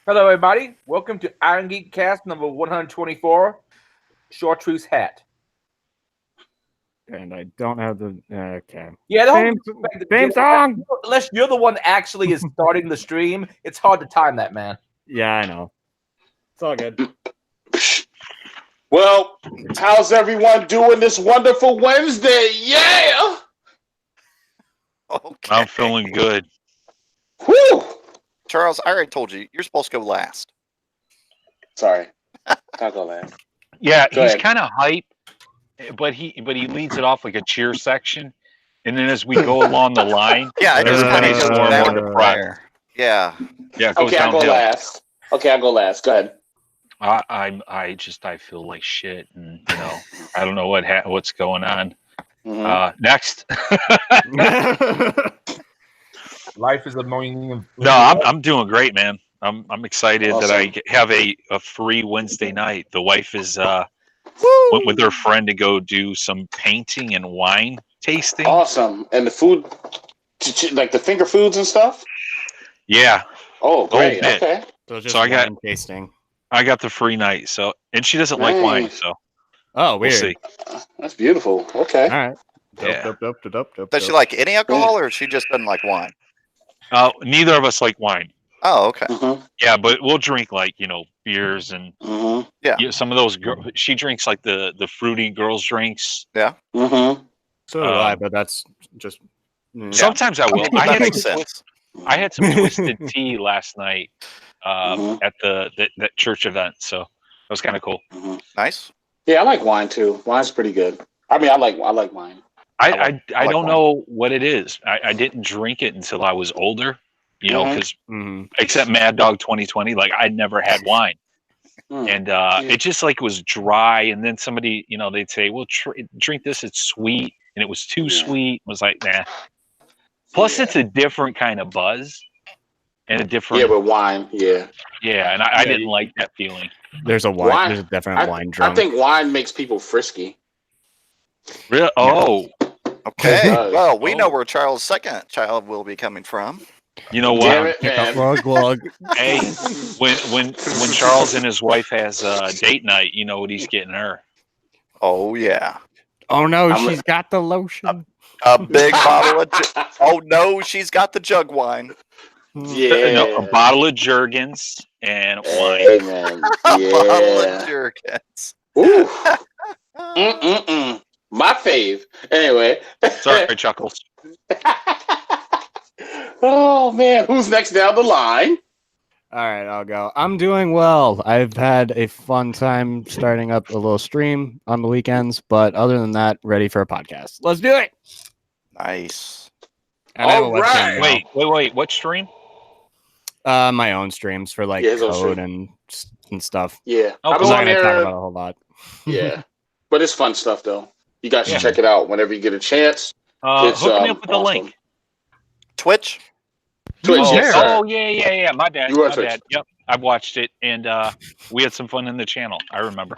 Hello, everybody. Welcome to Irongeek Cast number 124, Chartreuse Hat. And I don't have the okay. Yeah, don't Theme song. Unless you're the one that actually is starting the stream, it's hard to time that, man. Yeah, I know. It's all good. Well, how's everyone doing this wonderful Wednesday? Yeah! Okay. I'm feeling good. Whew! Charles, I already told you, you're supposed to go last. Sorry. I'll go last. Yeah, Go he's ahead. kind of hype, but he leads it off like a cheer section, and then as we go along the line, Yeah, it just kind of everybody goes more down and to more prayer. Yeah. Yeah, it goes Okay, I'll go downhill. last. Go ahead. I feel like shit, and I don't know what's going on. Mhm. Next. Life is a morning. No, I'm doing great, man. I'm excited that I Awesome. have a free Wednesday night. The wife is went with her friend to go do some painting and wine tasting. Awesome. And the food, like the finger foods and stuff? Yeah. Oh, great. bit. Okay. So I got- wine tasting. I got the free night, and she doesn't like wine, Nice. so Oh, we'll weird. see. That's beautiful. Okay. All right. Yeah. Does she like any alcohol, or she just doesn't like wine? Neither of us like wine. Oh, okay. Mm-hmm. Yeah, but we'll drink like beers and Mm-hmm. some of those. She drinks like the fruity girls drinks. Mm-hmm. So do I, Um, but that's just. Sometimes I will. That makes sense. I had some twisted tea last night Mhm. at that church event, so that was kind of cool. Mm-hmm. Nice. Yeah, I like wine too. Wine's pretty good. I mean, I like wine. I like don't wine. know what it is. I didn't drink it until I was older, Mhm. because Mhm. except Mad Dog 2020, like I'd never had wine. Mm. And it just like was dry, and then somebody they'd say, well, drink this, it's sweet, and it was too Yeah. sweet. I was like, nah. Plus Yeah. it's a different kind of buzz and a different Yeah, but wine, yeah. and I Yeah, didn't like that feeling. There's a wine. Wine- There's a definite wine I drunk. think wine makes people frisky. Really? Oh, Okay. It does. Well, we know Oh. where Charles' second child will be coming from. you know Damn what? it, man. Glug, glug. Hey, when Charles and his wife has date night, you know what he's getting her. Oh yeah, Oh no, I'm- she's got the lotion. a big bottle of. Oh no, she's got the jug wine. Yeah. No, a bottle of Jergens and wine. Hey, man. A bottle Yeah. of Jergens. Ooh. Mm-mm-mm. My fave. Anyway. Sorry, Chuckles. Oh, man. Who's next down the line? All right, I'll go. I'm doing well. I've had a fun time starting up a little stream on the weekends, but other than that, ready for a podcast. Let's do it. Nice. And I have a All webcam right. now. Wait. What stream? My own streams for like Yeah, his own code stream. and stuff. Yeah. Oh, I I'm was not on gonna talk there. about a whole lot. Yeah. But it's fun stuff, though. You guys should Yeah. check it out whenever you get a chance. It's, Hook me up with the awesome. link. Twitch. Twitch, Oh, yes, sir. yeah. My bad. You were on My Twitch. bad. Yep. I watched it, and we had some fun in the channel. I remember.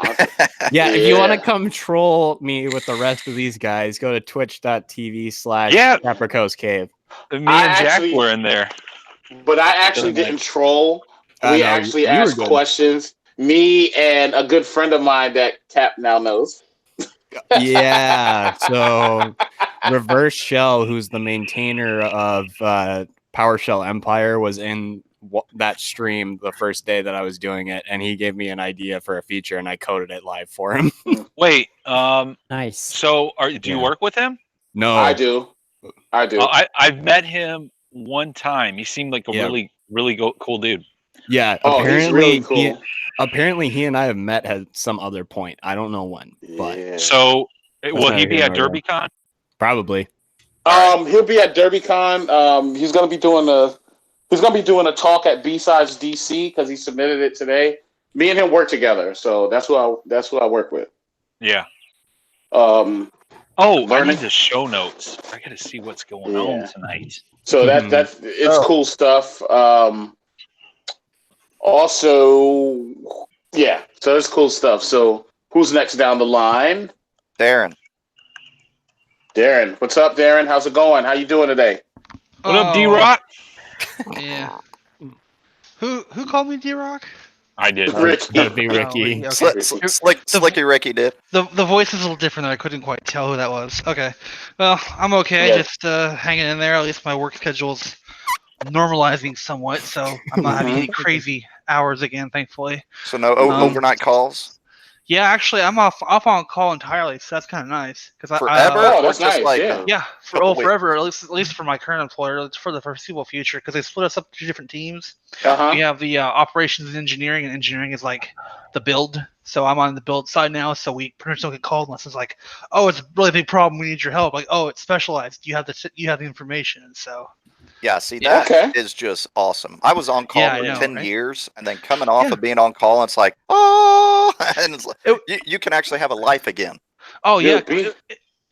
Yeah, if you want to Yeah. come troll me with the rest of these guys, go to twitch.tv/ Yeah. Caprico's Cave. Me and I Jack actually- were in there. But I actually Doesn't didn't troll. I We know, actually you were asked good. questions. Me and a good friend of mine that Cap now knows. Yeah, so Reverse Shell, who's the maintainer of PowerShell Empire, was in that stream the first day that I was doing it, and he gave me an idea for a feature, and I coded it live for him. Wait. Nice. So, do you Yeah. work with him? No, I do. I've met him one time. He seemed like a Yeah. really cool dude. Yeah, Oh, he's really cool. apparently he and I have met at some other point. I don't know when, but Yeah. So, will he neither be here at nor there. DerbyCon? probably. He'll be at DerbyCon. He's gonna be doing a talk at B-Sides DC because he submitted it today. Me and him work together, so that's who I work with. Yeah. Um, Oh, I Learning. need the show notes. I got to see what's going Yeah. on tonight. so that's it's cool stuff. Also, yeah, so it's cool stuff. So who's next down the line? Darren. Darren. What's up, Darren? How's it going? How you doing today? What up, D-Rock? Yeah. Who called me D-Rock? I did. Ricky. That'd be Ricky. Okay. Slicky Ricky did. The voice is a little different. I couldn't quite tell who that was. Okay. Well, I'm okay. Yeah. Just hanging in there. At least my work schedule's normalizing somewhat, so I'm not having any crazy hours again, thankfully. So no overnight calls Yeah, actually, I'm off on call entirely, so that's kind of nice. Cause forever. Oh, or that's just nice, like yeah. Yeah, Couple weeks. forever. At least for my current employer, it's for the foreseeable future, because they split us up to different teams. Uh-huh. We have the operations and engineering is like the build. So I'm on the build side now. So we pretty much don't get called unless it's like, oh, it's a really big problem. We need your help. Like, oh, it's specialized. You have the information. So Yeah, see Yeah. that is just awesome. I was on call Yeah, I for know, 10 right? years, and then coming off Yeah. of being on call, it's like, oh, and it's like, It- you can actually have a life again. oh yeah, Yeah,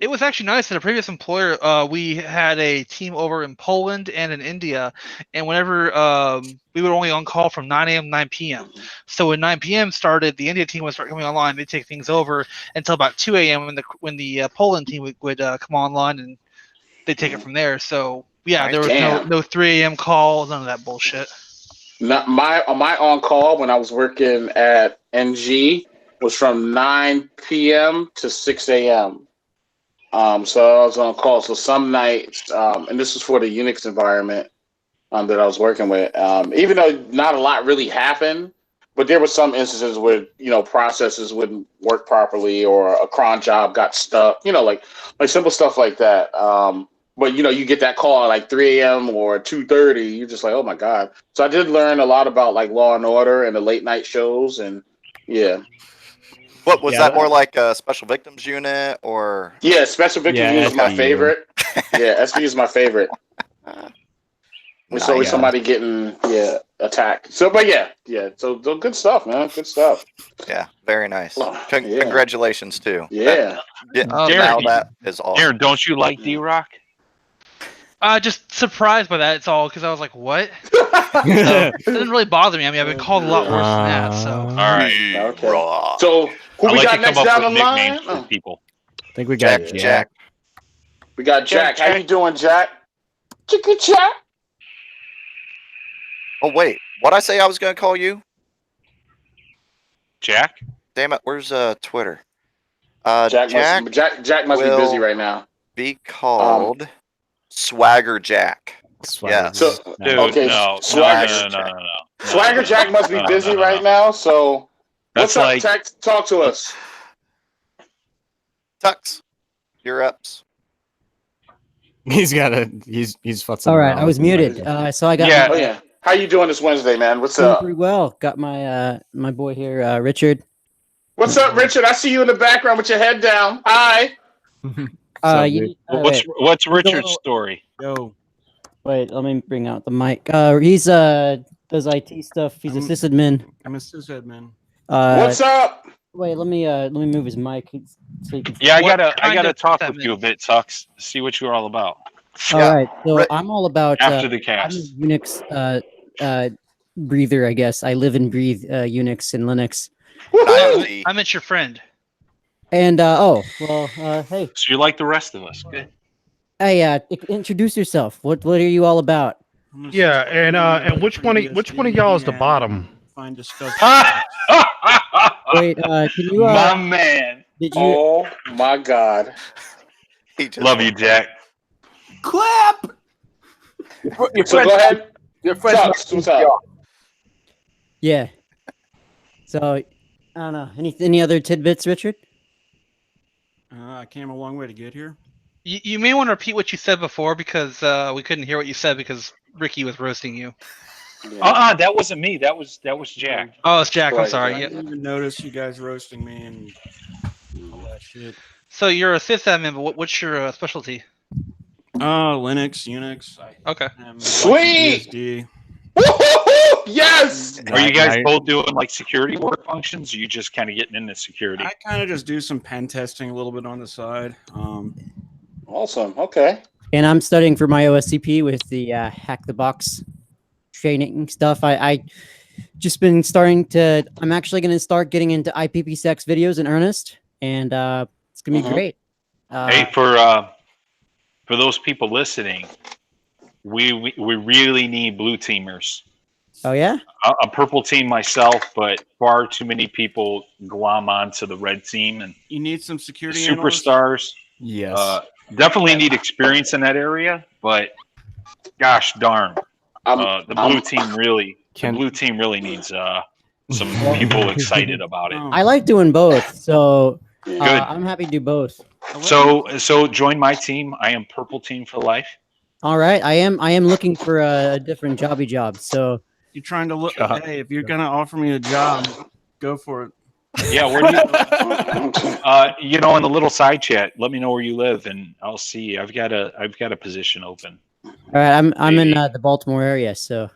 it was actually nice. At a previous employer, we had a team over in Poland and in India, and whenever we were only on call from 9 a.m. to 9 p.m. So when 9 p.m. started, the India team would start coming online. They'd take things over until about 2 a.m. when the Poland team would come online, and they'd take it from there. So yeah, there was Damn. no 3 a.m. calls, none of that bullshit. Not my on call when I was working at NG was from 9 p.m. to 6 a.m. So I was on call. So some nights, and this was for the Unix environment that I was working with. Even though not a lot really happened, but there were some instances where processes wouldn't work properly, or a cron job got stuck. Like simple stuff like that. But you get that call at like 3 a.m. or 2:30. You're just like, oh my god. So I did learn a lot about like Law and Order and the late night shows, and yeah. What was Yeah, that more like a special victims unit or? Yeah, Special Victims Unit is my SVU. favorite. Yeah, SV is my favorite. It's always somebody getting attacked. So, but yeah. So good stuff, man. Good stuff. Yeah, very nice. Oh, yeah. Congratulations too. Yeah. Oh, Now Darren, that is awesome. Darren, don't you like D-Rock? Just surprised by that. It's all because I was like, what? So, it didn't really bother me. I mean, I've been called a lot worse than that. So All right. Okay. Raw. So who I we like got to next come down up the with line? nicknames for people. I think we got Jack. We got Jack. How Jack. you doing, Jack? Chicka Jack. Oh wait, what I say I was gonna call you? Jack? Damn it, where's Twitter? Jack must be will- busy right now. Be called Swagger Jack. Yeah. So Dude, okay, no. Swagger. No. Swagger Jack must be busy right now. So That's what's up, like Jack? Talk to us. Tux, you're ups. He's futzing All right, around. I was muted. So I got Yeah. Oh yeah. How you doing this Wednesday, man? What's doing up? pretty well. Got my my boy here, Richard. What's up, Richard? I see you in the background with your head down. Hi. what's Richard's story? Yo, Wait, let me bring out the mic. He's does IT stuff. He's a sysadmin. I'm a sysadmin. What's up? Wait, let me move his mic so you can. Yeah, I What gotta kind of talk that with you a means? bit, Tux. See what you're all about All Yeah, right, so Ri- I'm all about after the I'm a cast. Unix breather, I guess. I live and breathe Unix and Linux. IoT. I met your friend. And hey, So you're like the rest of us. Good. hey, introduce yourself. What are you all about? Yeah, and which one of y'all is the bottom? Find discovery. Wait, can you? My man. Did you? Oh my God. He just Love you, Jack. Clap. Your So friend, go ahead. your friend, Tux, what's up? Yeah. So I don't know. Any other tidbits, Richard? I came a long way to get here. You may want to repeat what you said before because we couldn't hear what you said because Ricky was roasting you. That wasn't me. That was Jack. Oh, it's Jack. I'm Right, sorry. I Yeah. didn't even notice you guys roasting me and all that shit. So you're a sysadmin, but what's your specialty? Linux, Unix. Okay. Sweet! BSD. Woo-hoo-hoo! Yes. Are you guys both doing like security work functions? Or you just kind of getting into security? I kind of just do some pen testing a little bit on the side. Awesome. Okay. And I'm studying for my OSCP with the Hack the Box training stuff. I just been starting to. I'm actually going to start getting into IPv6 videos in earnest, and it's going to be great. Hey, for those people listening, we really need blue teamers. Oh yeah. a purple team myself, but far too many people glom onto the red team and You need some the security analysts? superstars. Yes. Definitely need experience in that area, but gosh darn, the blue team really needs some people excited about it. I like doing both, so Good. I'm happy to do both. So join my team. I am purple team for life. All right, I am looking for a different job. So You're trying to look. Job. Hey, if you're gonna offer me a job, go for it. Yeah, where do you? In the little side chat, let me know where you live, and I'll see. I've got a position open. all right, I'm in the Baltimore area, so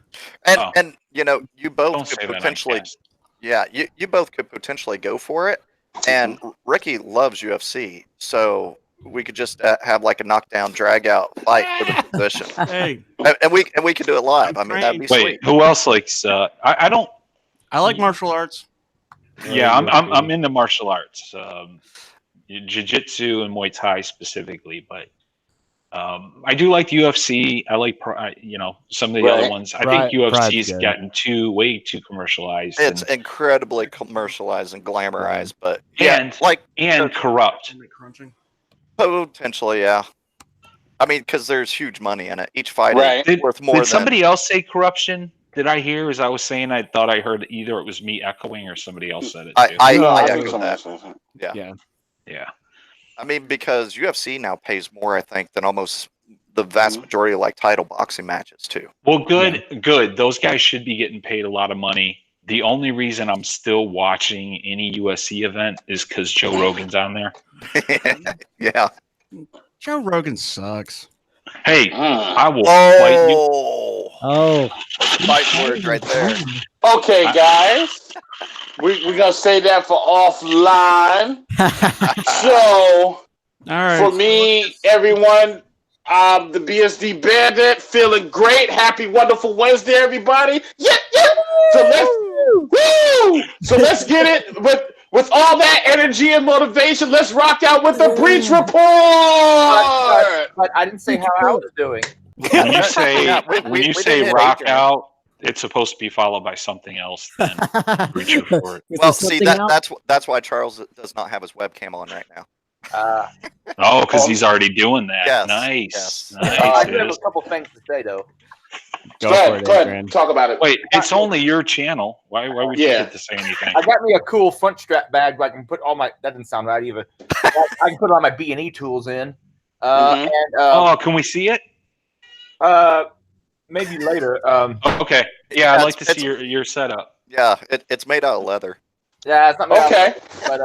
And you both Don't could say that on potentially, cast. yeah, you both could potentially go for it. And Ricky loves UFC, so we could just have like a knockdown, drag out fight for the position, Hey, and we could do it live. I mean, that'd be Wait, sweet. who else likes? I don't. I like martial arts. Yeah, I'm into martial arts, jiu-jitsu and Muay Thai specifically, but I do like UFC. I like some of the other ones. I think UFC's gotten way too commercialized. It's incredibly commercialized and glamorized, but and corrupt. Potentially, yeah. I mean, because there's huge money in it. Each fight is worth more. Did somebody else say corruption? Did I hear? As I was saying, I thought I heard either it was me echoing or somebody else said it too. I echo that. Yeah. I mean, because UFC now pays more, I think, than almost the vast majority of like title boxing matches too. Well, good. Those guys should be getting paid a lot of money. The only reason I'm still watching any USC event is because Joe Rogan's on there. Yeah. Joe Rogan sucks. Hey, I will fight you. Oh, fight word right there. Okay, guys, we're gonna say that for offline. So, all right. For me, everyone, the BSD Bandit, feeling great. Happy, wonderful Wednesday, everybody. Yeah. So let's get it with all that energy and motivation. Let's rock out with the breach report. But I didn't say how I was doing. When you say we didn't hit rock Adrian. out, it's supposed to be followed by something else. Then breach report. Well, see that's why Charles does not have his webcam on right now. Oh, because he's already doing that. Yes, Nice. yes. I do have a couple things to say though. Go ahead. Talk about it. Wait, it's only your channel. Why would you get to say anything? I got me a cool front strap bag where I can put all my. That didn't sound right either. I can put all my B&E tools in. Can we see it? Maybe later. Okay. Yeah, I'd like to see your setup. Yeah, it's made out of leather. Yeah, it's not made okay. But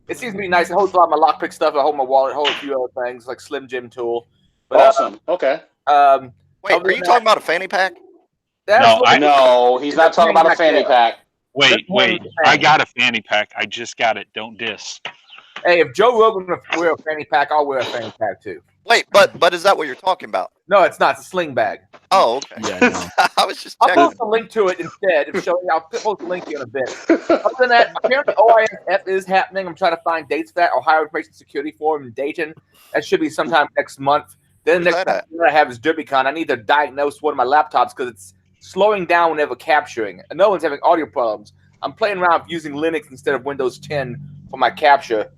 it seems to be nice. It holds a lot of my lockpick stuff. I hold my wallet. Hold a few other things like Slim Jim tool. But, awesome. Okay. Wait, are you talking about a fanny pack? No, he's not talking about a fanny pack. Wait. I got a fanny pack. I just got it. Don't diss. Hey, if Joe Rogan would wear a fanny pack, I'll wear a fanny pack too. Wait, but is that what you're talking about? No, it's not. It's a sling bag. Oh, okay. Yeah, no. I was just I'll checking. post a link to it instead. I'll post a link to it in a bit. Other than that, apparently OISF is happening. I'm trying to find dates for that. Ohio Information Security Forum in Dayton. That should be sometime next month. Then the next thing I have is DerbyCon. I need to diagnose one of my laptops because it's slowing down whenever capturing. And no one's having audio problems. I'm playing around with using Linux instead of Windows 10 for my capture.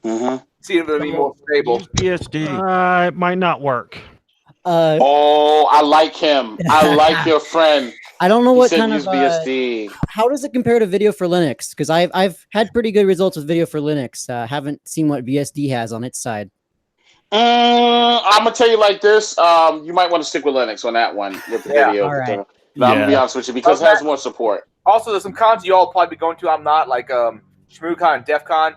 See if it'll be more stable. BSD. It might not work. I like him. I like your friend. I don't know what kind of BSD. How does it compare to Video for Linux? Because I've had pretty good results with Video for Linux. Haven't seen what BSD has on its side. I'm gonna tell you like this. You might want to stick with Linux on that one with the video. All right. I'm gonna be honest with you because it has more support. Also, there's some cons you all probably be going to. I'm not like ShmooCon and DEF CON.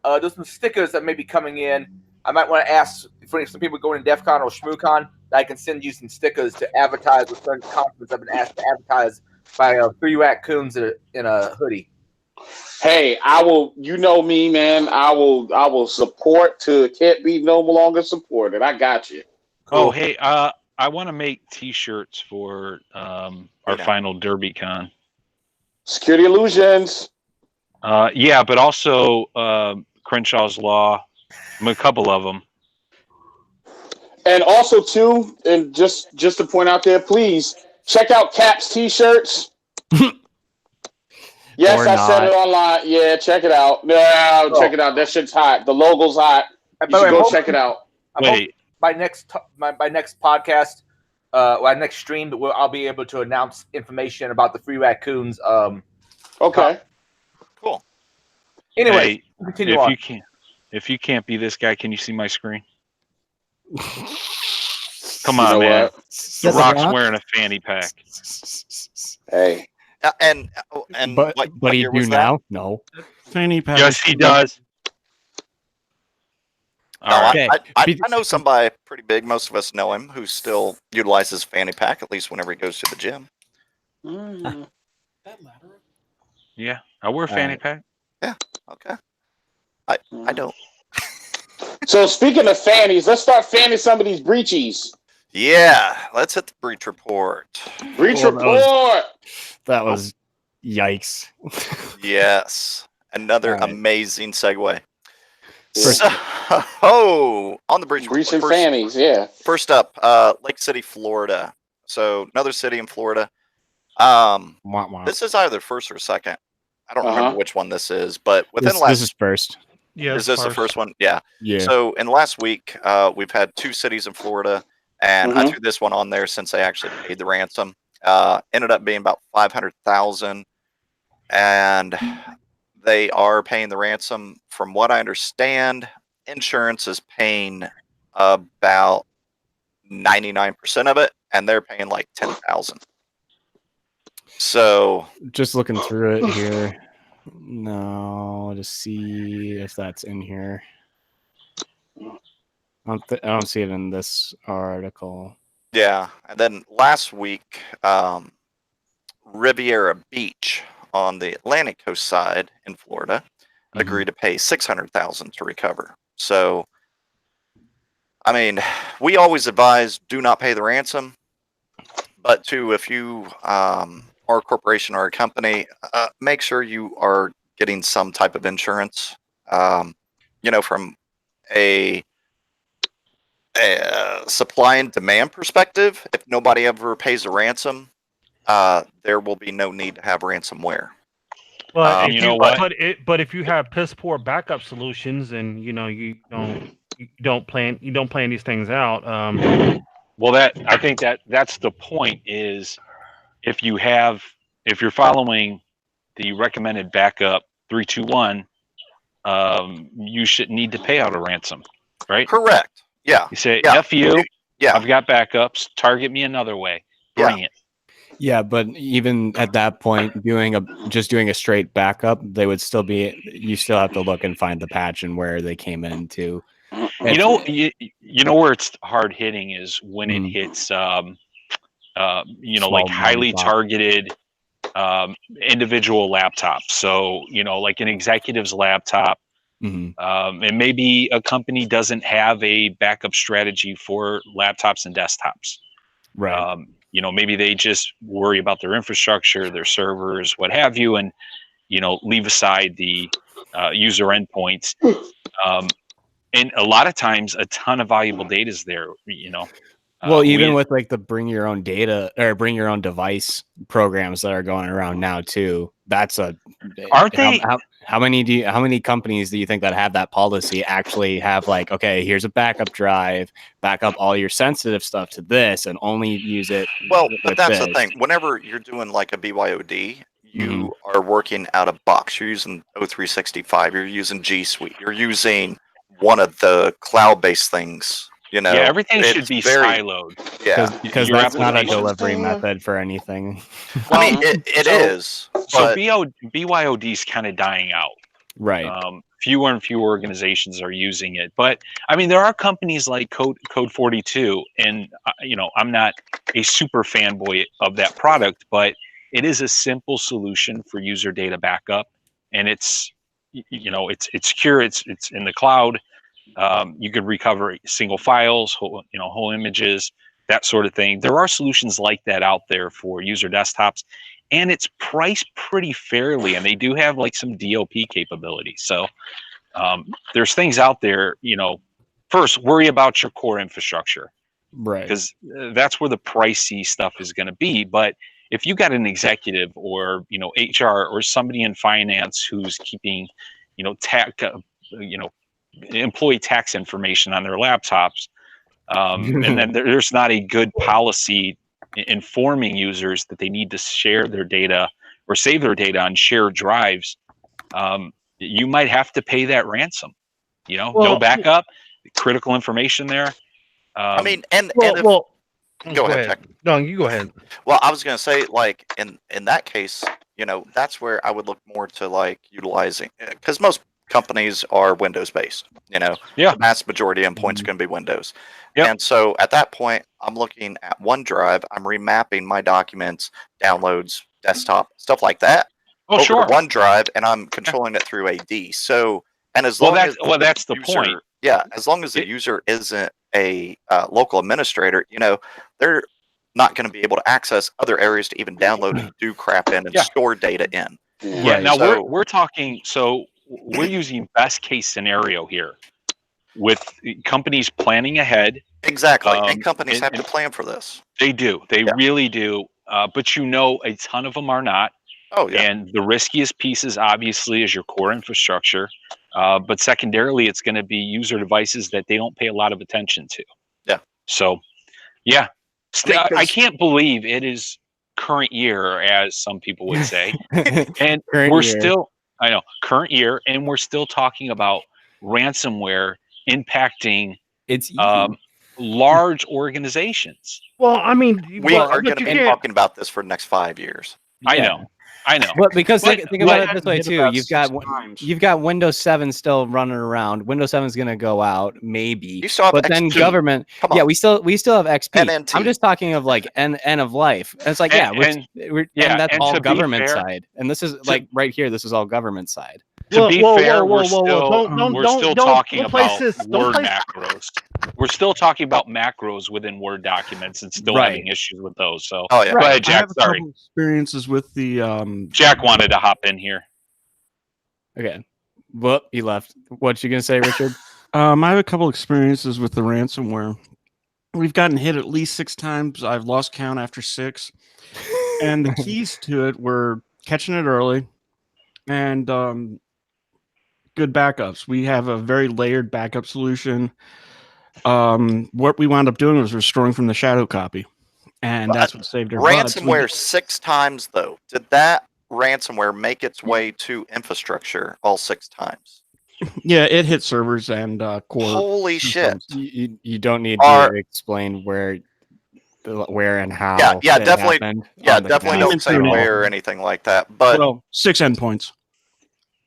There's some stickers that may be coming in. I might want to ask for some people going to DEF CON or ShmooCon that I can send you some stickers to advertise with certain conferences I've been asked to advertise by 3 raccoons in a hoodie. Hey, I will. You know me, man. I will support till it can't be no longer supported. I got you. Cool. Oh, hey, I want to make T-shirts for our final DerbyCon. Security Illusions. Yeah, but also Crenshaw's Law. A couple of them. And also too, and just to point out there, please check out Cap's T-shirts. Yes, Or I said not. it online. Yeah, check it out. No, check it out. That shit's hot. The logo's hot. You should go check it out. Wait. By next podcast, my next stream, I'll be able to announce information about the Free Raccoons. Okay. Cool. Anyway, Hey, continue on. if you can't be this guy, can you see my screen? Come You on, know man. what? The That's a Rock's rock? wearing a fanny pack. Hey. And But what he year do was that? now? No. Fanny pack. Yes, he does. No, All right. Okay. I know somebody pretty big. Most of us know him who still utilizes fanny pack at least whenever he goes to the gym. Mm. Yeah, I wear a fanny pack. Okay. I don't. So speaking of fannies, let's start fanning some of these breechies. Yeah, let's hit the breach report. Breach Oh, report. That was yikes. Yes, another All right. amazing segue. First- So, on the breach Breach and report, fannies, yeah. first up, Lake City, Florida. So another city in Florida. Wah, wah. This is either first or second. I don't Uh-huh. remember which one this is, but within This is first. Yeah. is this the first one? Yeah. Yeah. So in the last week, we've had 2 cities in Florida, and I Mhm. threw this one on there since they actually paid the ransom. Ended up being about 500,000, and they are paying the ransom. From what I understand, insurance is paying about 99% of it, and they're paying like 10,000. So Just looking through it here. No, to see if that's in here. I don't see it in this article. yeah, and then last week, Riviera Beach on the Atlantic coast side in Florida agreed to pay 600,000 to recover. So, I mean, we always advise do not pay the ransom, but too, if you are a corporation or a company, make sure you are getting some type of insurance. From a supply and demand perspective, if nobody ever pays a ransom, there will be no need to have ransomware. But you know what? But if you have piss poor backup solutions and you don't plan these things out, Well, I think that's the point. Is if you're following the recommended backup 321, you should need to pay out a ransom, right? Correct. Yeah. You say, Yeah. "F you, Yeah. I've got backups. Target me another way. Bring it." Yeah, but even at that point, doing a straight backup, they would still be. You still have to look and find the patch and where they came into. You know where it's hard hitting is when it Mhm. hits, Small like highly mom-and-pop. targeted individual laptops. So like an executive's laptop. Mhm. And maybe a company doesn't have a backup strategy for laptops and desktops. Right. Maybe they just worry about their infrastructure, their servers, what have you, and leave aside the user endpoints. And a lot of times, a ton of valuable data is there. Well, even with like the bring your own data or bring your own device programs that are going around now too, that's aren't they? How many companies do you think that have that policy actually have like, okay, here's a backup drive, back up all your sensitive stuff to this, and only use it? Well, but with that's the this? thing. Whenever you're doing like a BYOD, you are working out of box. You're using O365. You're using G Suite. You're using one of the cloud-based things. Yeah, everything should it's be very- siloed. Yeah. Because Your that's not a applications- delivery method for anything. I mean, it is. So But BYOD is kind of dying out. Right. Fewer and fewer organizations are using it, but I mean, there are companies like Code 42, and I'm not a super fanboy of that product, but it is a simple solution for user data backup, and it's secure. It's in the cloud. You could recover single files, whole images, that sort of thing. There are solutions like that out there for user desktops, and it's priced pretty fairly, and they do have like some DLP capabilities. So there's things out there. First worry about your core infrastructure, Right. because that's where the pricey stuff is going to be. But if you got an executive or HR or somebody in finance who's keeping employee tax information on their laptops, and then there's not a good policy informing users that they need to share their data or save their data on shared drives, you might have to pay that ransom. No backup, critical information there. I mean, and Well, if, well, go ahead, Jack. No, you go ahead. Well, I was going to say, like, in that case, that's where I would look more to, like, utilizing, because most companies are Windows based. Yeah. The vast majority of endpoints are going to be Windows. Yep. And so at that point, I'm looking at OneDrive. I'm remapping my documents, downloads, desktop, stuff like that over to OneDrive, and I'm controlling it through AD. So, and as long as that's the user, point. Yeah, as long as the user isn't a local administrator, they're not going to be able to access other areas to even download and do crap in and store data in. Yeah. Right. Now So, we're talking. So we're using best case scenario here, with companies planning ahead. Exactly, and companies have to plan for this. They do. They really do. But a ton of them are not. Oh yeah. And the riskiest pieces, obviously, is your core infrastructure. But secondarily, it's going to be user devices that they don't pay a lot of attention to. Yeah. So, yeah. I can't believe it is current year, as some people would say. And current year, and we're still talking about ransomware impacting large organizations. Well, I mean, we are going to be talking about this for the next 5 years. I know. Well, because think about it this way too. You've got Windows 7 still running around. Windows 7 is going to go out, maybe. You still have but XP. Then government. Yeah, we still have XP. NNT. I'm just talking of like end of life. And it's like and that's all government side. And this is like right here. This is all government side. To be fair, we're still talking about Word macros. We're still talking about macros within Word documents and still having issues with those. So, go ahead, Jack. I have a couple experiences with the. Jack wanted to hop in here. Okay. Well, he left. What you gonna say, Richard? I have a couple experiences with the ransomware. We've gotten hit at least 6 times. I've lost count after 6. And the keys to it were catching it early and good backups. We have a very layered backup solution. What we wound up doing was restoring from the shadow copy. And that's what saved our ransomware 6 times, though. Did that ransomware make its way to infrastructure all 6 times? Yeah, it hit servers and core. Holy shit! You don't need to explain where and how. Yeah, definitely. Yeah, definitely don't say where or anything like that. But 6 endpoints.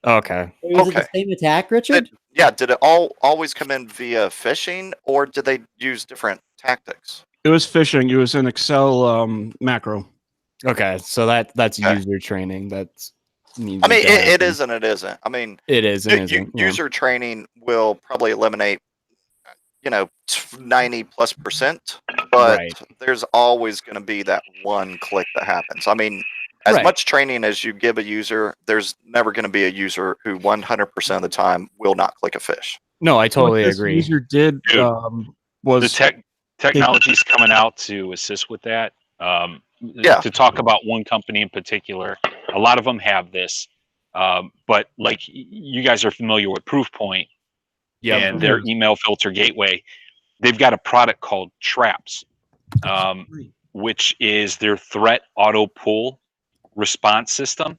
Okay. Was it the same attack, Richard? Did it always come in via phishing, or did they use different tactics? It was phishing. It was an Excel macro. Okay, so that's user training. That's. I mean, it is and it isn't. I mean, it is and isn't. User training will probably eliminate, 90+%, but there's always going to be that one click that happens. I mean, as much training as you give a user, there's never going to be a user who 100% of the time will not click a fish. No, I totally agree. User did was the technology's coming out to assist with that. To talk about one company in particular, a lot of them have this, but like you guys are familiar with Proofpoint and their email filter gateway. They've got a product called Traps, which is their threat auto pull response system.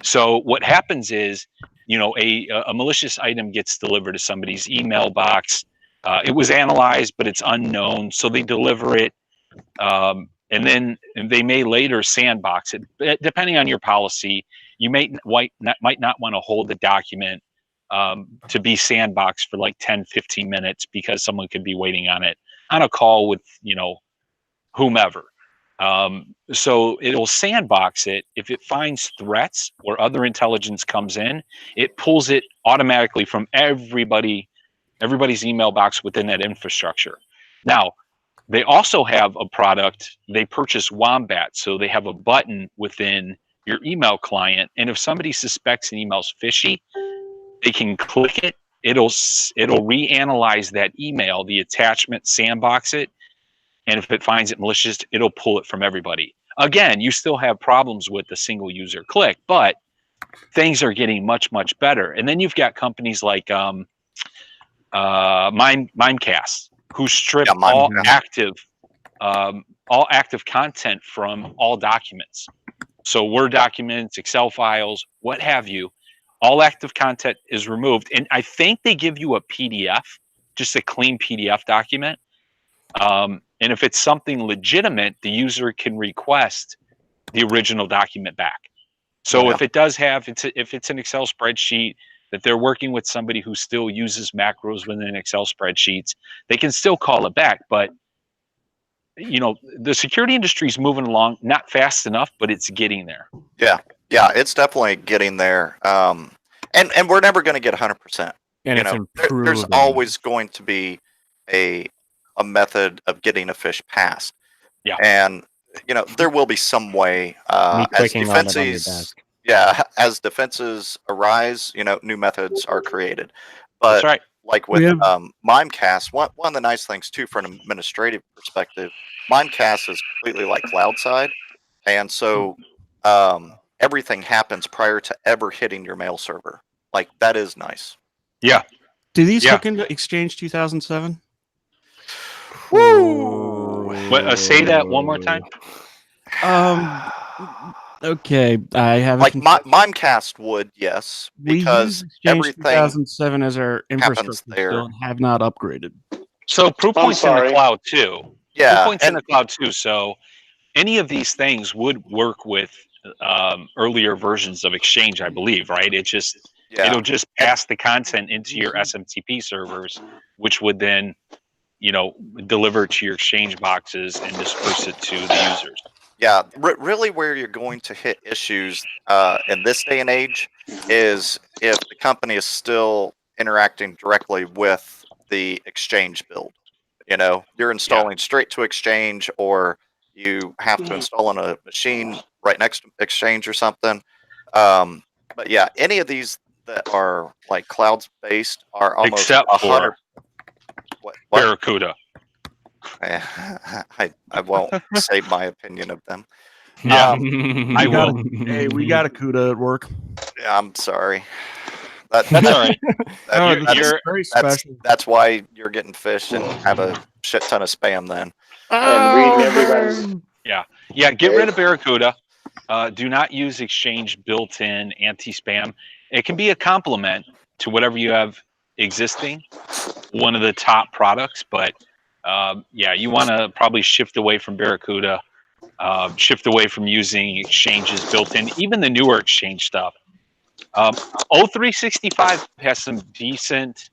So what happens is, a malicious item gets delivered to somebody's email box. It was analyzed, but it's unknown. So they deliver it. And then they may later sandbox it. Depending on your policy, you might not want to hold the document to be sandboxed for like 10, 15 minutes because someone could be waiting on it on a call with, whomever. So it'll sandbox it. If it finds threats or other intelligence comes in, it pulls it automatically from everybody's email box within that infrastructure. Now, they also have a product, they purchase Wombat, so they have a button within your email client, and if somebody suspects an email's fishy, they can click it, it'll reanalyze that email, the attachment, sandbox it, and if it finds it malicious, it'll pull it from everybody. Again, you still have problems with the single user click, but things are getting much, much better. And then you've got companies like Mimecast, who strip all active content from all documents. So Word documents, Excel files, what have you, all active content is removed. And I think they give you a PDF, just a clean PDF document. And if it's something legitimate, the user can request the original document back. So if it does have, if it's an Excel spreadsheet that they're working with somebody who still uses macros within Excel spreadsheets, they can still call it back. But you know, the security industry is moving along, not fast enough, but it's getting there. Yeah, it's definitely getting there. And we're never going to get 100%. And it's improving. There's always going to be a method of getting a fish passed. Yeah, and you know there will be some way as defenses arise. You know, new methods are created. But that's right. Like with Mimecast, one of the nice things too, from an administrative perspective, Mimecast is completely like cloud side, and so everything happens prior to ever hitting your mail server. Like that is nice. Yeah. Do these hook into Exchange 2007? Woo! Say that one more time. Okay, I have like Mimecast would, yes, because everything 2007 as our infrastructure there. still have not upgraded. So Proofpoint's in the cloud too. Yeah, Proofpoint's in the cloud too. So any of these things would work with earlier versions of Exchange, I believe. Right? It'll just pass the content into your SMTP servers, which would then, you know, deliver to your Exchange boxes and disperse it to the users. Yeah, really where you're going to hit issues in this day and age is if the company is still interacting directly with the Exchange build. You know, you're installing straight to Exchange, or you have to install on a machine right next to Exchange or something. But yeah, any of these that are like cloud-based are almost except 100. What? Barracuda. I won't say my opinion of them. Yeah, I got will. Hey, we got a CUDA at work. Yeah, I'm sorry. That's all right. That's why you're getting fish and have a shit ton of spam then. And reading everybody's. Yeah. Get rid of Barracuda. Do not use Exchange built-in anti-spam. It can be a complement to whatever you have existing, one of the top products, but you want to probably shift away from Barracuda, shift away from using Exchanges built in, even the newer Exchange stuff. O365 has some decent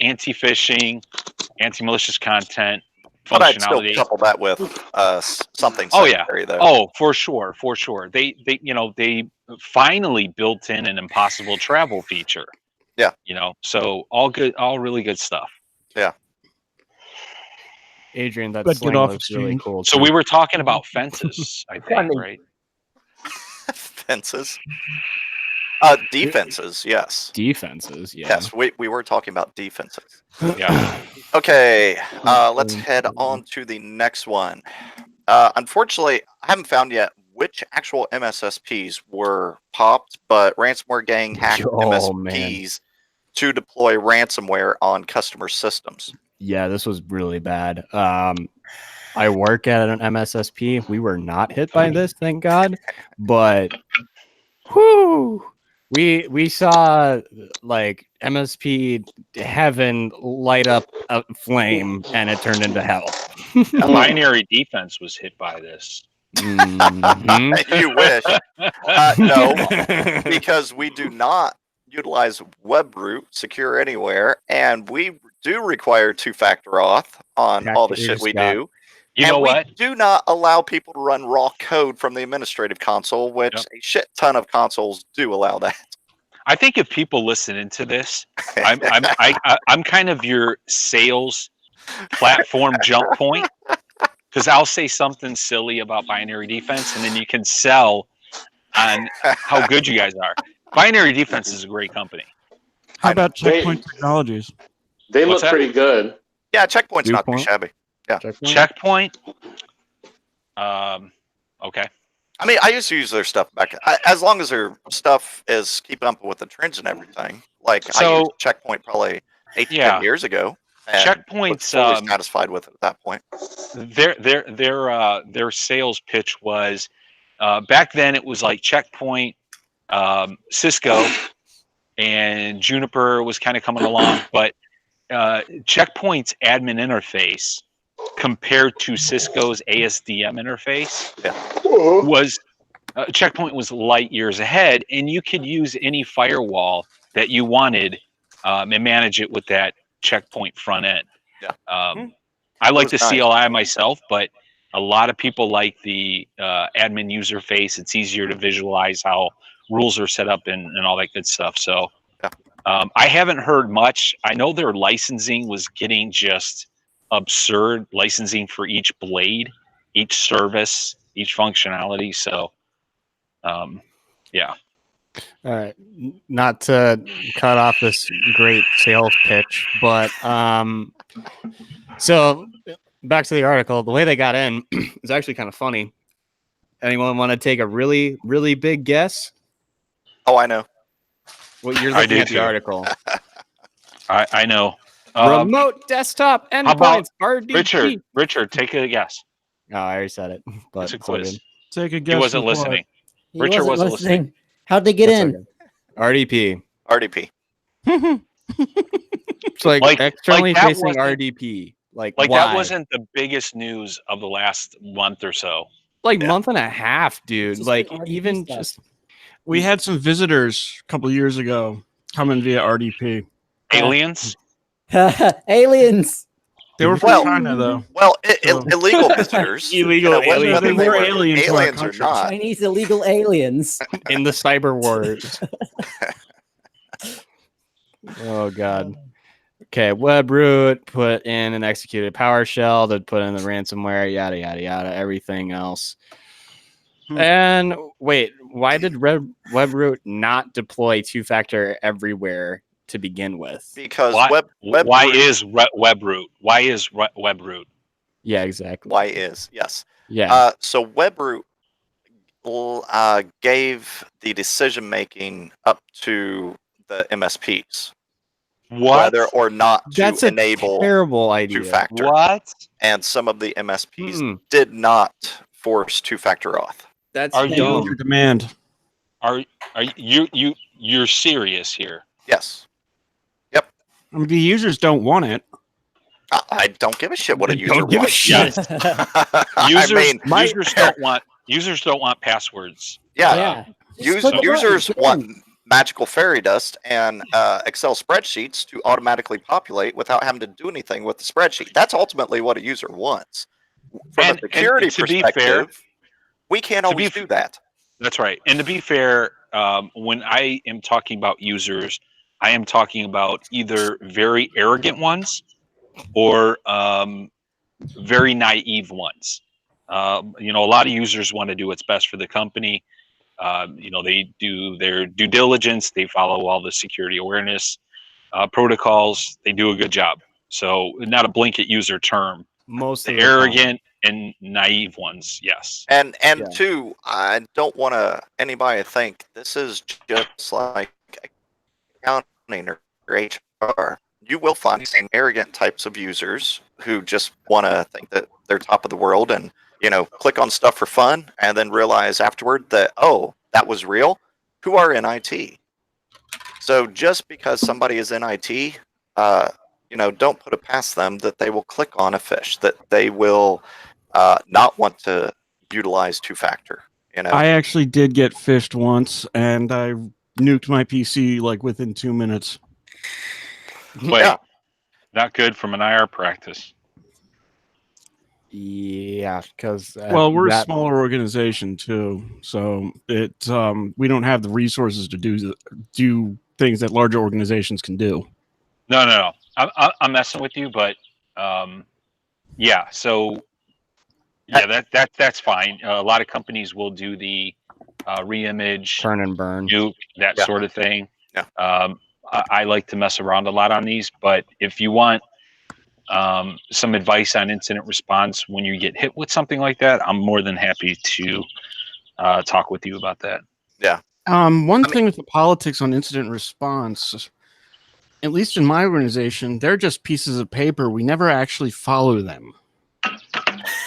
anti-phishing, anti-malicious content functionality. But I'd still couple that with something secondary, though. Oh, for sure. They finally built in an impossible travel feature. Yeah. You know, so all good, all really good stuff. Yeah. Adrian, that But sling get off looks really Exchange. cool. So too. we were talking about fences, I think, right? Fences. Defenses, yes. Defenses, yeah. Yes, we were talking about defenses. Yeah. Okay, let's head on to the next one. Unfortunately, I haven't found yet which actual MSSPs were popped, but Ransomware Gang hacked MSPs to deploy ransomware on customer systems. Yeah, this was really bad. I work at an MSSP. We were not hit by this, thank God. But we saw like MSP heaven light up a flame, and it turned into hell. Binary Defense was hit by this. Mm-hmm. You wish. No, because we do not utilize WebRoot Secure Anywhere, and we do require two-factor auth on all the shit we do. You know what? We do not allow people to run raw code from the administrative console, which a shit ton of consoles do allow that. I think if people listen into this, I'm kind of your sales platform jump point, because I'll say something silly about Binary Defense, and then you can sell on how good you guys are. Binary Defense is a great company. How about Checkpoint Technologies? They look pretty good. Yeah, Checkpoint's not too shabby. Yeah, Checkpoint. Okay. I mean, I used to use their stuff as long as their stuff is keeping up with the trends and everything. Like I So- used Checkpoint probably 8 to Yeah. 10 years ago. And was Checkpoint's fully satisfied with it at that point. their sales pitch was back then it was like Checkpoint, Cisco, and Juniper was kind of coming along, but Checkpoint's admin interface compared to Cisco's ASDM interface was Checkpoint was light years ahead, and you could use any firewall that you wanted and manage it with that Checkpoint front end. Yeah. I like the was nice. CLI myself, but a lot of people like the admin user face. It's easier to visualize how rules are set up and all that good stuff. So I haven't heard much. I know their licensing was getting just absurd, licensing for each blade, each service, each functionality. So, yeah. All right, not to cut off this great sales pitch, but so back to the article. The way they got in is actually kind of funny. Anyone want to take a really, really big guess? Oh, I know. What you're I looking do at the too. article? I know. Remote desktop about endpoints. RDP. Richard, take a guess. Oh, I already said it. But It's a it's all quiz. good. Take a guess. He wasn't with what? listening. He Richard wasn't listening. How'd they get That's in? okay. RDP. RDP. It's like Like externally that facing wasn't- RDP. Like Like why? that wasn't the biggest news of the last month or so. like month and a half, dude. Just Like like RDP even stuff. just We had some visitors a couple years ago coming via RDP. Aliens? Aliens. They were from Well- China, though. Well, So- illegal visitors. Illegal whether aliens. they They were were aliens to our aliens or country. not. Chinese illegal aliens. in the cyber wars. Oh god. Okay, WebRoot put in an executed PowerShell that put in the ransomware, yada yada yada, everything else. And wait, why did WebRoot not deploy two-factor everywhere to begin with? Because Why- web Why root- is WebRoot? Why is WebRoot? Yeah, exactly. why is yes. Yeah. So WebRoot gave the decision making up to the MSPs, What? whether or not to That's a enable terrible idea. two-factor. What? And some of the MSPs Mm. did not force two-factor auth. That's Are dumb. User demand. Are you're serious here? Yes. I mean, the users don't want it. I don't give a shit what a Don't user give a wants. shit. Users, I mean, users don't want passwords. yeah. Just click a button, Users get in. want magical fairy dust and Excel spreadsheets to automatically populate without having to do anything with the spreadsheet. That's ultimately what a user wants. From And- a security and to be fair- perspective, we can't to be always f- do that. That's right. And to be fair, when I am talking about users, I am talking about either very arrogant ones or very naive ones. A lot of users want to do what's best for the company. They do their due diligence. They follow all the security awareness protocols. They do a good job. So not a blanket user term. Most The of the time. arrogant and naive ones, yes. And Yeah. two, I don't want anybody to think this is just like accounting or HR. You will find the same arrogant types of users who just want to think that they're top of the world and click on stuff for fun and then realize afterward that, oh, that was real. Who are in IT? So just because somebody is in IT, don't put it past them that they will click on a fish, that they will not want to utilize two-factor. I actually did get fished once, and I nuked my PC like within 2 minutes. Wait, Yeah. not good from an IR practice. Yeah, because Well, we're a smaller organization too, so we don't have the resources to do things that larger organizations can do. No. I'm messing with you, but yeah. So yeah, that's fine. A lot of companies will do the reimage, turn and burn. nuke, that Yeah. sort of thing. Yeah. I like to mess around a lot on these, but if you want some advice on incident response when you get hit with something like that, I'm more than happy to talk with you about that. Yeah. One thing with the politics on incident response, at least in my organization, they're just pieces of paper. We never actually follow them.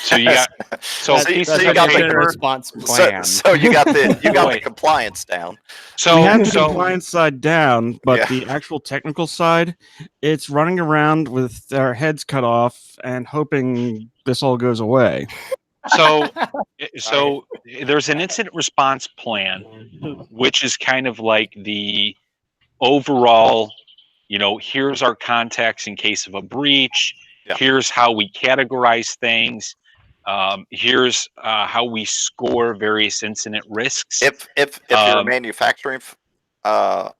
So you got So you got incident the response plan. So you got the compliance down. We have the compliance side down, but Yeah. the actual technical side, it's running around with our heads cut off and hoping this all goes away. So there's an incident response plan, which is kind of like the overall, here's our context in case of a breach. Yeah. Here's how we categorize things. Here's how we score various incident risks. If you're a manufacturing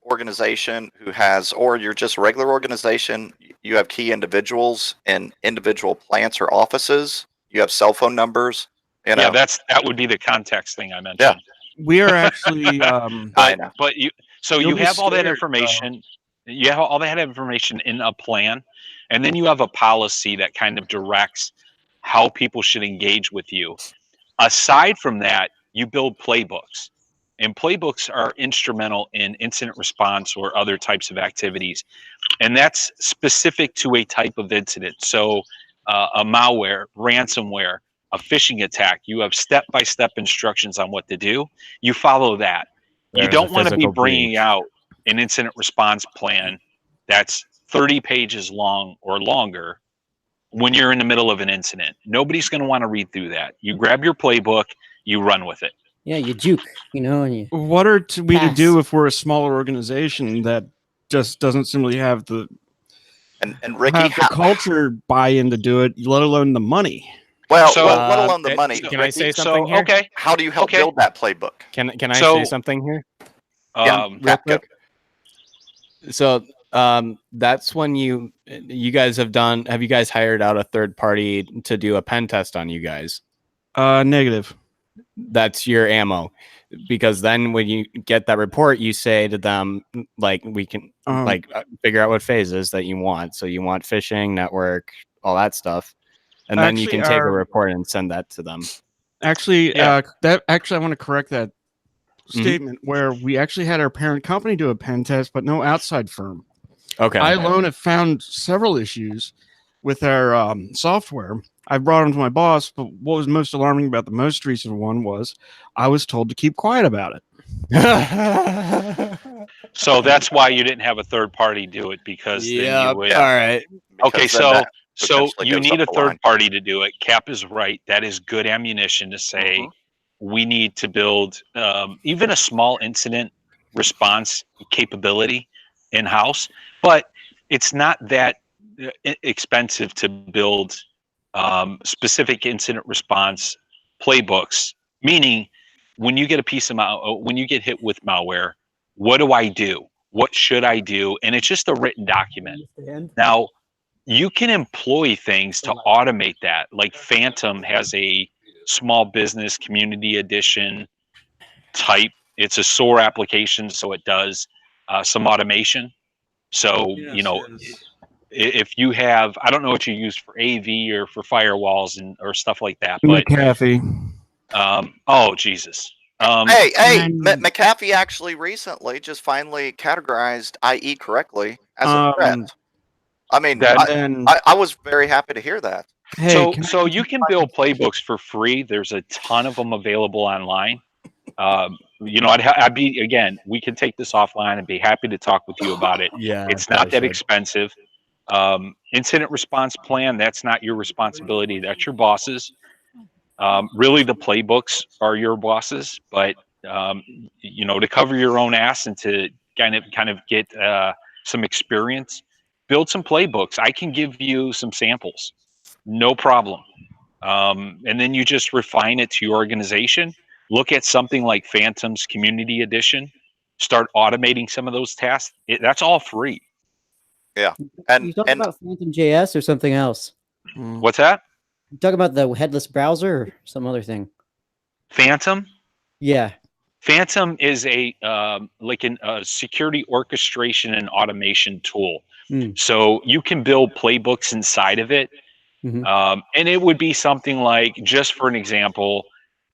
organization who has, or you're just a regular organization, you have key individuals in individual plants or offices. You have cell phone numbers. Yeah, that would be the context thing I mentioned. Yeah. We are actually, but you You'll be have all that scared, information. You have all that information in a plan, and then you have a policy that kind of directs how people should engage with you. Aside from that, you build playbooks, and playbooks are instrumental in incident response or other types of activities, and that's specific to a type of incident. So a malware, ransomware, a phishing attack, you have step-by-step instructions on what to do. You follow that. You don't want to be bringing out an incident response plan that's 30 pages long or longer when you're in the middle of an incident. Nobody's going to want to read through that. You grab your playbook, you run with it. Yeah, you juke, and you. What are we to pass. do if we're a smaller organization that just doesn't simply have the Ricky, the culture buy-in to do it, let alone the money? Well, let alone the money. Can I say something here? Okay. How do you help build that playbook? Can I say something here? Real quick. So that's when you guys have you guys hired out a third party to do a pen test on you guys? Negative. That's your ammo, because then when you get that report, you say to them, like, we can figure out what phases that you want. So you want phishing, network, all that stuff. And then you can take a report and send that to them. Actually, I want to correct that statement where we actually had our parent company do a pen test, but no outside firm. Okay. I alone have found several issues with our software. I brought them to my boss, but what was most alarming about the most recent one was I was told to keep quiet about it. So that's why you didn't have a third party do it, because then you would. All right. Okay, so you need a third party to do it. Cap is right. That is good ammunition to say we need to build even a small incident response capability in-house, but it's not that expensive to build specific incident response playbooks. Meaning, when you get a piece of when you get hit with malware, what do I do? What should I do? And it's just a written document. Now, you can employ things to automate that. Like Phantom has a small business community edition type. It's a SOAR application, so it does some automation. So, if you have, I don't know what you use for AV or for firewalls or stuff like that, but McAfee. Oh Jesus. McAfee actually recently just finally categorized IE correctly as a threat. I mean, I was very happy to hear that. Hey, so you can build playbooks for free. There's a ton of them available online. I'd be, again, we can take this offline and be happy to talk with you about it. Yeah, it's not that expensive. Incident response plan, that's not your responsibility. That's your boss's. Really, the playbooks are your bosses, but to cover your own ass and to kind of get some experience, build some playbooks. I can give you some samples, no problem. And then you just refine it to your organization. Look at something like Phantom's Community Edition. Start automating some of those tasks. That's all free. Yeah. You talking about Phantom JS or something else? What's that? You talking about the headless browser or some other thing? Phantom? Yeah. Phantom is a security orchestration and automation tool. So you can build playbooks inside of it. And it would be something like, just for an example,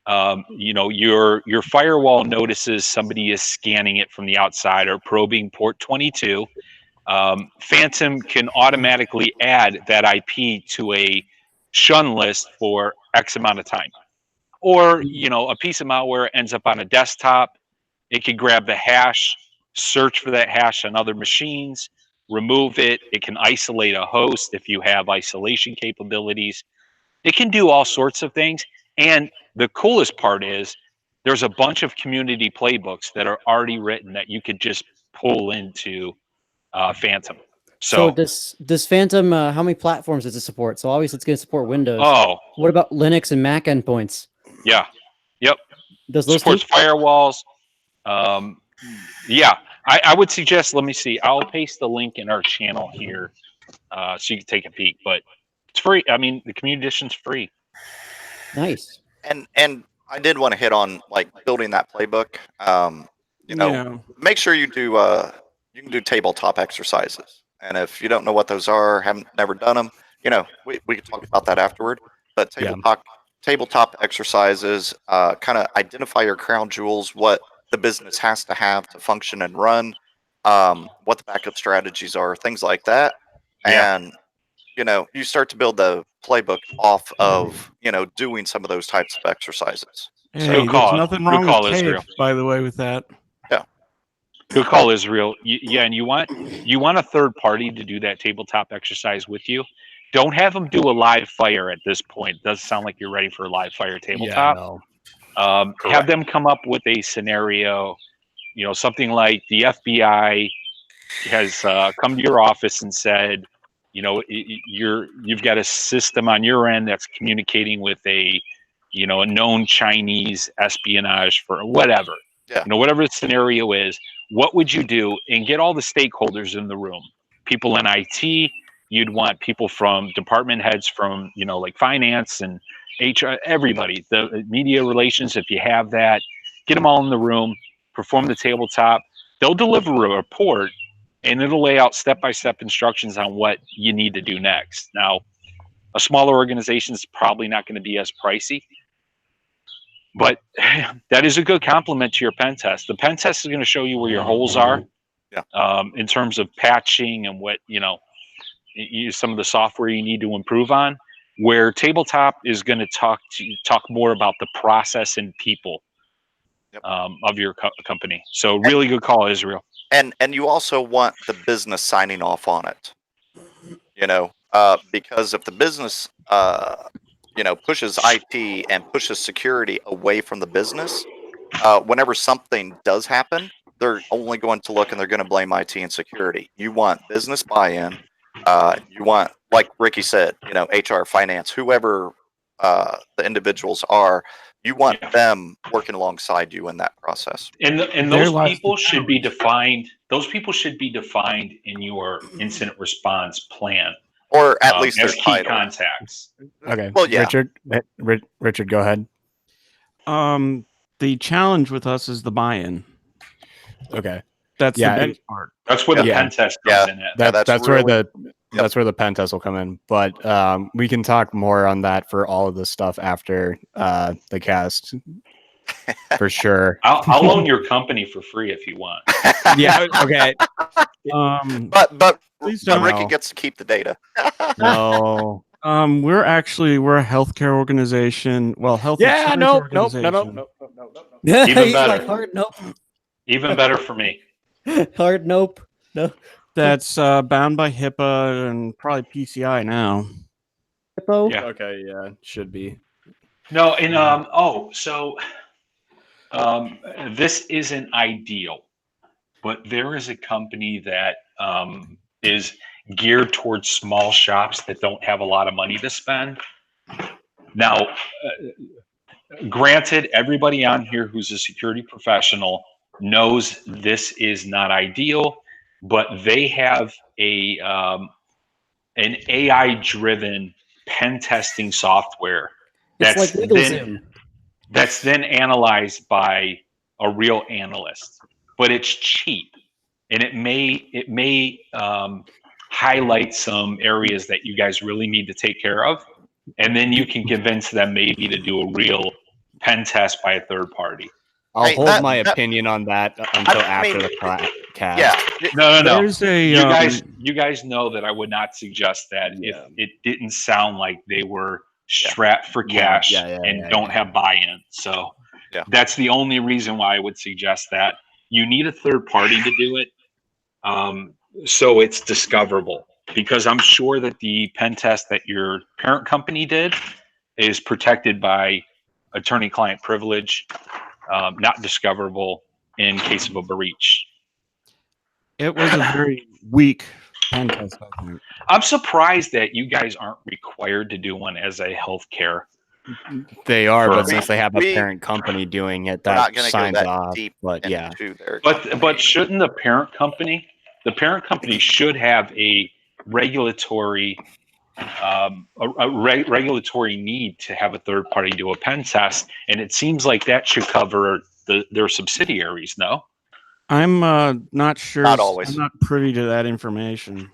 your firewall notices somebody is scanning it from the outside or probing port 22. Phantom can automatically add that IP to a shun list for X amount of time. Or, a piece of malware ends up on a desktop. It can grab the hash, search for that hash on other machines, remove it. It can isolate a host if you have isolation capabilities. It can do all sorts of things. And the coolest part is there's a bunch of community playbooks that are already written that you could just pull into Phantom. So does Phantom, how many platforms does it support? So obviously it's going to support Windows. Oh. What about Linux and Mac endpoints? Yeah. Yep. Does those supports firewalls. Yeah. I would suggest, let me see. I'll paste the link in our channel here so you can take a peek. But it's free. I mean, the community edition's free. Nice. And I did want to hit on like building that playbook. Make sure you do you can do tabletop exercises. And if you don't know what those are, never done them, we can talk about that afterward. But tabletop exercises, kind of identify your crown jewels, what the business has to have to function and run, what the backup strategies are, things like that. Yeah. And you start to build the playbook off of, doing some of those types of exercises. Hey, there's nothing wrong with tape, by the way, with that. Yeah. Good call, Israel. Yeah, and you want a third party to do that tabletop exercise with you. Don't have them do a live fire at this point. It does sound like you're ready for a live fire tabletop. Yeah, no. Have them come up with a scenario, something like the FBI has come to your office and said, you've got a system on your end that's communicating with a known Chinese espionage for whatever. Yeah. Whatever the scenario is, what would you do? And get all the stakeholders in the room. People in IT, you'd want people from department heads from, like finance and HR, everybody, the media relations, if you have that, get them all in the room, perform the tabletop. They'll deliver a report and it'll lay out step-by-step instructions on what you need to do next. Now, a smaller organization is probably not going to be as pricey, but that is a good complement to your pen test. The pen test is going to show you where your holes are, in terms of patching and what, some of the software you need to improve on, where tabletop is going to talk more about the process and people of your company. So really good call, Israel. And you also want the business signing off on it, because if the business, pushes IT and pushes security away from the business, whenever something does happen, they're only going to look and they're going to blame IT and security. You want business buy-in. You want, like Ricky said, HR, finance, whoever the individuals are, you want them working alongside you in that process. And those people should be defined. Those people should be defined in your incident response plan, or at least as their key title. contacts. Okay. Well, yeah. Richard, go ahead. The challenge with us is the buy-in. Okay. That's the big part. That's where the pen test comes in at. That's where the pen test will come in. But we can talk more on that for all of this stuff after the cast, for sure. I'll own your company for free if you want. Yeah. Okay. But please don't. Ricky gets to keep the data. No. We're a healthcare organization. Well, health. Yeah. No. Even better. Like hard nope. Even better for me. Hard nope. No. That's bound by HIPAA and probably PCI now. HIPAA? Yeah. Okay. Yeah. Should be. No. And this isn't ideal, but there is a company that is geared towards small shops that don't have a lot of money to spend. Now, granted, everybody on here who's a security professional knows this is not ideal, but they have an AI-driven pen testing software that's then analyzed by a real analyst. But it's cheap, and it may highlight some areas that you guys really need to take care of, and then you can convince them maybe to do a real pen test by a third party. I'll Hey, hold my opinion on that until after the cast. Yeah. No. There's a You guys know that I would not suggest that if it didn't sound like they were strapped for cash and don't have buy-in. So that's the only reason why I would suggest that. You need a third party to do it, so it's discoverable. Because I'm sure that the pen test that your parent company did is protected by attorney-client privilege, not discoverable in case of a breach. It was a very weak pen test, I think. I'm surprised that you guys aren't required to do one as a healthcare. They are, but Perfect. since they have a parent company doing it, We're not that gonna go signs that off. deep But yeah, into their But shouldn't the parent company should have a regulatory regulatory need to have a third party do a pen test, and it seems like that should cover their subsidiaries. No, I'm not sure. Not always. I'm not privy to that information.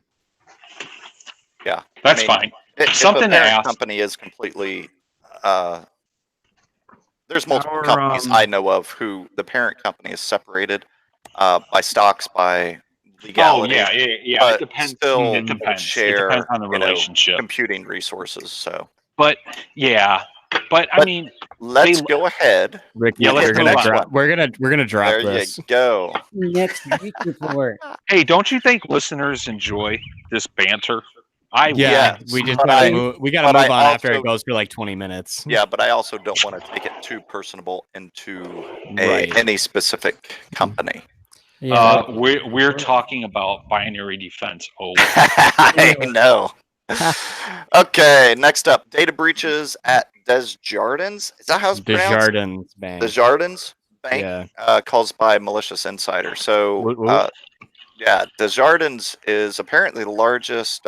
Yeah, that's fine. Something if a to parent ask. company is completely. There's multiple Our, companies I know of who the parent company is separated by stocks, by legality. Oh yeah. But It depends. still It depends. share, It depends on the relationship. computing resources. So, But I mean, let's go ahead. Rick, Yeah, let's we're move gonna on. we're gonna drop There this. you go. Next week report. hey, don't you think listeners enjoy this banter? I Yeah, Yes, we just but gotta I- move. We gotta but I move on after also- it goes for like 20 minutes. Yeah, but I also don't want to take it too personable into Right. any specific company. Yeah. We're talking about binary defense. Oh, I know. Okay, next up, data breaches at Desjardins. Is that how it's pronounced? Desjardins Bank. Desjardins Bank, Yeah. caused by malicious insider. So, Whoop, whoop. yeah, Desjardins is apparently the largest.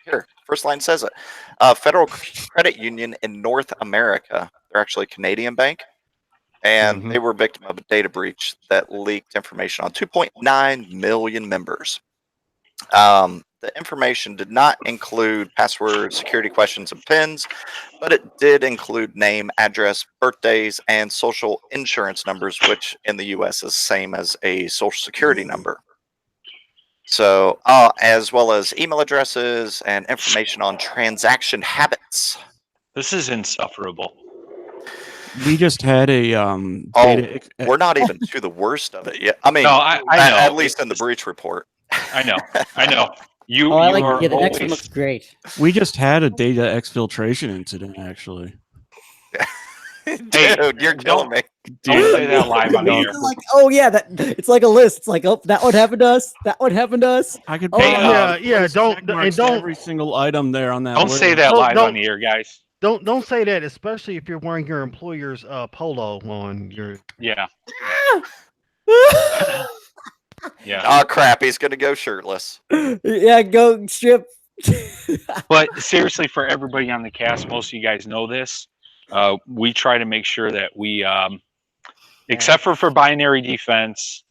Here, first line says it. Federal credit union in North America. They're actually a Canadian bank, and Mhm. they were victim of a data breach that leaked information on 2.9 million members. The information did not include password, security questions, and PINs, but it did include name, address, birthdays, and social insurance numbers, which in the U.S. is same as a social security number. So, as well as email addresses and information on transaction habits. this is insufferable. We just had a data. We're not even to the worst of it yet. I mean, No, I know. at least in the breach report. I know. You, Oh, I you like. are Yeah, the next one always- looks great. We just had a data exfiltration incident, actually. Dude, you're killing me. Don't say that live on the air. Like, oh yeah, that it's like a list. It's like, oh, that one happened to us. That one happened to us. I could. Oh, put, yeah. place Don't check marks and to don't every single item there on that. Don't list. say that Don't- live don't- on the air, guys. don't say that, especially if you're wearing your employer's polo on your. Yeah. Yeah. Oh crap, he's gonna go shirtless. Yeah, go strip. But seriously, for everybody on the cast, most of you guys know this. We try to make sure that we, except for binary defense,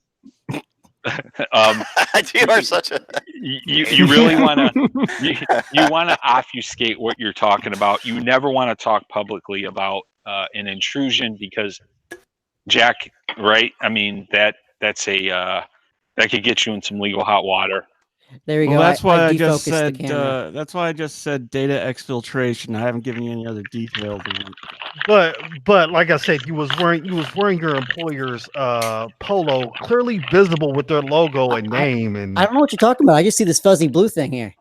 You are such a. you really want to you want to obfuscate what you're talking about. You never want to talk publicly about an intrusion because Jack, right? I mean that's a that could get you in some legal hot water. There we Well, go. that's why I defocused just the said. camera. That's why I just said data exfiltration. I haven't given you any other details. On it. But like I said, you was wearing your employer's polo, clearly visible with their logo and name. And I don't know what you're talking about. I just see this fuzzy blue thing here.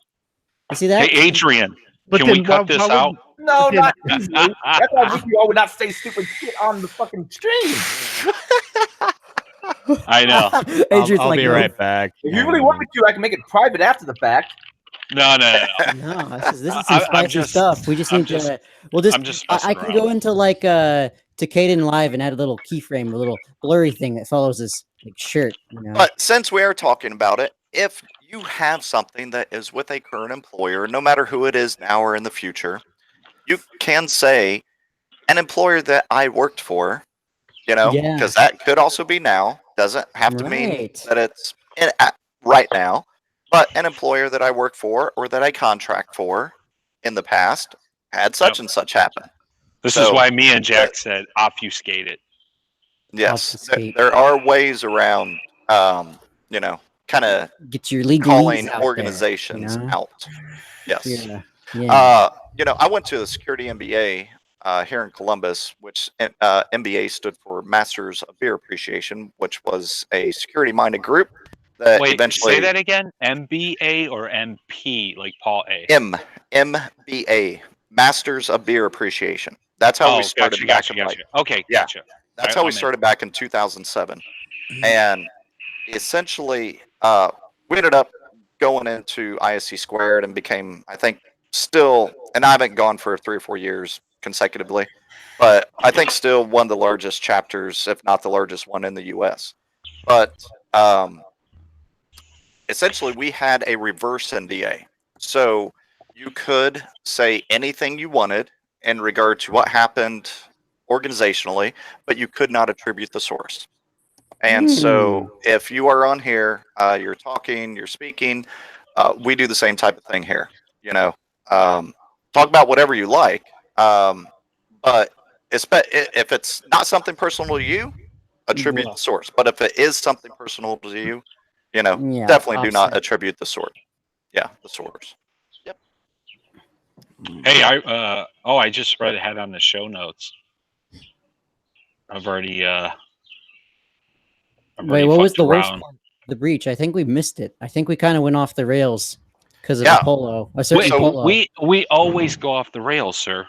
You see that? Hey, Adrian, but can we then cut this out? No, Yeah. not easily. That's why I wish you all would not say stupid shit on the fucking stream. I know. Adrian's I'll like, be no, right back. If you really want me to, I can make it private after the fact. No. No, this is some I'm spicy just- stuff. We just I'm need just- to. We'll just. I'm just I messing can around. go into like to Caden Live and add a little keyframe, a little blurry thing that follows his like shirt. You know? But since we are talking about it, if you have something that is with a current employer, no matter who it is now or in the future, you can say an employer that I worked for, because Yeah. that could also be now. Doesn't have to mean Right. that it's right now. but an employer that I work for or that I contract for in the past had such and such happen. This So, is why me and Jack said obfuscate it. Yes, Obfuscate. there are ways around, you know, kind of Get your legalese calling out organizations there, out. Yes. Yeah. Yeah. You know, I went to the Security MBA here in Columbus, which MBA stood for Masters of Beer Appreciation, which was a security-minded group that Wait, eventually say that again. MBA or MP, like Paul A. MBA, Masters of Beer Appreciation. That's how we started back in like Okay, yeah, gotcha. that's how we I'm in. started back in 2007, and essentially we ended up going into ISC squared and became, I think, still, and I haven't gone for 3 or 4 years consecutively, but I think still one of the largest chapters, if not the largest one in the U.S. But essentially, we had a reverse NDA, so you could say anything you wanted in regard to what happened organizationally, but you could not attribute the source. And so if you are on here, you're talking, you're speaking, we do the same type of thing here. You know, talk about whatever you like, but if it's not something personal to you, attribute the source. But if it is something personal to you, you know, Yeah, definitely do not offset. attribute the source. Yeah, the source. Yep. Hey, I just read ahead on the show notes. I've already Wait, what was fucked the worst around. part? The breach. I think we missed it. I think we kind of went off the rails because of Yeah. the polo. A certain Wait, polo. we always go off the rails, sir.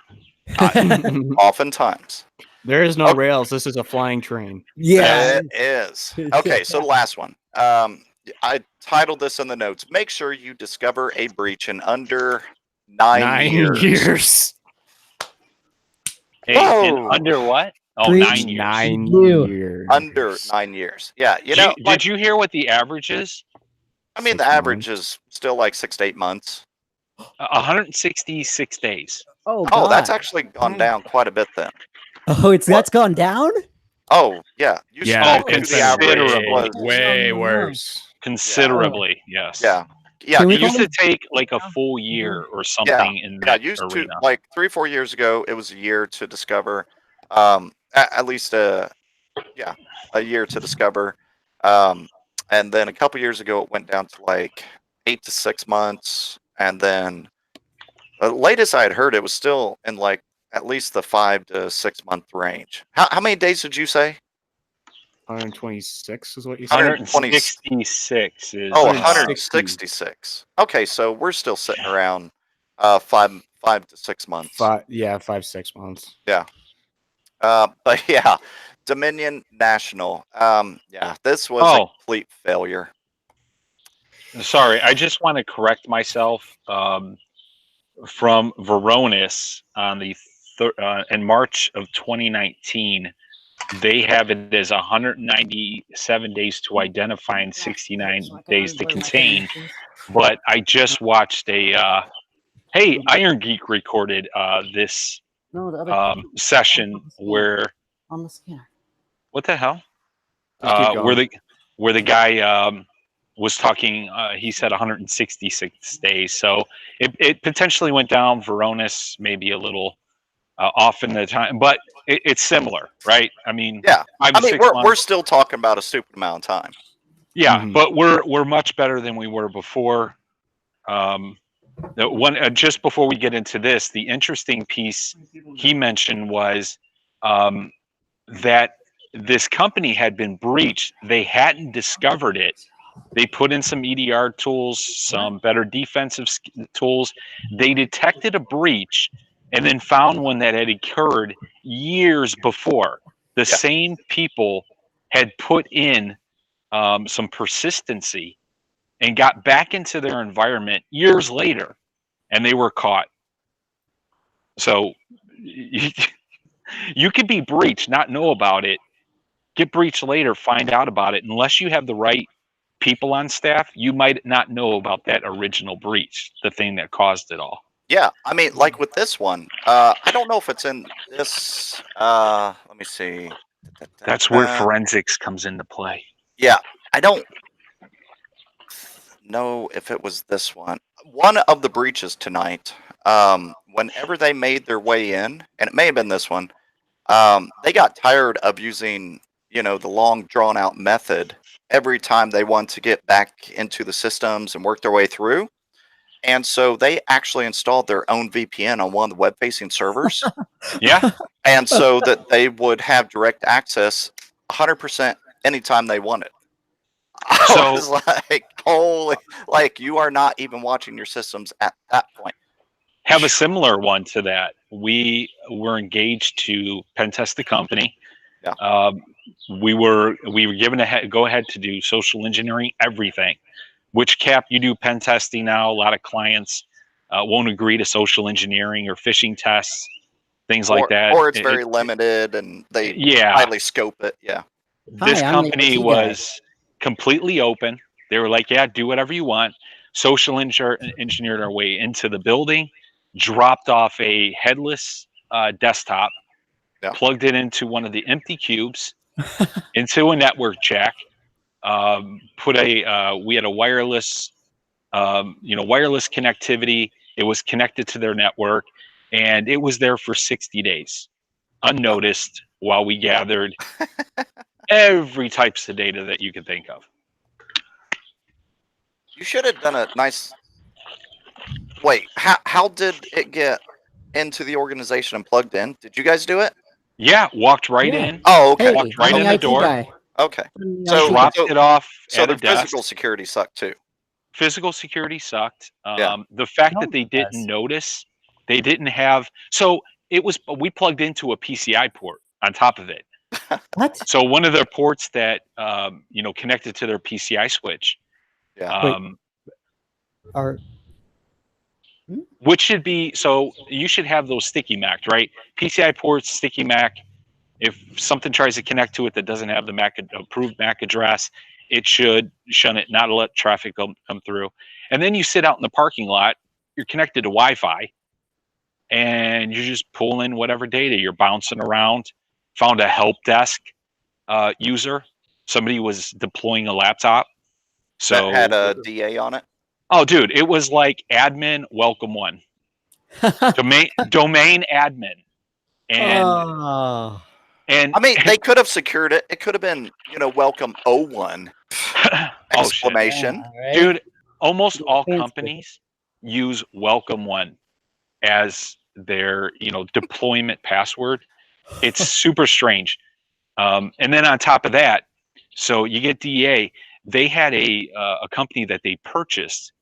Oftentimes. There is no Okay. rails. This is a flying train. Yeah. It is. Okay, so the last one. I titled this in the notes. Make sure you discover a breach in under 9 years. Hey, Whoa. under what? Oh, Breach 9 years. 9 You. years. Under 9 years. Yeah, you know, Did you hear what the average is? I mean, 6 the average months. is still like 6 to 8 months. 166 days. Oh, Oh, that's God. actually gone down quite a bit then. Oh, that's gone down? Oh, yeah. Yeah, Oh, it's the average considerably. was, way Oh. worse. Considerably, yes. yeah. Yeah, Can we It used call to take like a full year or something in yeah, that used arena. to like 3 or 4 years ago, it was a year to discover. At least a year to discover. And then a couple years ago, it went down to like 8 to 6 months, and then the latest I had heard, it was still in like at least the 5 to 6 month range. How many days did you say? 126 is what you said. 166 is. Oh, 160. 166. Okay, so we're still sitting around 5 to 6 months. 5-6 months. Yeah. But yeah, Dominion National. Yeah, this was a complete failure. Sorry, I just want to correct myself. From Varonis on the in March of 2019, they have it as 197 days to identify and 69 days to contain. But I just watched a hey, Irongeek recorded this session where On the scanner. what the hell? Just keep going. Where the guy was talking, he said 166 days. So it potentially went down. Varonis maybe a little off in the time, but it's similar, right? I mean, Yeah. 5 to 6 months. We're still talking about a stupid amount of time. Yeah, Mhm. but we're much better than we were before. The one just before we get into this, the interesting piece he mentioned was that this company had been breached. They hadn't discovered it. They put in some EDR tools, some better defensive tools. They detected a breach and then found one that had occurred years before. The same people had put in some persistency and got back into their environment years later, and they were caught. So you could be breached, not know about it, get breached later, find out about it. Unless you have the right people on staff, you might not know about that original breach, the thing that caused it all. Yeah, I mean, like with this one, I don't know if it's in this. Let me see. That's where forensics comes into play. Yeah, I don't. know if it was this one. One of the breaches tonight, whenever they made their way in, and it may have been this one, they got tired of using, the long drawn out method every time they want to get back into the systems and work their way through. And so they actually installed their own VPN on one of the web facing servers. Yeah. And so that they would have direct access 100% anytime they wanted. So- I was like, holy, like you are not even watching your systems at that point. Have a similar one to that. We were engaged to pen test the company. Yeah. We were given a go ahead to do social engineering, everything. Which Cap, you do pen testing now. A lot of clients won't agree to social engineering or phishing tests, things like that. Or it's very limited, and they highly scope it. Yeah. This company was completely open. They were like, yeah, do whatever you want. Social engineered our way into the building, dropped off a headless desktop, plugged it into one of the empty cubes, into a network jack, we had a wireless, wireless connectivity. It was connected to their network, and it was there for 60 days, unnoticed, while we gathered every types of data that you could think of. You should have done a nice. Wait, how did it get into the organization and plugged in? Did you guys do it? Yeah, walked right in. Oh, okay. Walked right in the door. Okay. So dropped it off. So at the a desk. physical security sucked too. Physical security sucked. The fact that they didn't notice, they didn't have. So we plugged into a PCI port on top of it. What? So one of their ports that connected to their PCI switch. Yeah. Which should be, so you should have those sticky MAC, right? PCI ports, sticky MAC. If something tries to connect to it that doesn't have the approved MAC address, it should shun it, not let traffic come through. And then you sit out in the parking lot, you're connected to Wi-Fi, and you're just pulling whatever data. You're bouncing around. Found a help desk user. Somebody was deploying a laptop. So that had a DA on it? Oh, dude, it was like admin welcome one. domain admin. And I mean, they could have secured it. It could have been, welcome 01 exclamation. Dude, almost all companies use welcome one as their, deployment password. It's super strange. And then on top of that, so you get DEA, they had a company that they purchased,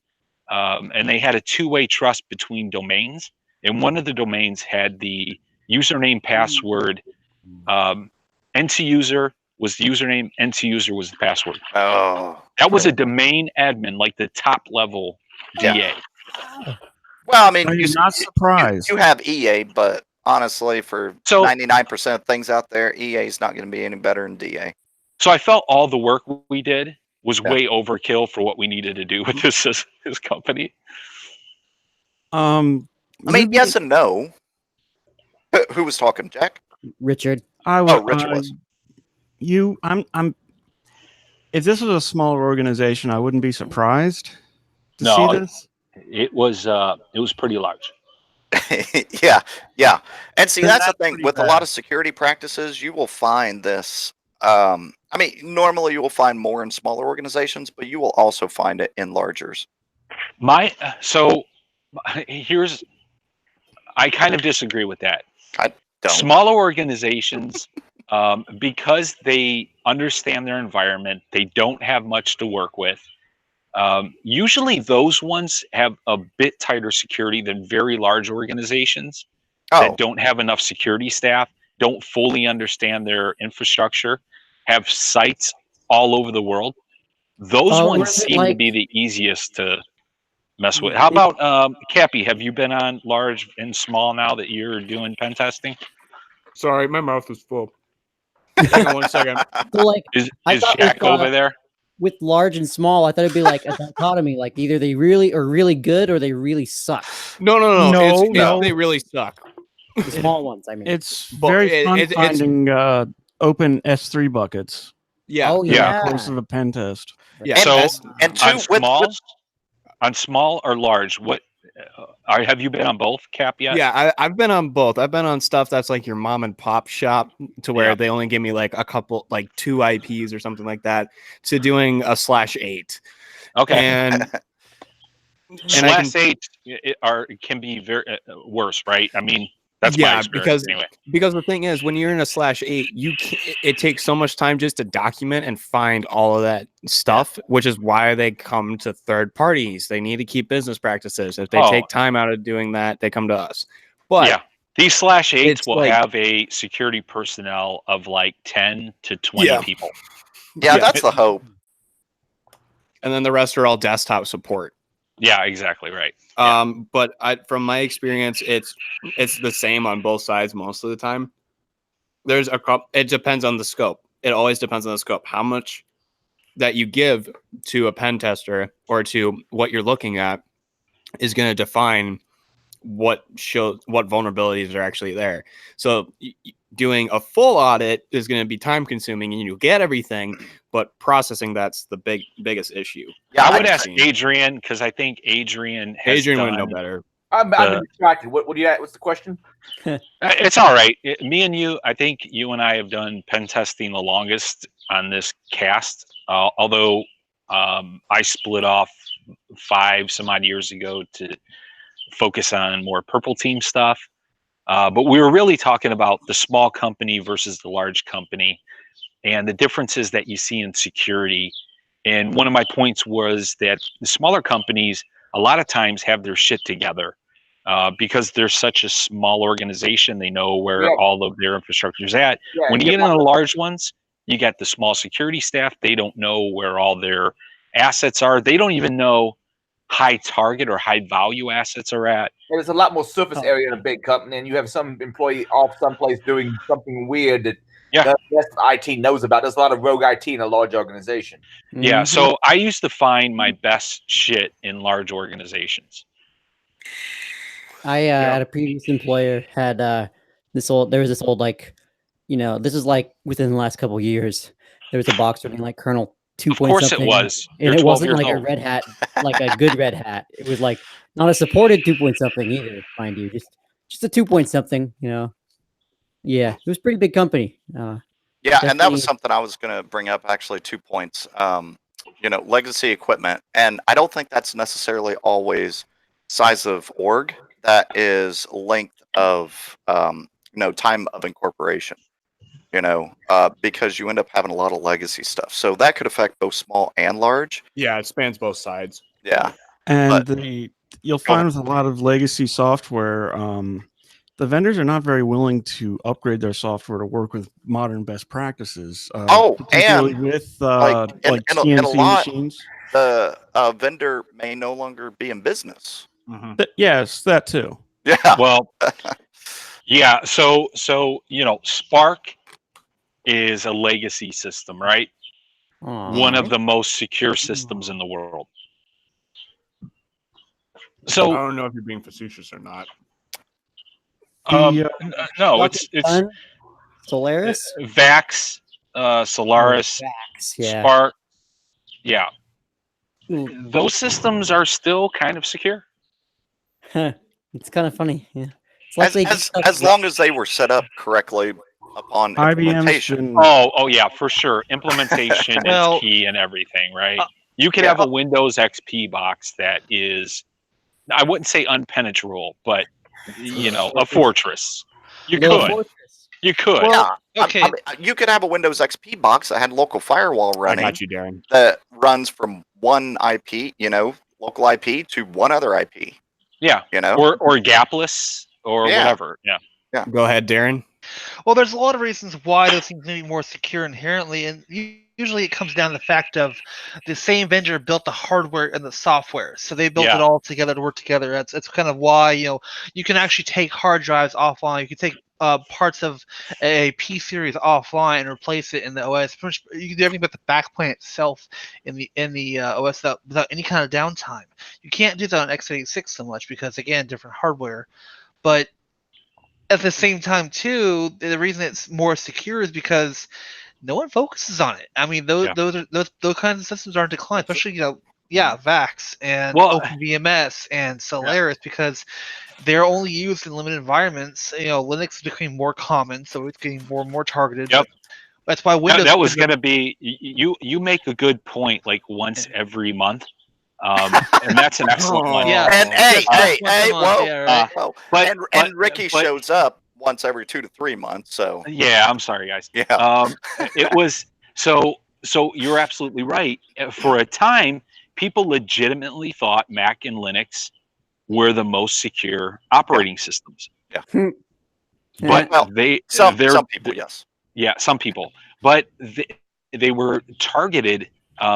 and they had a two-way trust between domains. And one of the domains had the username password. NT user was the username, NT user was the password. Oh. That was a domain admin, like the top level DA. Well, I mean, you're not surprised. You have EA, but honestly, for 99% of things out there, EA is not going to be any better than DA. So I felt all the work we did was way overkill for what we needed to do with this company. I mean, yes and no. Who was talking, Jack? Richard. Richard was. I'm. If this was a smaller organization, I wouldn't be surprised to see this. It was pretty large. yeah. And see, that's the thing with a lot of security practices. You will find this. I mean, normally you will find more in smaller organizations, but you will also find it in largers. I kind of disagree with that. I don't. Smaller organizations, because they understand their environment, they don't have much to work with. Usually those ones have a bit tighter security than very large organizations that don't have enough security staff, don't fully understand their infrastructure, have sites all over the world. Those ones seem to be the easiest to mess with. How about Cappy? Have you been on large and small now that you're doing pen testing? Sorry, my mouth is full. Hang on 1 second. So, is Jack over there? With large and small, I thought it'd be like a dichotomy, like either they really are really good or they really suck. No. They really suck. The small ones, I mean. It's very fun finding open S3 buckets. Yeah. Oh Yeah. yeah. course of a pen test. Yeah. And, So and two, on small, on small or large, what have you been on both, Cap, yet? Yeah, I've been on both. I've been on stuff that's like your mom and pop shop to where Yeah. they only give me like a couple, like 2 IPs or something like that, to doing a /8. Okay. And /8 can be very worse, right? I mean, that's my experience anyway. because the thing is, when you're in a /8, it takes so much time just to document and find all of that stuff, which is why they come to third parties. They need to keep business practices. If they take time out of doing that, they come to us. But yeah, these /8s it's will like- have a security personnel of like 10 to 20 people. Yeah, that's the hope. And then the rest are all desktop support. Yeah, exactly right. But from my experience, it's the same on both sides most of the time. There's it depends on the scope. It always depends on the scope. How much that you give to a pen tester or to what you're looking at is going to define what vulnerabilities are actually there. So doing a full audit is going to be time consuming, and you get everything, but processing, that's the biggest issue. Yeah, I would ask Adrian, because I think Adrian would know better. I've been distracted. What do you? What's the question? It's all right. Me and you, I think you and I have done pen testing the longest on this cast. Although I split off 5 some odd years ago to focus on more purple team stuff. But we were really talking about the small company versus the large company and the differences that you see in security. And one of my points was that the smaller companies a lot of times have their shit together because they're such a small organization. They know where all of their infrastructure is at. When you get into the large ones, you got the small security staff. They don't know where all their assets are. They don't even know high target or high value assets are at. There's a lot more surface area in a big company, and you have some employee off someplace doing something weird that the rest of IT knows about. There's a lot of rogue IT in a large organization. Yeah, so I used to find my best shit in large organizations. I at a previous employer had there was this old, like, this is like within the last couple of years, there was a box running like Kernel 2. Of course something, it was. and it wasn't like a red hat, like a good red hat. It was like not a supported 2 something either, mind you, just a 2 something. Yeah, it was a pretty big company. Yeah, and that was something I was going to bring up, actually. 2 points. Legacy equipment, and I don't think that's necessarily always size of org. That is length of time of incorporation. Because you end up having a lot of legacy stuff, so that could affect both small and large. Yeah, it spans both sides. Yeah, and you'll find with a lot of legacy software, the vendors are not very willing to upgrade their software to work with modern best practices. Particularly and with in CNC a lot, machines. The vendor may no longer be in business. Mm-hmm. Yes, that too. Yeah. Well, yeah. So Spark is a legacy system, right? One of the most secure systems in the world. So I don't know if you're being facetious or not. No, it's Solaris, Vax, Solaris, yeah. Spark. Yeah, those systems are still kind of secure. It's kind of funny. Yeah, it's like as long as they were set up correctly upon implementation. Oh yeah, for sure. Implementation is key and everything, right? You could have a Windows XP box that is, I wouldn't say unpenetrable, but a fortress. You could. You could. Well, okay. You could have a Windows XP box that had local firewall running. I got you, Darren. That runs from one IP, local IP, to one other IP. Yeah. Or gapless or whatever. Yeah. Yeah. Go ahead, Darren. Well, there's a lot of reasons why those things need to be more secure inherently, and usually it comes down to the fact of the same vendor built the hardware and the software, so they built it all together to work together. That's kind of why you can actually take hard drives offline. You can take parts of a P series offline and replace it in the OS. You can do everything but the backplane itself in the OS without any kind of downtime. You can't do that on x86 so much because, again, different hardware, but at the same time, too, the reason it's more secure is because no one focuses on it. I mean, those kinds of systems are in decline, especially VAX and OpenVMS and Solaris because they're only used in limited environments. Linux is becoming more common, so it's getting more and more targeted. Yep. That's why Windows. That was going to be you make a good point. Like once every month, and that's an excellent one. Yeah. And hey, whoa. whoa. But Ricky shows up once every 2 to 3 months. So yeah, I'm sorry, guys. Yeah. It was so you're absolutely right. For a time, people legitimately thought Mac and Linux were the most secure operating systems. Yeah. But some people, yes. Yeah, some people. But they were targeted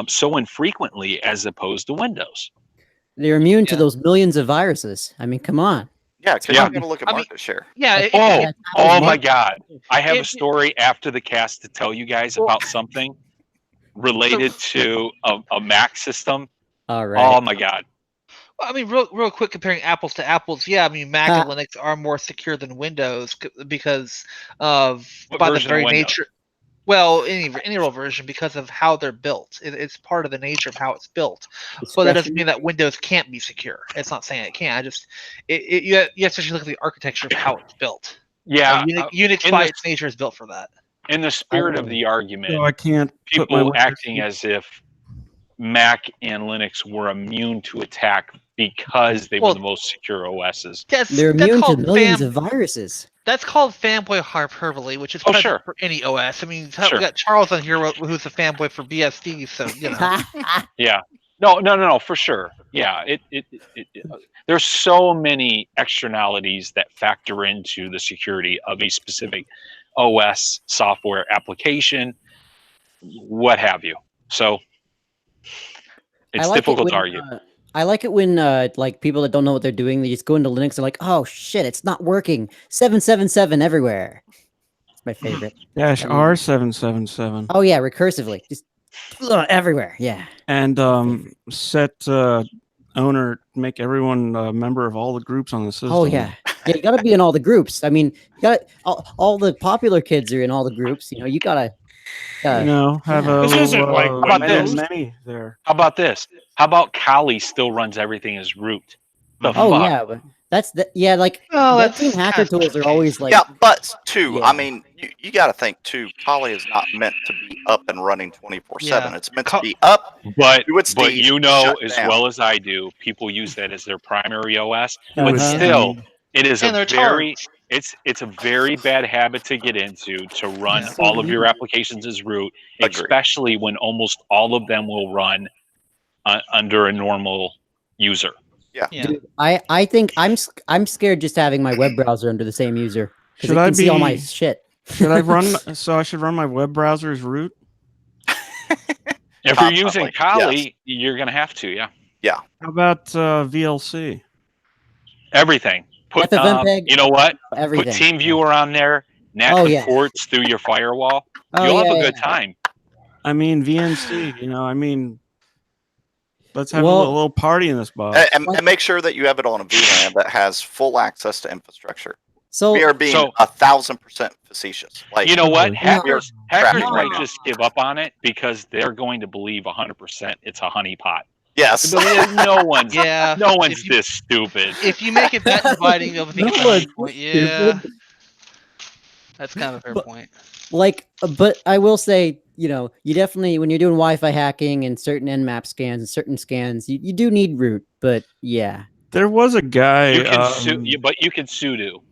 so infrequently as opposed to Windows. They're immune to those millions of viruses. I mean, come on. Yeah, because I'm going to look at market share. Yeah. Oh my God. I have a story after the cast to tell you guys about something related to a Mac system. All right. Oh my God. I mean, real quick, comparing apples to apples. Yeah, I mean, Mac and Linux are more secure than Windows because of by the very nature. Well, any real version because of how they're built. It's part of the nature of how it's built. But that doesn't mean that Windows can't be secure. It's not saying it can't. You have to actually look at the architecture of how it's built. Yeah, Unix by its nature is built for that. In the spirit of the argument, I can't people acting as if Mac and Linux were immune to attack because they were the most secure OSs. They're immune to millions of viruses. That's called fanboy hyperbole, which is present for any OS. I mean, we got Charles on here who's a fanboy for BSD, so Yeah. No, for sure. Yeah. There's so many externalities that factor into the security of a specific OS, software, application, what have you. So it's difficult to argue. I like it when like people that don't know what they're doing, they just go into Linux and like, oh shit, it's not working. 777 everywhere. It's my favorite. -R777. Oh yeah, recursively, just everywhere. Yeah. And set owner, make everyone a member of all the groups on the system. Oh yeah, you got to be in all the groups. I mean, you got all the popular kids are in all the groups. You gotta. Have a this isn't like how about this? Many there. How about this? How about Kali still runs everything as root? Yeah, but that's like team hacker tools are always like but I mean, you got to think too. Kali is not meant to be up and running 24/7. It's meant to be up, but as well as I do, people use that as their primary OS. But still, it is it's a very bad habit to get into to run all of your applications as root, especially when almost all of them will run under a normal user. Yeah. Dude, I think I'm scared just having my web browser under the same user. Should I see all my shit? Should I run? So I should run my web browser as root. If you're using Kali, you're gonna have to. Yeah. Yeah. How about VLC? Everything. Put you know what? Everything. Put TeamViewer on there. NAT ports through your firewall. You'll have a good time. I mean VNC. I mean. Let's have a little party in this box. And make sure that you have it on a VLAN that has full access to infrastructure. So we are being 1,000% facetious. Like, you know what? Hackers might just give up on it because they're going to believe 100% it's a honeypot. Yes. No one's this stupid. If you make it that dividing, you'll think that's kind of a fair point. Like, but I will say, you definitely, when you're doing Wi-Fi hacking and certain Nmap scans and certain scans, you do need root, but yeah. There was a guy... You can but you can sudo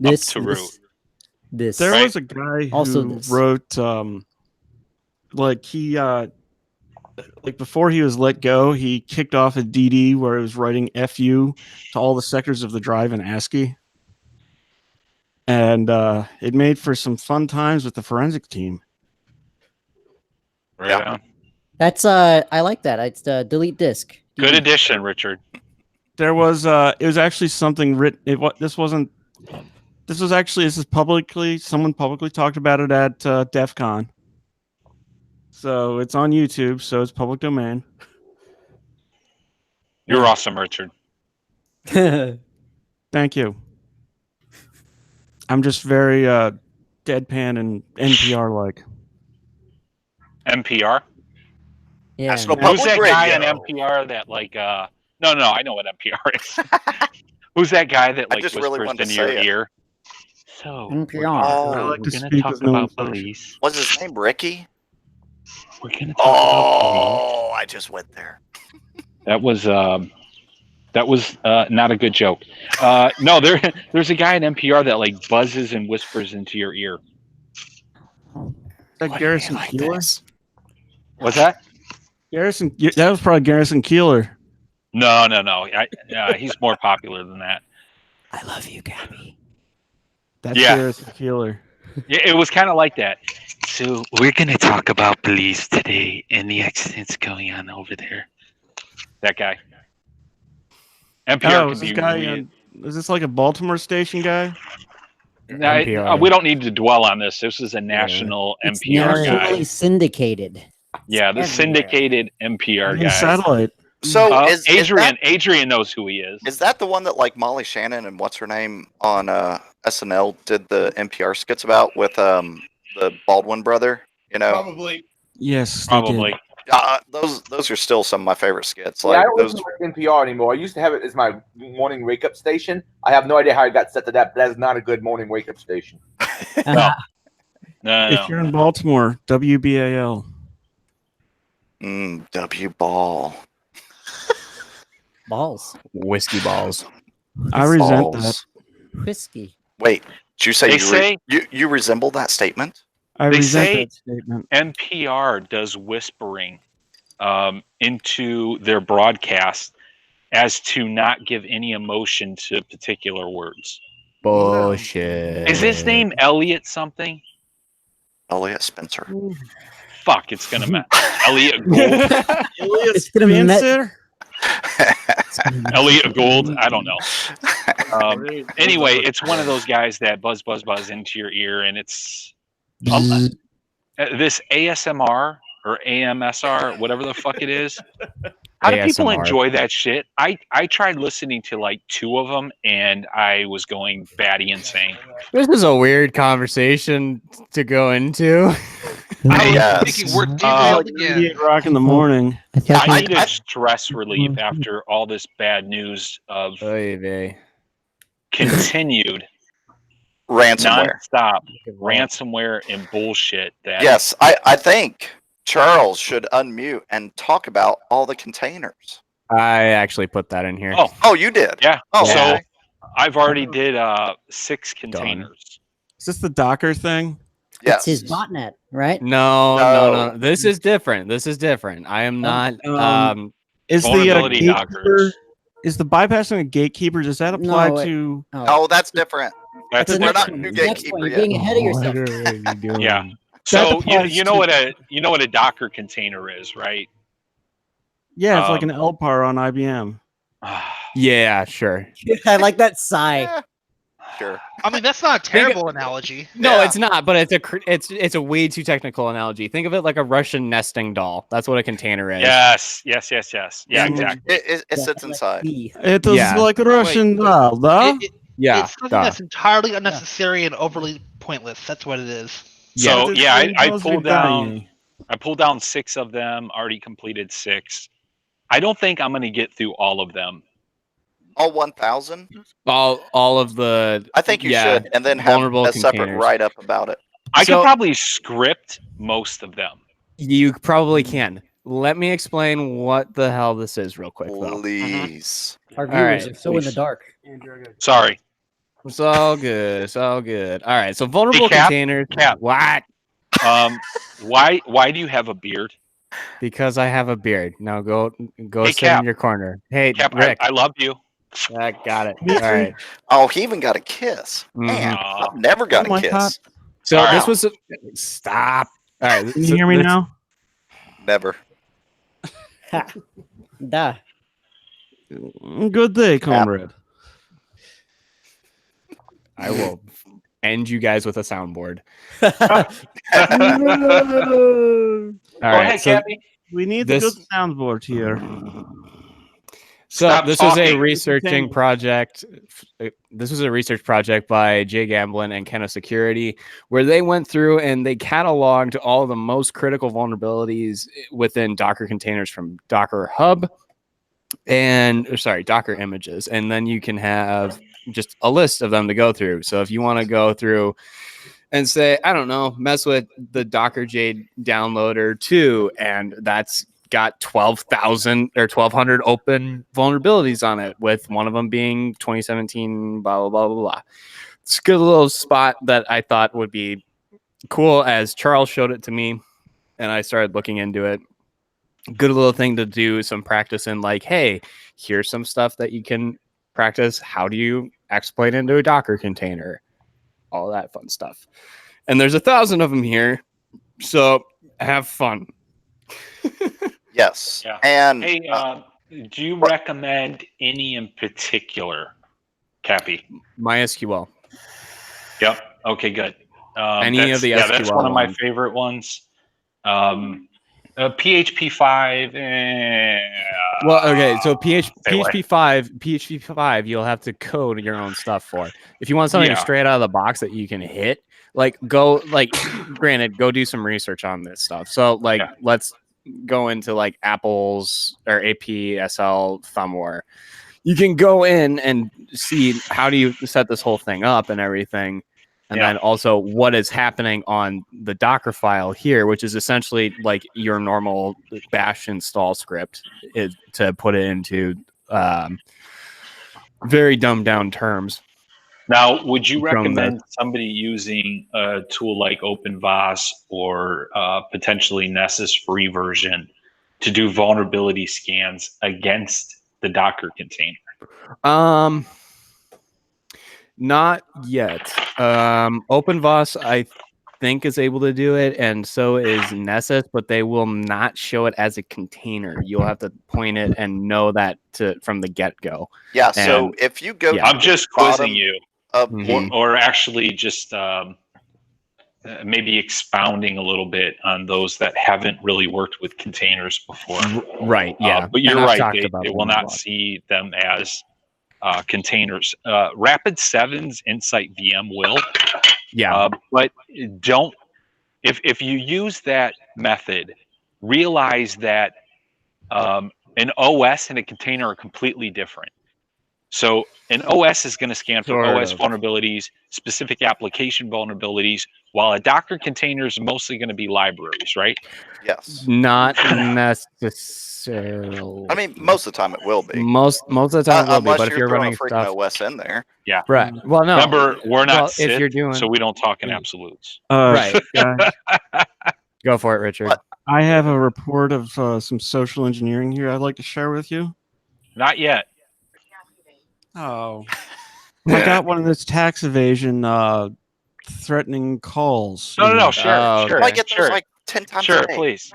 to root. There was a guy who wrote, like he, like before he was let go, he kicked off a DD where it was writing FU to all the sectors of the drive in ASCII. And it made for some fun times with the forensic team. Yeah. That's I like that. It's delete disk. Good addition, Richard. There was it was actually something written. This is publicly, someone publicly talked about it at DEF CON. So it's on YouTube, so it's public domain. You're awesome, Richard. Thank you. I'm just very deadpan and NPR like. NPR. Yeah. National no. Who's that Public guy on Radio. NPR that like no, I know what NPR is. Who's that guy that I like just whispers really wanted to into your say it. ear? So NPR. Oh, I like we're to gonna speak talk with no about inflection. police. What's his name? Ricky? We're gonna talk about police. Oh, I just went there. That was not a good joke. No, there's a guy at NPR that like buzzes and whispers into your ear. That Garrison Keeler? What's that? Garrison, that was probably Garrison Keeler. No. He's more popular than that. I love you, Gabby. That's Yeah. Garrison Keeler. Yeah, it was kind of like that. So we're gonna talk about police today and the accidents going on over there. That guy. NPR Oh, can is this be guy? weird. Is this like a Baltimore station guy? NPR. We don't need to dwell on this. This is a national It's NPR nationally guy. syndicated. Yeah, the everywhere. syndicated NPR Hey, guy. satellite. So Adrian knows who he is. is that the one that like Molly Shannon and what's her name on SNL did the NPR skits about with the Baldwin brother? You know, Probably. Yes, they did. Probably. those are still some of my favorite skits. Yeah, I Like don't those. listen to NPR anymore. I used to have it as my morning wake up station. I have no idea how I got set to that, but that is not a good morning wake up station. No. No. If you're in Baltimore, WBAL. W Ball. Balls. Whiskey balls. I resent that. Balls. Whiskey. Wait, did you say They you resemble that statement? I They resent say- that statement. NPR does whispering into their broadcast as to not give any emotion to particular words. Bullshit. Is his name Elliot something? Elliot Spencer. Fuck, it's gonna matter. Elliot Gould. It's gonna be Spencer? Elliot Gould. I don't know. Anyway, it's one of those guys that buzz into your ear, and it's this ASMR or AMSR, whatever the fuck it is. How do people ASMR. enjoy that shit? I tried listening to like 2 of them, and I was going batty insane. This is a weird conversation to go into. Yes. Thinking we're Like derailed again. 98 Rock in the morning. I needed stress relief after all this bad news of Oy vey. continued Ransomware. nonstop ransomware and bullshit. That Yes, I think Charles should unmute and talk about all the containers. I actually put that in here. Oh, you did? Yeah. Oh, So okay. I've already did 6 containers. Is this the Docker thing? Yes. It's his botnet, right? No. This is different. I am not. Is the Vulnerability gatekeeper? Dockers. Is the bypassing a gatekeeper? Does that apply No, to? Oh, that's different. That's the We're different. not next new one. Next gatekeeper one. You're yet. getting ahead of yourself. What are you doing? Yeah. That So applies you know what a Docker container is, right? Yeah, it's like an LPAR on IBM. Yeah, sure. I like that sigh. Yeah, sure. I mean, that's not a terrible analogy. No, Yeah. it's not. But it's a way too technical analogy. Think of it like a Russian nesting doll. That's what a container is. Yes. Yeah, Mm-hmm. exactly. It sits inside. It is Yeah. like a Russian doll, though. Yeah. It's something duh. that's entirely unnecessary and overly pointless. That's what it is. So It's yeah, very I close pulled to down. dying. I pulled down 6 of them. Already completed 6. I don't think I'm going to get through all of them. All 1,000? all of the. I think you Yeah, should, and then have vulnerable a separate containers. write-up about it. I So- could probably script most of them. You probably can. Let me explain what the hell this is real quick, though. Please. Our All viewers right, are so in the please. dark. Sorry. It's all good. It's all good. All right. So vulnerable Cap, containers. Cap. What? Why do you have a beard? Because I have a beard. Now go Hey, sit Cap. in your corner. Hey, Cap, Rick. I love you. I got it. All right. Oh, he even got a kiss. Man, Aw. I've never got Oh a my kiss. God. So All right. this was. Stop. All right. Can you hear me now? Never. Ha. Duh. Good day, comrade. I will end you guys with a soundboard. All Go right. ahead, So Cappy. We need This- the good soundboard here. So Stop this was a talking. researching project. This was a research project by Jay Gamblin and Kenna Security, where they went through and they cataloged all of the most critical vulnerabilities within Docker containers from Docker Hub Docker images. And then you can have just a list of them to go through. So if you want to go through and say, I don't know, mess with the Docker Jade downloader 2, and that's got 12,000 or 1,200 open vulnerabilities on it, with one of them being 2017, blah, blah, blah, blah, blah. It's a good little spot that I thought would be cool as Charles showed it to me, and I started looking into it. Good little thing to do some practice in, like, hey, here's some stuff that you can practice. How do you exploit into a Docker container? All that fun stuff. And there's 1,000 of them here, so have fun. Yes. Yeah. And Hey, do you recommend any in particular, Cappy? MySQL. Yep. Okay, good. Any of the that's SQL one of my ones. favorite ones. PHP 5. Well, okay, so Stay away. PHP 5, you'll have to code your own stuff for. If you want something Yeah. straight out of the box that you can hit, granted, go do some research on this stuff. So, let's go into like Apple's or APSL thumbware. You can go in and see how do you set this whole thing up and everything. And then also what is happening on the Docker file here, which is essentially like your normal bash install script, is to put it into very dumbed down terms. Now, would you From the- recommend somebody using a tool like OpenVAS or potentially Nessus free version to do vulnerability scans against the Docker container? Not yet. OpenVAS, I think, is able to do it, and so is Nessus, but they will not show it as a container. You'll have to point it and know that from the get-go. Yeah, And- so if you go, Yeah. I'm just quizzing you, Mhm. or actually just maybe expounding a little bit on those that haven't really worked with containers before. Right, yeah. But you're And I've right; talked they about will them a not lot. see them as containers. Rapid7's Insight VM will. Yeah. But don't, if you use that method, realize that an OS and a container are completely different. So an OS is going to scan for Sort OS of. vulnerabilities, specific application vulnerabilities, while a Docker container is mostly going to be libraries, right? yes. Not necessarily. I mean, most of the time it will be. Most of the time it will be, Unless but if you're throwing running a freaking stuff, OS in there. Yeah. right? Well, no. Remember, we're not Well, if you're SIT, doing so we don't talk in absolutes. right, Guys, go for it, Richard. What? I have a report of some social engineering here I'd like to share with you. Not yet. Oh. I got one of those tax evasion threatening calls. No, you sure, know. sure. I get those sure. like 10 times Sure, a day. please.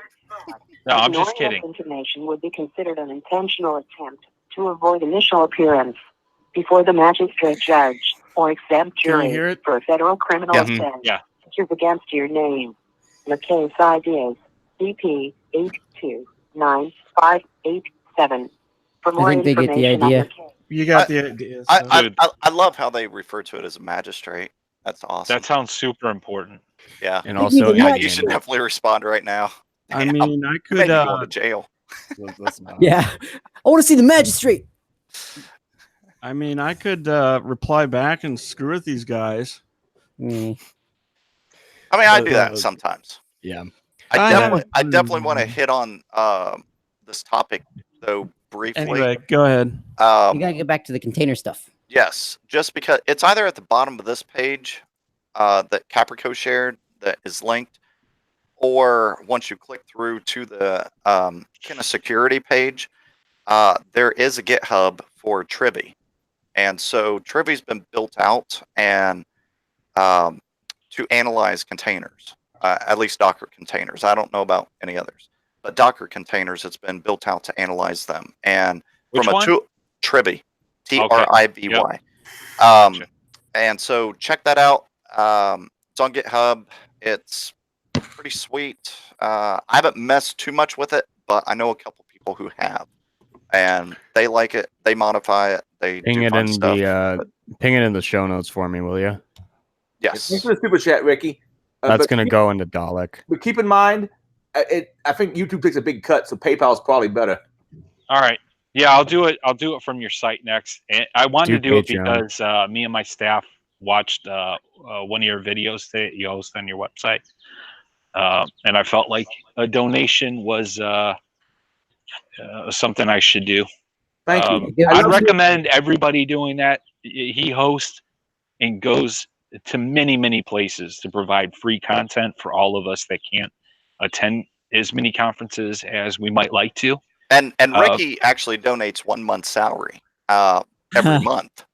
No, I'm just Ignoring kidding. this information would be considered an intentional attempt to avoid initial appearance before the magistrate judge or exempt Can you jury hear it? for a federal criminal Yeah. offense, Yeah. which is against your name. The case ID is CP 8295887. For more think they get the information on idea. your case, You got the idea. so- I love how they refer to it as a magistrate. That's awesome. That sounds super important. yeah. And Give me also, the Yeah, nut. you should definitely respond right now. I Damn, mean, I you could. may be going to jail. Yeah, I want to see the magistrate. I mean, I could reply back and screw with these guys. Mm. I mean, I do that sometimes. Yeah. I I definitely want to have- hit on this topic though briefly. Anyway, go ahead. You gotta get back to the container stuff. Yes, just because it's either at the bottom of this page that Caprico shared that is linked, or once you click through to the kind of security page, there is a GitHub for Trivy. And so Trivy's been built out and to analyze containers, at least Docker containers. I don't know about any others, but Docker containers, it's been built out to analyze them. And Which from a one? tool, Trivy, Trivy. Yep. And so check that out. It's on GitHub. It's pretty sweet. I haven't messed too much with it, but I know a couple people who have. and they like it. They modify it. They Ping do it fun in stuff. the ping it in the show notes for me, will you? Yes. Thanks for the super chat, Ricky. That's But gonna keep- go into Dalek. But keep in mind, I think YouTube takes a big cut, so PayPal is probably better. All right. Yeah, I'll do it. I'll do it from your site next. And I wanted to do it Patreon. because me and my staff watched one of your videos that you host on your website, and I felt like a donation was something I should do. Thank you. I'd recommend everybody doing that. He hosts and goes to many, many places to provide free content for all of us that can't attend as many conferences as we might like to. And Ricky actually donates 1 month's salary every month.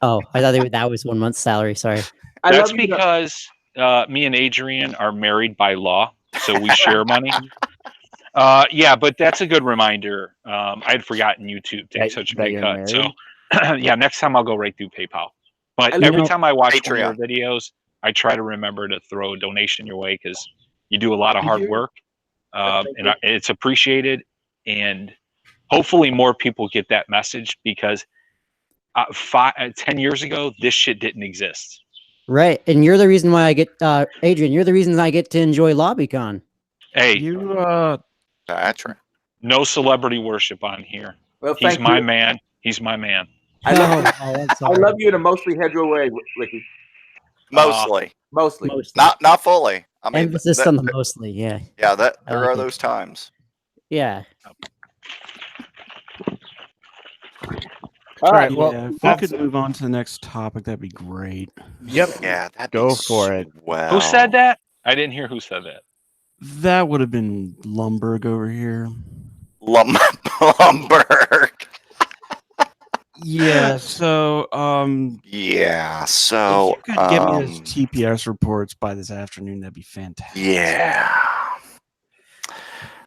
Oh, I thought that was 1 month's salary. Sorry. That's because me and Adrian are married by law, so we share money. Yeah, but that's a good reminder. I'd forgotten YouTube takes such a big cut. So, yeah, next time I'll go right through PayPal. But every time I watch one of your videos, I try to remember to throw a donation your way because you do a lot of hard work, and it's appreciated. And hopefully more people get that message because 10 years ago, this shit didn't exist. Right, and you're the reason why I get Adrian. You're the reason I get to enjoy LobbyCon. Hey, that's right. No celebrity worship on here. Well, he's thank my you. man. He's my man. I love you in a mostly hetero way, Ricky. Mostly. Mostly. Not fully. I mean, Emphasis on the mostly. Yeah. Yeah, there I are like it. those times. Yeah. All right. well, Well, if we could move on to the next topic, that'd be great. Yep. Yeah, that'd Go be for it. Well, Who said that? I didn't hear who said that. That would have been Lumberg over here. Lumberg. Yeah. So, Yeah. So, if you could give me his TPS reports by this afternoon, that'd be fantastic. Yeah.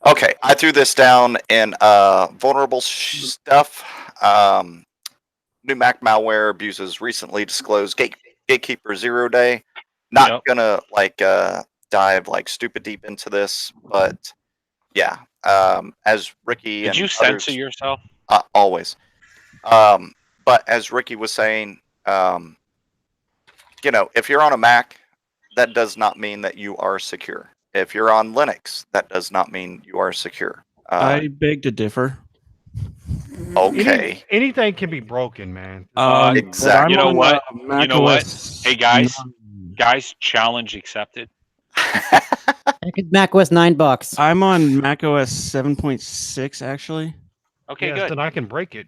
Okay, I threw this down in vulnerable stuff. New Mac malware abuses recently disclosed Gatekeeper 0 day. Not gonna dive stupid deep into this, but yeah. As Ricky Did and you others, censor yourself? Always. But as Ricky was saying, if you're on a Mac, that does not mean that you are secure. If you're on Linux, that does not mean you are secure. I beg to differ. Okay. Anything can be broken, man. Exactly. You know what? You know what? OS Hey guys, challenge accepted. Mac OS $9. I'm on Mac OS 7.6 actually. Okay, Yes, good. then I can break it.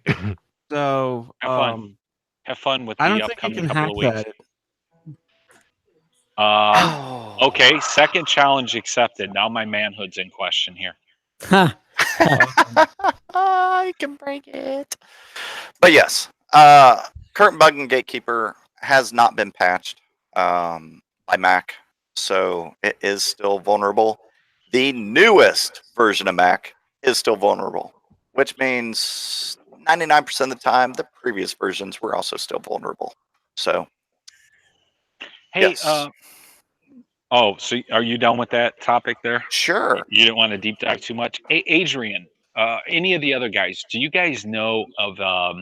So Have fun. Have fun with the I don't think you upcoming can couple hack of weeks. that. Okay, second challenge accepted. Now my manhood's in question here. I can break it. But yes, current bug in Gatekeeper has not been patched by Mac, so it is still vulnerable. The newest version of Mac is still vulnerable, which means 99% of the time the previous versions were also still vulnerable. So, Hey, yes. so are you done with that topic there? Sure. You didn't want to deep dive too much. Hey, Adrian, any of the other guys, do you guys know of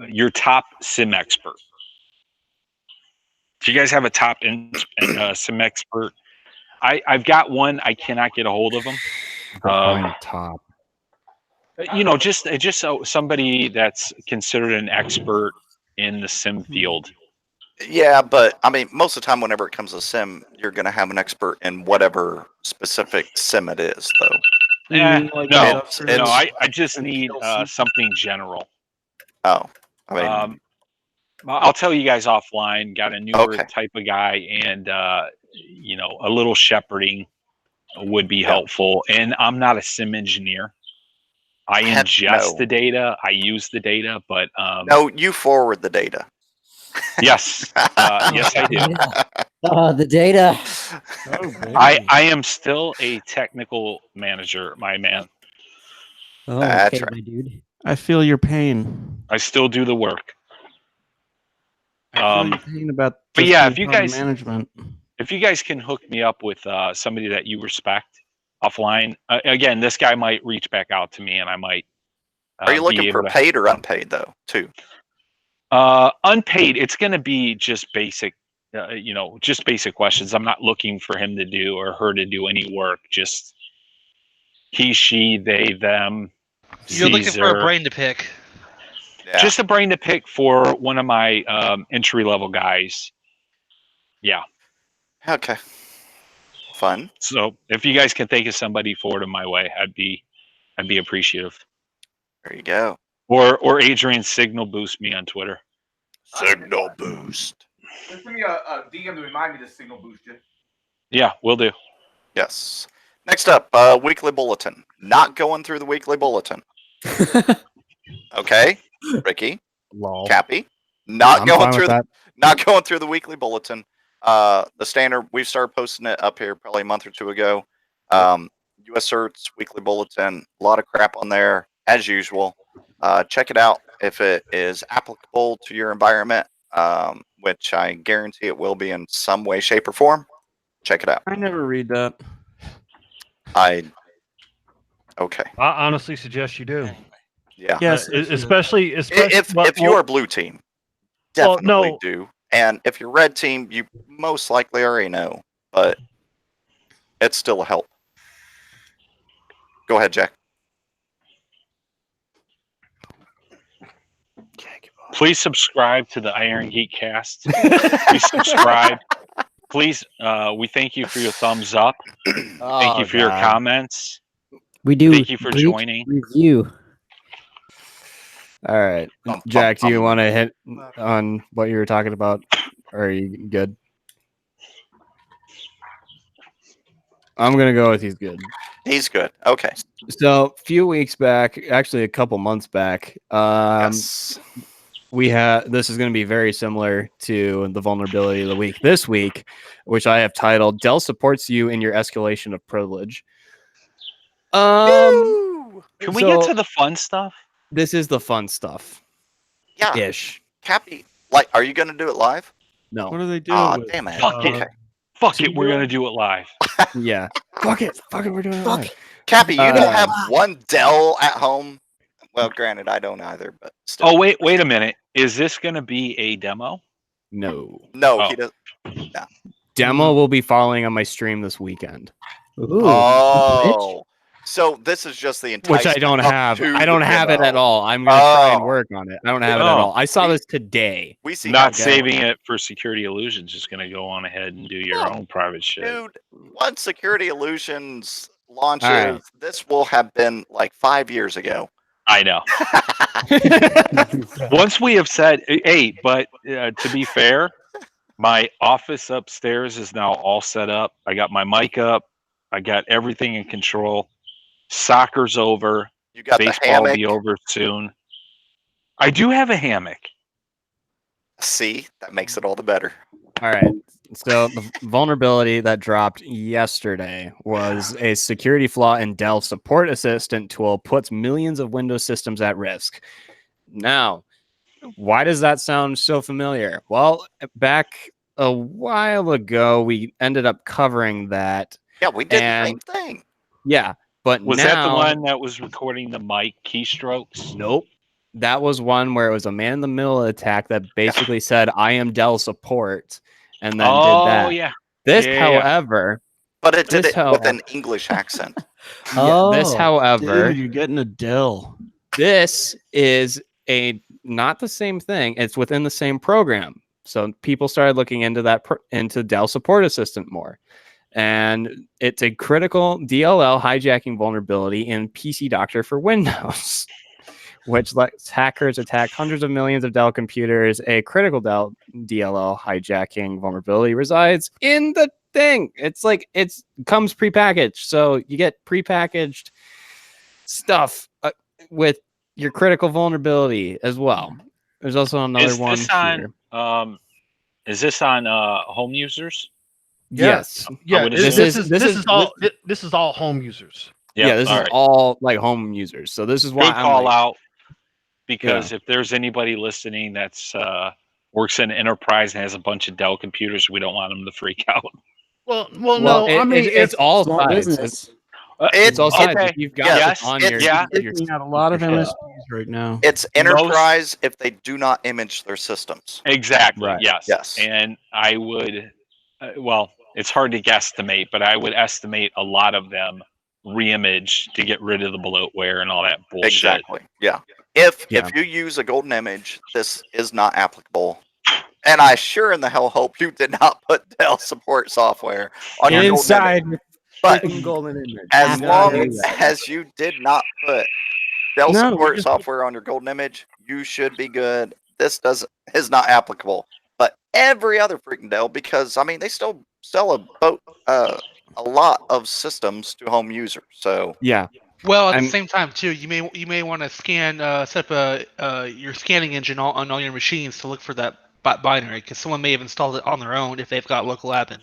your top SIM expert? Do you guys have a top SIM expert? I've got one. I cannot get a hold of him. Top. Just so somebody that's considered an expert in the SIM field. Yeah, but I mean, most of the time, whenever it comes to SIM, you're going to have an expert in whatever specific SIM it is, though. No, It's- I just need something general. Oh, I mean, I'll tell you guys offline. Got a newer type of guy, and a little shepherding would be helpful. And I'm not a SIM engineer. I ingest the data. I use the data, but no, you forward the data. Yes, yes, I do. Oh, the data. I am still a technical manager, my man. Oh, That's okay, right. my dude. I feel your pain. I still do the work. I feel your pain about But this yeah, being if you part of guys management. if you guys can hook me up with somebody that you respect offline, again, this guy might reach back out to me, and I might Are you be looking able for to- paid or unpaid though, too? Unpaid, it's going to be just basic, just basic questions. I'm not looking for him to do or her to do any work. Just he, she, they, them. You're looking for a Caesar. brain to pick. Yeah. Just a brain to pick for one of my entry level guys. Yeah. Okay. Fun. So if you guys can think of somebody, forward them my way. I'd be appreciative. There you go. Or Adrian signal boost me on Twitter. Signal boost. Just give me a DM to remind me to signal boost you. Yeah, will do. Yes. Next up, weekly bulletin. Not going through the weekly bulletin. Okay, Ricky, Lol. Cappy, not I'm going fine through with that. not going through the weekly bulletin. The standard, we started posting it up here probably a month or two ago. U.S. Certs weekly bulletin, a lot of crap on there as usual. Check it out if it is applicable to your environment, which I guarantee it will be in some way, shape, or form. Check it out. I never read that. Okay. I honestly suggest you do. Yeah. Yes, Especially If you're a blue team, definitely no. do. And if you're red team, you most likely already know, but it's still a help. Go ahead, Jack. Please subscribe to the Irongeek cast. Please subscribe. Please, we thank you for your thumbs up. Thank you for your comments. We do. Thank you for joining. Review. All right, Jack, do you want to hit on what you were talking about? Or are you good? I'm gonna go with he's good. He's good. Okay. So a few weeks back, actually a couple months back, Yes. we had this is going to be very similar to the vulnerability of the week this week, which I have titled "Dell supports you in your escalation of privilege." Can we get to the fun stuff? This is the fun stuff. Yeah. Ish. Cappy, are you gonna do it live? No. What do they do? Oh, damn it. Fuck it. Okay. Fuck it. We're gonna do it live. Yeah. Fuck it. We're doing it live. Cappy, you don't have one Dell at home. Well, granted, I don't either, but still. Oh wait a minute. Is this gonna be a demo? No. No, Oh. he doesn't. Demo will be following on my stream this weekend. Ooh, Oh. So this is just the Which I don't have. I don't have it at all. I'm gonna try and work on it. I don't have it at all. I saw this today. We see Not saving it for Security Illusions. Just gonna go on ahead and do your No. own private shit. Dude, once Security Illusions launches, All right. this will have been like 5 years ago. I know. Once we have said, hey, but to be fair, my office upstairs is now all set up. I got my mic up. I got everything in control. Soccer's over. You got the Baseball will hammock. be over soon. I do have a hammock. See, that makes it all the better. All right. So the vulnerability that dropped yesterday was a security flaw in Dell Support Assistant tool puts millions of Windows systems at risk. Now, why does that sound so familiar? Well, back a while ago, we ended up covering that. Yeah, we did the same thing. Yeah, but Was now, that the one that was recording the mic keystrokes? Nope. That was one where it was a man-in-the-middle attack that basically said, "I am Dell support," and then did that. Yeah. This, Yeah. however, But it did This it with an English accent. this, however, Dude, you're getting a Dell. this is not the same thing. It's within the same program. So people started looking into that into Dell Support Assistant more. And it's a critical DLL hijacking vulnerability in PC Doctor for Windows, which lets hackers attack hundreds of millions of Dell computers. A critical Dell DLL hijacking vulnerability resides in the thing. It's like it comes prepackaged. So you get prepackaged stuff with your critical vulnerability as well. There's also another one here. Is this on home users? Yes. Yeah. This is all home users. Yep, Yeah, this all is right. all like home users. So this is why Good I'm call like, out. Because if there's anybody listening that's works in enterprise and has a bunch of Dell computers, we don't want them to freak out. Well, no. I mean, it's all small sides. business. It's all sides. okay. If you've got Yes, this on it- your, yeah. your Taking out a lot of Yeah. MSPs right now. It's enterprise if they do not image their systems. Exactly. Right. Yes. Yes. And I would, well, it's hard to guesstimate, but I would estimate a lot of them reimage to get rid of the bloatware and all that bullshit. Exactly. Yeah. If Yeah. you use a golden image, this is not applicable. And I sure in the hell hope you did not put Dell support software on your golden inside image. But golden image. as Do long not do that. as you did not put Dell No, support just- software on your golden image, you should be good. This is not applicable. But every other freaking Dell, because I mean they still sell a lot of systems to home users. So yeah. Well, at I'm- the same time, too, you may want to scan set up your scanning engine on all your machines to look for that binary, because someone may have installed it on their own if they've got local admin.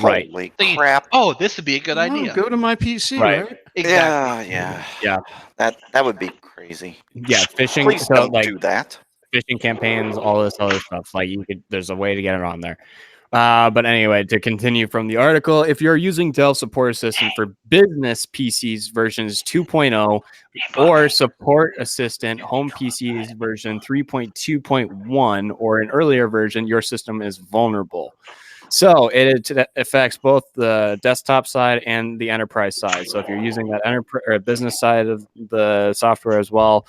Right. holy Thinking, crap. oh, this would be a good No, idea. Go to my PC, Right. right? Exactly. Yeah. That would be crazy. Yeah. Fishing. Please So don't like do that. fishing campaigns, all this other stuff. Like there's a way to get it on there. But anyway, to continue from the article, if you're using Dell Support Assistant for business PCs versions 2.0 or Support Assistant home PCs version 3.2.1 or an earlier version, your system is vulnerable. So it affects both the desktop side and the enterprise side. So if you're using that enterprise or business side of the software as well,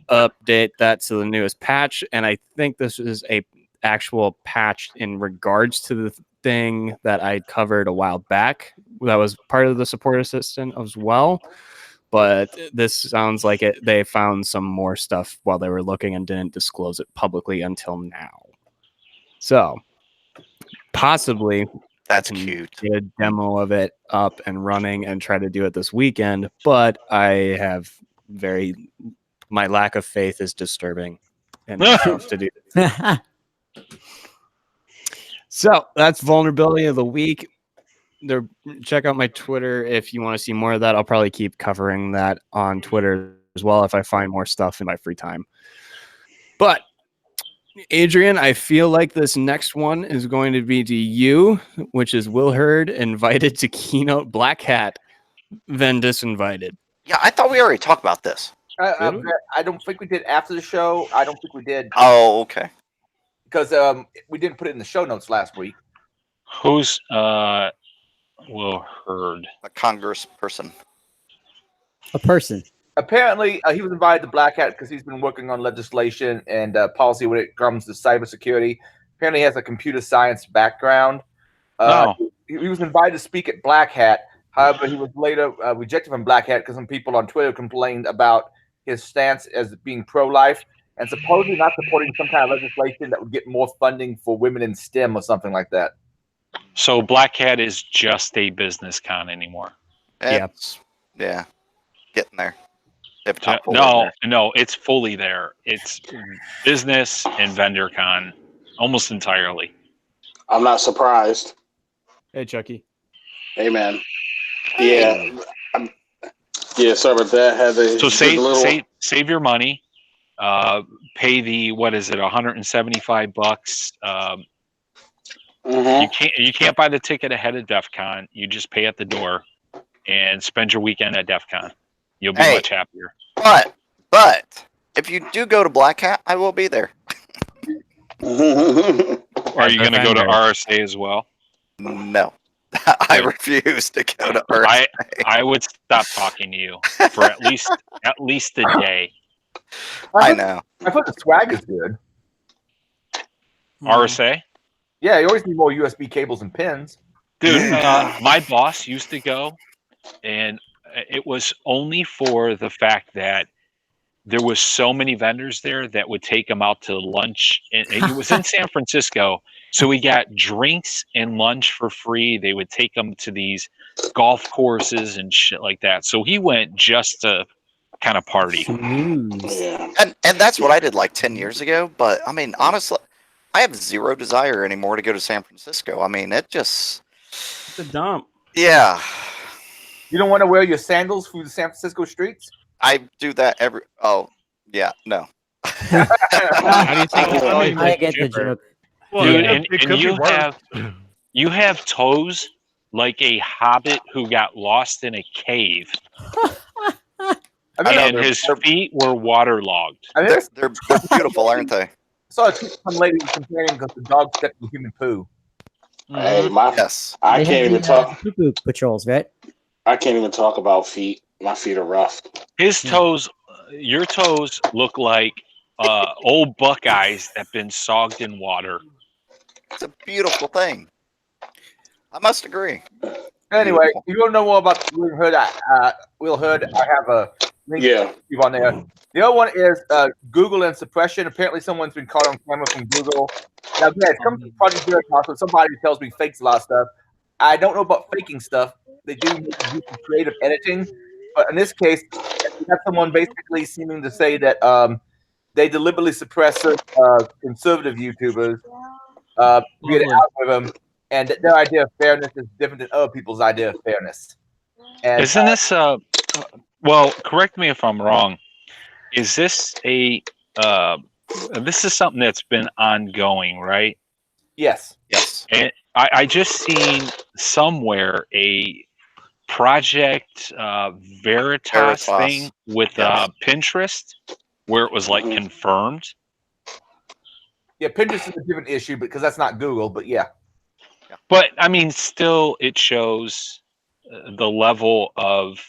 update that to the newest patch. And I think this is a actual patch in regards to the thing that I covered a while back. That was part of the support assistant as well. But this sounds like they found some more stuff while they were looking and didn't disclose it publicly until now. So possibly That's can cute. get a demo of it up and running and try to do it this weekend. But I have my lack of faith is disturbing in myself to do. So that's vulnerability of the week. Check out my Twitter if you want to see more of that. I'll probably keep covering that on Twitter as well if I find more stuff in my free time. But Adrian, I feel like this next one is going to be to you, which is Will Hurd invited to keynote Black Hat, then disinvited. Yeah, I thought we already talked about this. I don't think we did after the show. I don't think we did Oh, okay. because we didn't put it in the show notes last week. Who's Will Hurd? A Congress person. A person. Apparently, he was invited to Black Hat because he's been working on legislation and policy when it comes to cybersecurity. Apparently, he has a computer science background. He was invited to speak at Black Hat. However, he was later rejected from Black Hat because some people on Twitter complained about his stance as being pro-life and supposedly not supporting some kind of legislation that would get more funding for women in STEM or something like that. So Black Hat is just a business con anymore. Yeah. Getting there. If not fully No, there. no, it's fully there. It's business and vendor con almost entirely. I'm not surprised. Hey, Chucky. Hey, man. Yeah. Yeah, sorry about that. Had a So just a little. save your money. Pay the $175. Mhm. You can't buy the ticket ahead of DEF CON. You just pay at the door and spend your weekend at DEF CON. You'll be Hey. much happier. But if you do go to Black Hat, I will be there. Are you going to go to vendor. RSA as well? No. I refuse to go to Earth. I would stop talking to you for at least a day. I know. I thought the swag is good. RSA? Yeah, you always need more USB cables and pins. Dude, my boss used to go, and it was only for the fact that there was so many vendors there that would take him out to lunch. And it was in San Francisco, so we got drinks and lunch for free. They would take him to these golf courses and shit like that. So he went just to kind of party. Yeah. And that's what I did like 10 years ago. But I mean, honestly, I have zero desire anymore to go to San Francisco. I mean, It's a dump. yeah. You don't want to wear your sandals through the San Francisco streets? I do that no. How do you think it's always I like get the chipper? joke. Well, Dude, yeah, and it could be you worse. have toes like a hobbit who got lost in a cave, I mean, and his feet were waterlogged. I mean, They're beautiful, aren't they? I saw some lady was complaining because the dog stepped in human poo. Hey, Yes. I They can't have even the, talk. poo-poo patrols, right? I can't even talk about feet. My feet are rough. His toes, your toes look like old buckeyes that've been sogged in water. It's a beautiful thing. I must agree. Anyway, Beautiful. if you want to know more about Will Hood, I have a link on there. The other one is Google and suppression. Apparently, someone's been caught on camera from Google. Now, yeah, it comes from Project Veritas, so somebody tells me fakes a lot of stuff. I don't know about faking stuff. They do do some creative editing, but in this case, we have someone basically seeming to say that they deliberately suppress conservative YouTubers via the algorithm, and that their idea of fairness is different than other people's idea of fairness. And, Isn't this well, correct me if I'm wrong. Is this this is something that's been ongoing, right? Yes. Yes. And I just seen somewhere a Project Veritas thing with Pinterest where it was like confirmed. Yeah, Pinterest is a different issue because that's not Google, but yeah. But I mean, still, it shows the level of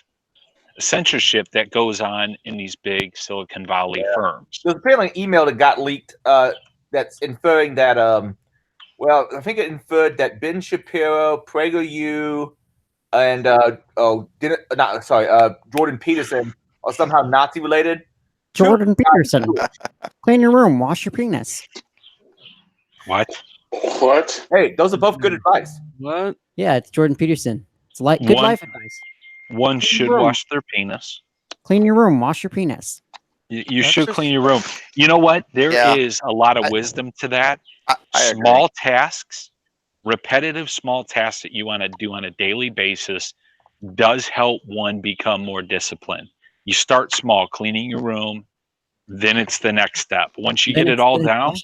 censorship that goes on in these big Silicon Valley firms. There's apparently an email that got leaked that's inferring that, well, I think it inferred that Ben Shapiro, PragerU, and Jordan Peterson are somehow Nazi related. Jordan Peterson. Clean your room. Wash your penis. What? What? Hey, those are both good advice. What? Yeah, it's Jordan Peterson. It's like good life advice. One should wash their penis. Clean your room. Wash your penis. You should clean your room. You know what? There is a lot of wisdom to that. Small tasks, repetitive small tasks that you want to do on a daily basis does help one become more disciplined. You start small, cleaning your room, then it's the next step. Once you get it all down,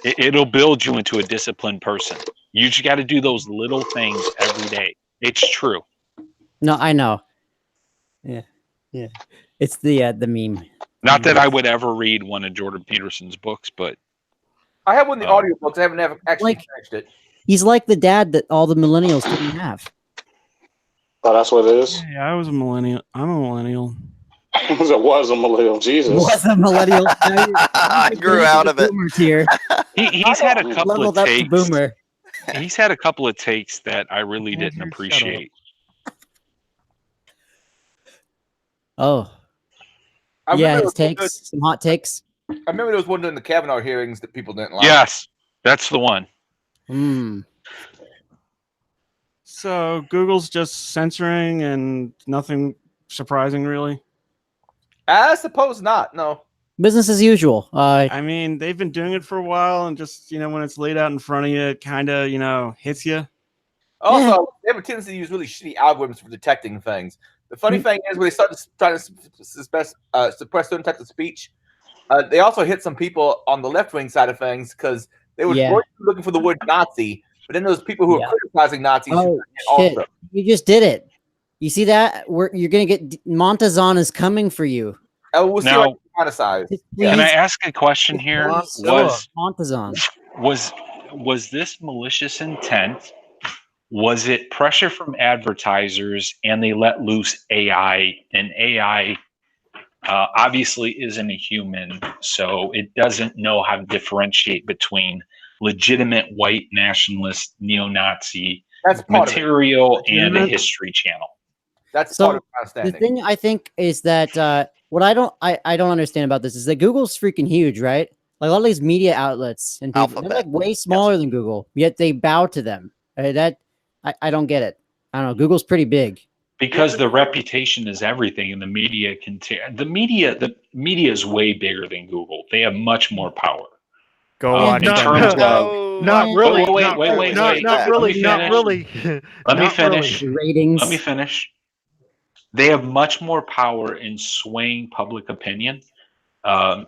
it'll build you into a disciplined person. You just got to do those little things every day. It's true. No, I know. Yeah. It's the meme. Not that I would ever read one of Jordan Peterson's books, but I have one of the audiobooks. I haven't actually finished it. He's like the dad that all the millennials didn't have. Oh, that's what it is? Yeah, I was a millennial. I'm a millennial. It was a millennial. Jesus. Was a millennial. I grew out of it. Here. He's had a couple Leveled of up to takes. boomer. He's had a couple of takes that I really didn't appreciate. Oh. Yeah, his takes. Some hot takes. I remember there was one during the Kavanaugh hearings that people didn't like. Yes, that's the one. So Google's just censoring and nothing surprising, really? I suppose not. No. Business as usual. I mean, they've been doing it for a while, and just, when it's laid out in front of you, it kind of, hits you. Also, they have a tendency to use really shitty algorithms for detecting things. The funny thing is, when they start to try to suppress certain types of speech, they also hit some people on the left-wing side of things because they were looking for the word Nazi, but then those people who are criticizing Nazis. Oh, shit. Also. You just did it. You see that? You're going to get... Montezon is coming for you. We'll see Now, what size. Can I ask a question here? Montezon. Was this malicious intent? Was it pressure from advertisers and they let loose AI? And AI obviously isn't a human, so it doesn't know how to differentiate between legitimate white nationalist neo-Nazi material and a history channel. That's part of my understanding. The thing I think is that what I don't understand about this is that Google's freaking huge, right? Like all these media outlets and people, they're like way smaller than Google, yet they bow to them. I don't get it. I don't know. Google's pretty big. Because the reputation is everything, and the media the media is way bigger than Google. They have much more power. Go on. Not really. Not really. Let me finish. Ratings. Let me finish. They have much more power in swaying public opinion,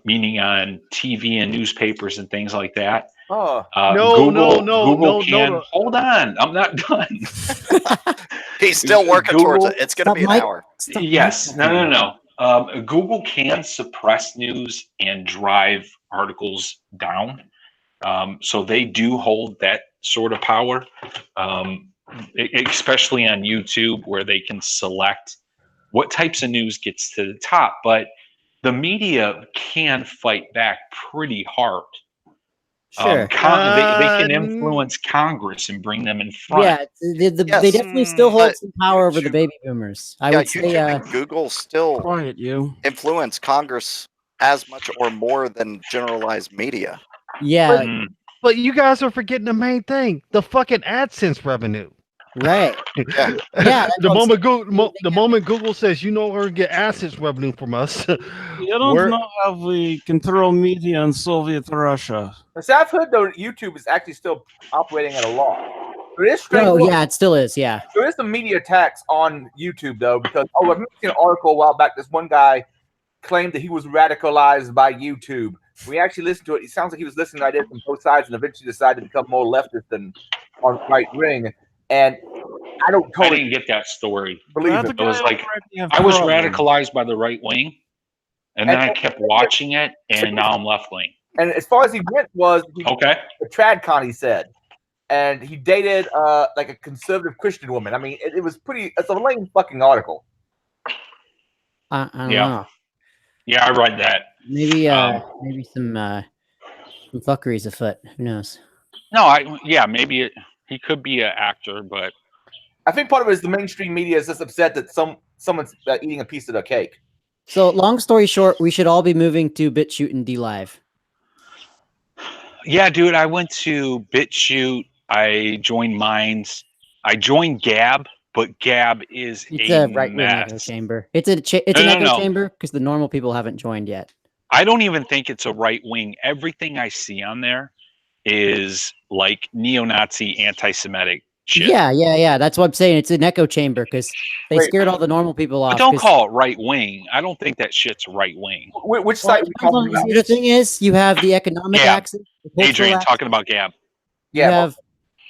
meaning on TV and newspapers and things like that, Oh, Google can. Hold on, I'm not done. He's still working towards Google- it. It's going to be an hour. Yes, no. Google can suppress news and drive articles down. So they do hold that sort of power, especially on YouTube, where they can select what types of news gets to the top. But the media can fight back pretty hard. Sure. They can influence Congress and bring them in front. Yeah, they definitely still hold some power over the baby boomers. I would say YouTube and Google still Quiet, you. influence Congress as much or more than generalized media. Yeah. But you guys are forgetting the main thing: the fucking AdSense revenue. Right. Yeah. The moment Google says you no longer get AdSense revenue from us, You don't know how we control media in Soviet Russia. See, I've heard though YouTube is actually still operating at a loss. There is yeah, it still is. Yeah. There is some media attacks on YouTube though, because I've seen an article a while back. This one guy claimed that he was radicalized by YouTube. We actually listened to it. It sounds like he was listening to ideas from both sides and eventually decided to become more leftist than on right wing. And I didn't get that story. Believe it. It was like I was radicalized by the right wing, and then I kept watching it, and now I'm left wing. And as far as he went was okay. The TradCon, he said, and he dated like a conservative Christian woman. I mean, it was pretty. It's a lame fucking article. I don't know. Yeah, I read that. Maybe maybe some fuckery's afoot. Who knows? No, maybe he could be an actor, but I think part of it is the mainstream media is just upset that someone's eating a piece of their cake. So, long story short, we should all be moving to BitChute and DLive. Yeah, dude, I went to BitChute. I joined Minds. I joined Gab, but Gab is it's a right-wing echo chamber. It's an echo chamber because the normal people haven't joined yet. I don't even think it's a right wing. Everything I see on there is like neo-Nazi, anti-Semitic shit. Yeah. That's what I'm saying. It's an echo chamber because they scared all the normal people off. But don't call it right wing. I don't think that shit's right wing. Which side? The thing is, you have the economic axis. Adrian talking about Gab. Yeah.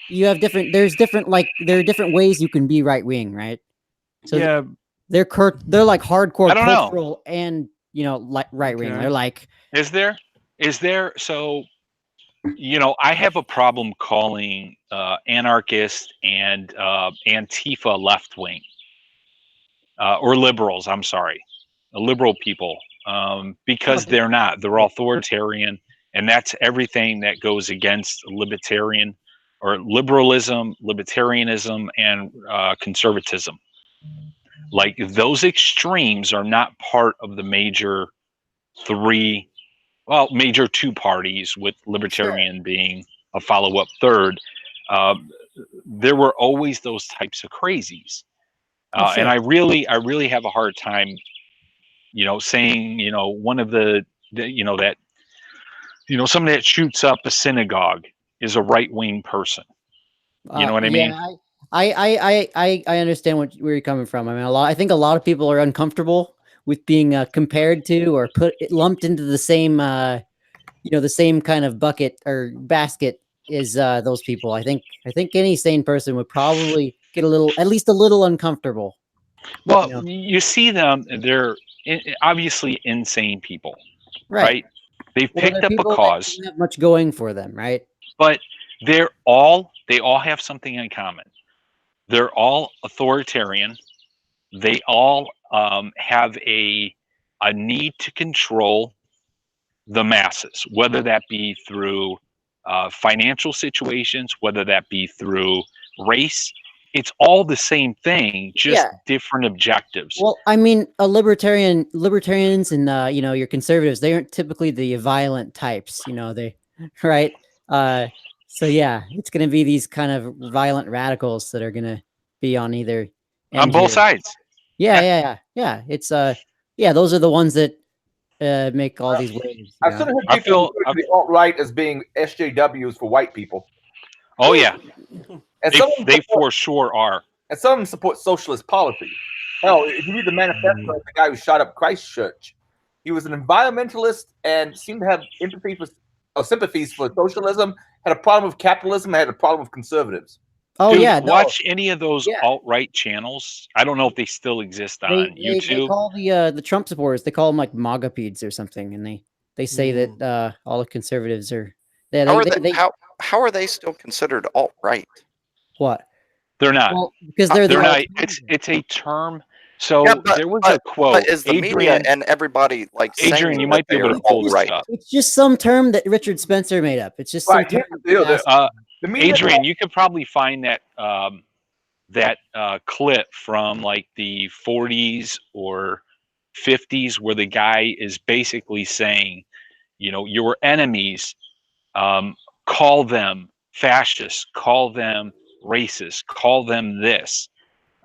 You have different. There are different ways you can be right wing, right? So yeah, they're like hardcore know. cultural and like right wing. They're like. Is there? So, I have a problem calling anarchist and Antifa left wing or liberals. I'm sorry, liberal people, because they're not. They're authoritarian, and that's everything that goes against libertarian or liberalism, libertarianism, and conservatism. Like those extremes are not part of the major two parties, with libertarian being a follow-up third. There were always those types of crazies. And I really have a hard time, saying, one of somebody that shoots up a synagogue is a right-wing person. You know what I mean? I understand where you're coming from. I mean, I think a lot of people are uncomfortable with being compared to or lumped into the same, the same kind of bucket or basket as those people. I think any sane person would probably get at least a little uncomfortable. Well, you see them; they're obviously insane people, right? They've picked up a cause. They don't have much going for them, right? But they all have something in common. They're all authoritarian. They all have a need to control the masses, whether that be through financial situations, whether that be through race. It's all the same thing, just different objectives. Well, I mean, libertarians and your conservatives, they aren't typically the violent types, right? So yeah, it's going to be these kind of violent radicals that are going to be on either on both sides. Yeah. It's those are the ones that make all these waves. I feel the alt-right as being SJWs for white people. Oh yeah, and they for sure are. And some of them support socialist policy. Hell, if you read the manifesto of the guy who shot up Christchurch, he was an environmentalist and seemed to have empathy for sympathies for socialism, had a problem with capitalism, had a problem with conservatives. Oh Dude, yeah, no, watch any of those Yeah. alt-right channels. I don't know if they still exist on they YouTube. call the Trump supporters, they call them like MAGA-peds or something, and they say that all the conservatives are How are they still considered alt-right? what? They're not. Well, because they're They're the not. alternative. It's a term. So Yeah, but- there was a quote. But is the media Adrian, and everybody like Adrian, saying you that might be they able are to pull this alt-right? up. It's just some term that Richard Spencer made up. It's just some Right, term. here's the deal, that- The media Adrian, you could probably find that clip from like the 40s or 50s where the guy is basically saying, you know, your enemies, call them fascists, call them racist, call them this,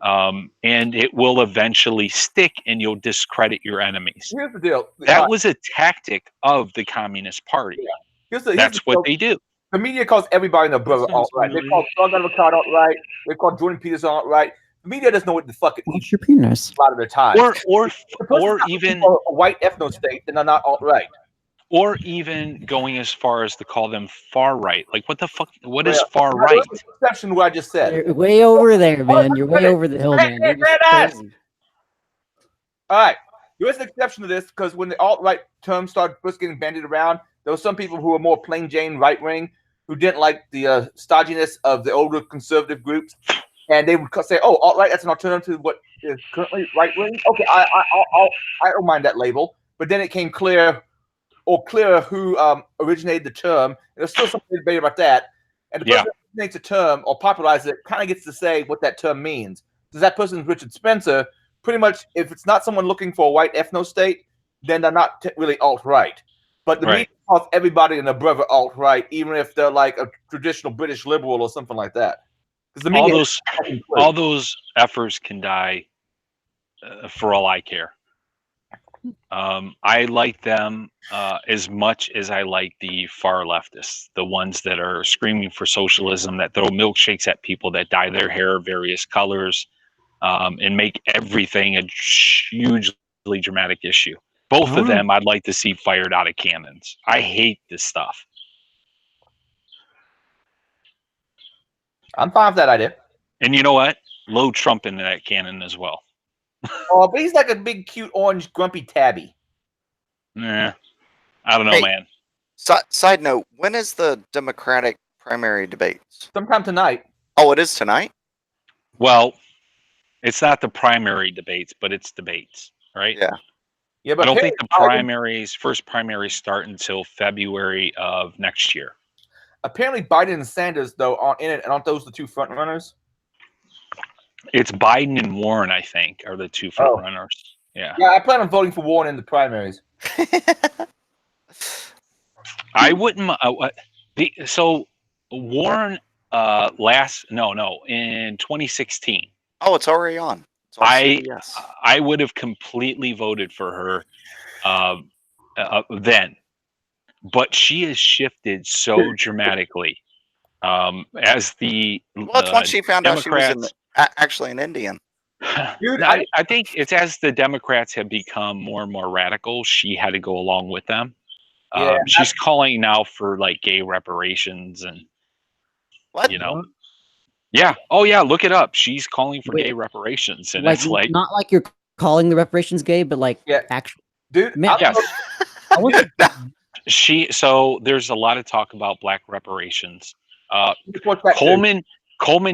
and it will eventually stick and you'll discredit your enemies. Here's the deal. That was a tactic of the Communist Party. That's what they do. The media calls everybody and their brother alt-right. They call Doug Avocado alt-right. They call Jordan Peterson alt-right. The media doesn't know what the fuck it eats What's your penis? a lot of their time. Or even a white ethno state, then they're not alt-right. Or even going as far as to call them far right. Like, what the fuck? What is far right? There's an exception to what I just said. You're way over there, man. You're way over the hill, man. You're just crazy. All right. There is an exception to this because when the alt-right term started first getting bandied around, there were some people who were more plain Jane right-wing who didn't like the stodginess of the older conservative groups, and they would say, "Oh, alt-right, that's an alternative to what is currently right-wing." Okay, I don't mind that label, but then it came clearer who originated the term. There's still some debate about that, and the person who originates a term or popularizes it kind of gets to say what that term means. Does that person Richard Spencer? Pretty much, if it's not someone looking for a white ethno state, then they're not really alt-right. But the media calls everybody and their brother alt-right, even if they're like a traditional British liberal or something like that. Because the media all those efforts can die for all I care. I like them as much as I like the far leftists, the ones that are screaming for socialism, that throw milkshakes at people, that dye their hair various colors, and make everything a hugely dramatic issue. Both of them I'd like to see fired out of cannons. I hate this stuff. I'm fine with that idea. And you know what? Load Trump into that cannon as well. Oh, but he's like a big, cute, orange, grumpy tabby. Nah, I don't know, man. Side note, when is the Democratic primary debates? Sometime tonight. Oh, it is tonight? Well, it's not the primary debates, but it's debates, right? Yeah. Yeah, but I don't think the first primaries start until February of next year. Apparently, Biden and Sanders, though, aren't in it. Aren't those the two front runners? It's Biden and Warren, I think, are the two front runners. Yeah. Yeah, I plan on voting for Warren in the primaries. I wouldn't. So Warren in 2016. Oh, it's already on. I would have completely voted for her then, but she has shifted so dramatically as the it's once she found out Democrats, she was actually an Indian. Dude, I think it's as the Democrats have become more and more radical, she had to go along with them. She's calling now for like gay reparations and what? You know. Yeah. Oh, yeah. Look it up. She's calling for gay reparations, and it's like not like you're calling the reparations gay, but like actually, dude. Man, yes. I So there's a lot of talk about black reparations. Coleman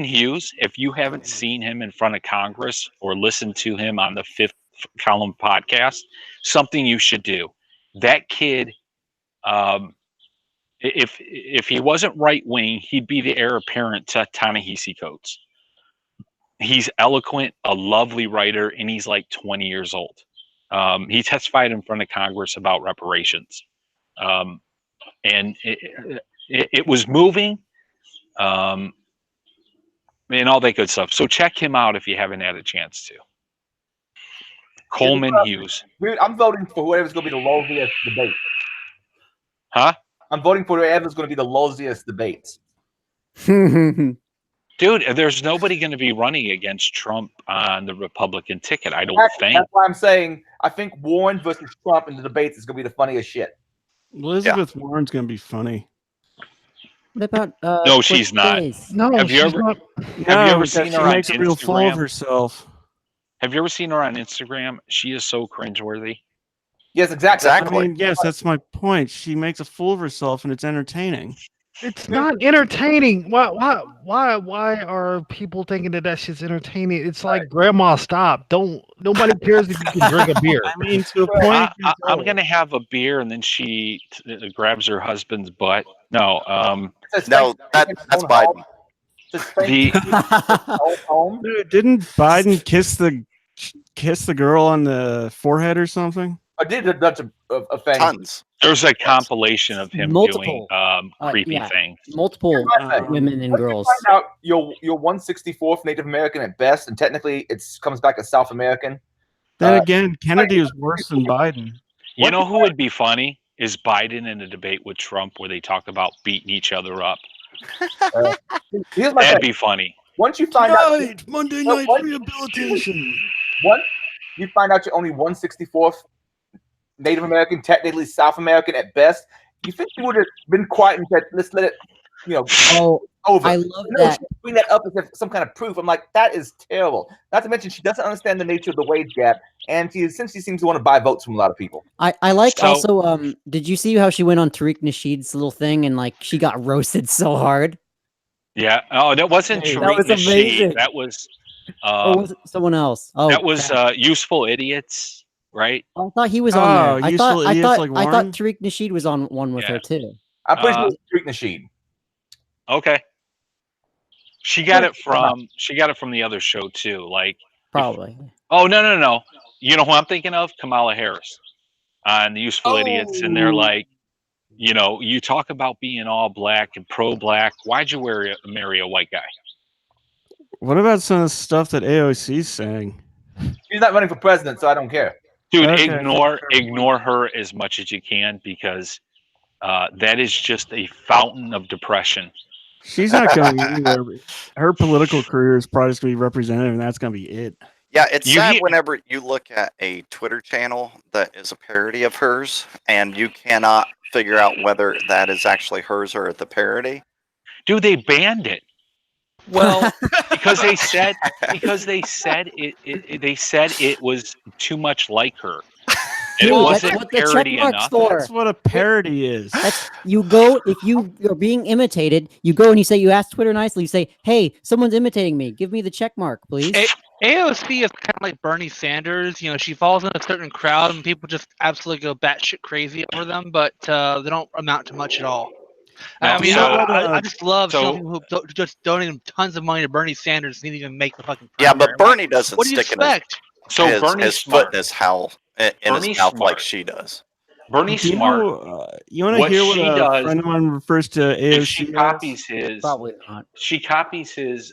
Hughes. If you haven't seen him in front of Congress or listened to him on the Fifth Column podcast, something you should do. That kid. If he wasn't right wing, he'd be the heir apparent to Ta-Nehisi Coates. He's eloquent, a lovely writer, and he's like 20 years old. He testified in front of Congress about reparations, and it was moving, and all that good stuff. So check him out if you haven't had a chance to. Coleman Hughes. Dude, I'm voting for whoever's going to be the lowliest debate. Huh? I'm voting for whoever's going to be the lowsiest debates. Dude, there's nobody going to be running against Trump on the Republican ticket, I don't think. That's why I'm saying I think Warren versus Trump in the debates is going to be the funniest shit. Elizabeth Warren's gonna be funny. What about No, she's not. Cortez? No, Have you she's ever- not. Have you ever because seen she her on makes a real fool of Instagram? herself. Have you ever seen her on Instagram? She is so cringeworthy. Yes, exactly. I mean, yes, that's my point. She makes a fool of herself, and it's entertaining. It's not entertaining. Why are people thinking that shit's entertaining? It's like, Grandma, stop! Don't. Nobody cares if you can drink a beer. I mean, to a point. I'm gonna have a beer, and then she grabs her husband's butt. No, No, that's Biden. Dude, didn't Biden kiss the girl on the forehead or something? I did a bunch of things. Tons. There's a compilation of him Multiple. doing creepy yeah. things. Multiple women and Once girls. you find out you're 164th Native American at best, and technically it comes back as South American. Then again, Kennedy was worse than Biden. You know who would be funny is Biden in a debate with Trump where they talk about beating each other up. Here's my That'd thing. be funny. Once you find out Monday night rehabilitation. once you find out you're only 164th Native American, technically South American at best, you think you would have been quiet and said, let's let it, over. I love that. Bring that up as if some kind of proof. I'm like, that is terrible. Not to mention, she doesn't understand the nature of the wage gap, and she essentially seems to want to buy votes from a lot of people. I like also. Did you see how she went on Tariq Nasheed's little thing and like she got roasted so hard? Yeah. Oh, that wasn't Hey, that Tariq was amazing. Nasheed. That was. Or was it someone else? Oh, that was crap. Useful Idiots, right? I thought he was on there. I Useful thought Idiots like I thought Warren? Tariq Nasheed was on one with her too. I'm pretty sure it's Tariq Nasheed. Okay. She got it from the other show too. Like Probably. Oh no. You know who I'm thinking of? Kamala Harris on the Useful Idiots, and they're like, you talk about being all black and pro-black. Why'd you marry a white guy? What about some of the stuff that AOC's saying? She's not running for president, so I don't care. Dude, Okay. ignore her as much as you can because that is just a fountain of depression. She's not going anywhere. Her political career is probably just going to be representative, and that's going to be it. Yeah, it's sad whenever you look at a Twitter channel that is a parody of hers, and you cannot figure out whether that is actually hers or the parody. Dude, they banned it. Well, because they said it was too much like her. It wasn't that's what the parody check mark's enough. for. That's what a parody is. You go if you're being imitated. You go and you ask Twitter nicely. You say, "Hey, someone's imitating me. Give me the check mark, please." AOC is kind of like Bernie Sanders. She falls in a certain crowd and people just absolutely go batshit crazy over them, but they don't amount to much at all. I mean, I just love people who just donate tons of money to Bernie Sanders and didn't even make the fucking primary. Yeah, but Bernie doesn't What do you stick in expect? his foot in his mouth like she does. Bernie Smart. You want to hear what a friend of mine refers to AOC if she copies his, probably not. She copies his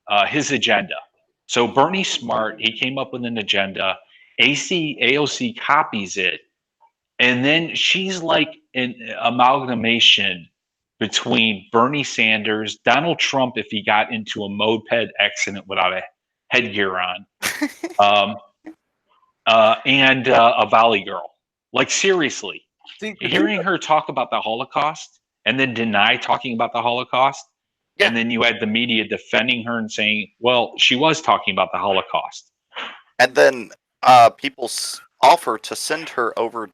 agenda. So Bernie Smart, he came up with an agenda. AOC copies it, and then she's like an amalgamation between Bernie Sanders, Donald Trump if he got into a moped accident without a headgear on, and a Valley girl. Like seriously, hearing her talk about the Holocaust and then deny talking about the Holocaust, and then you had the media defending her and saying, "Well, she was talking about the Holocaust," and then people offer to send her over,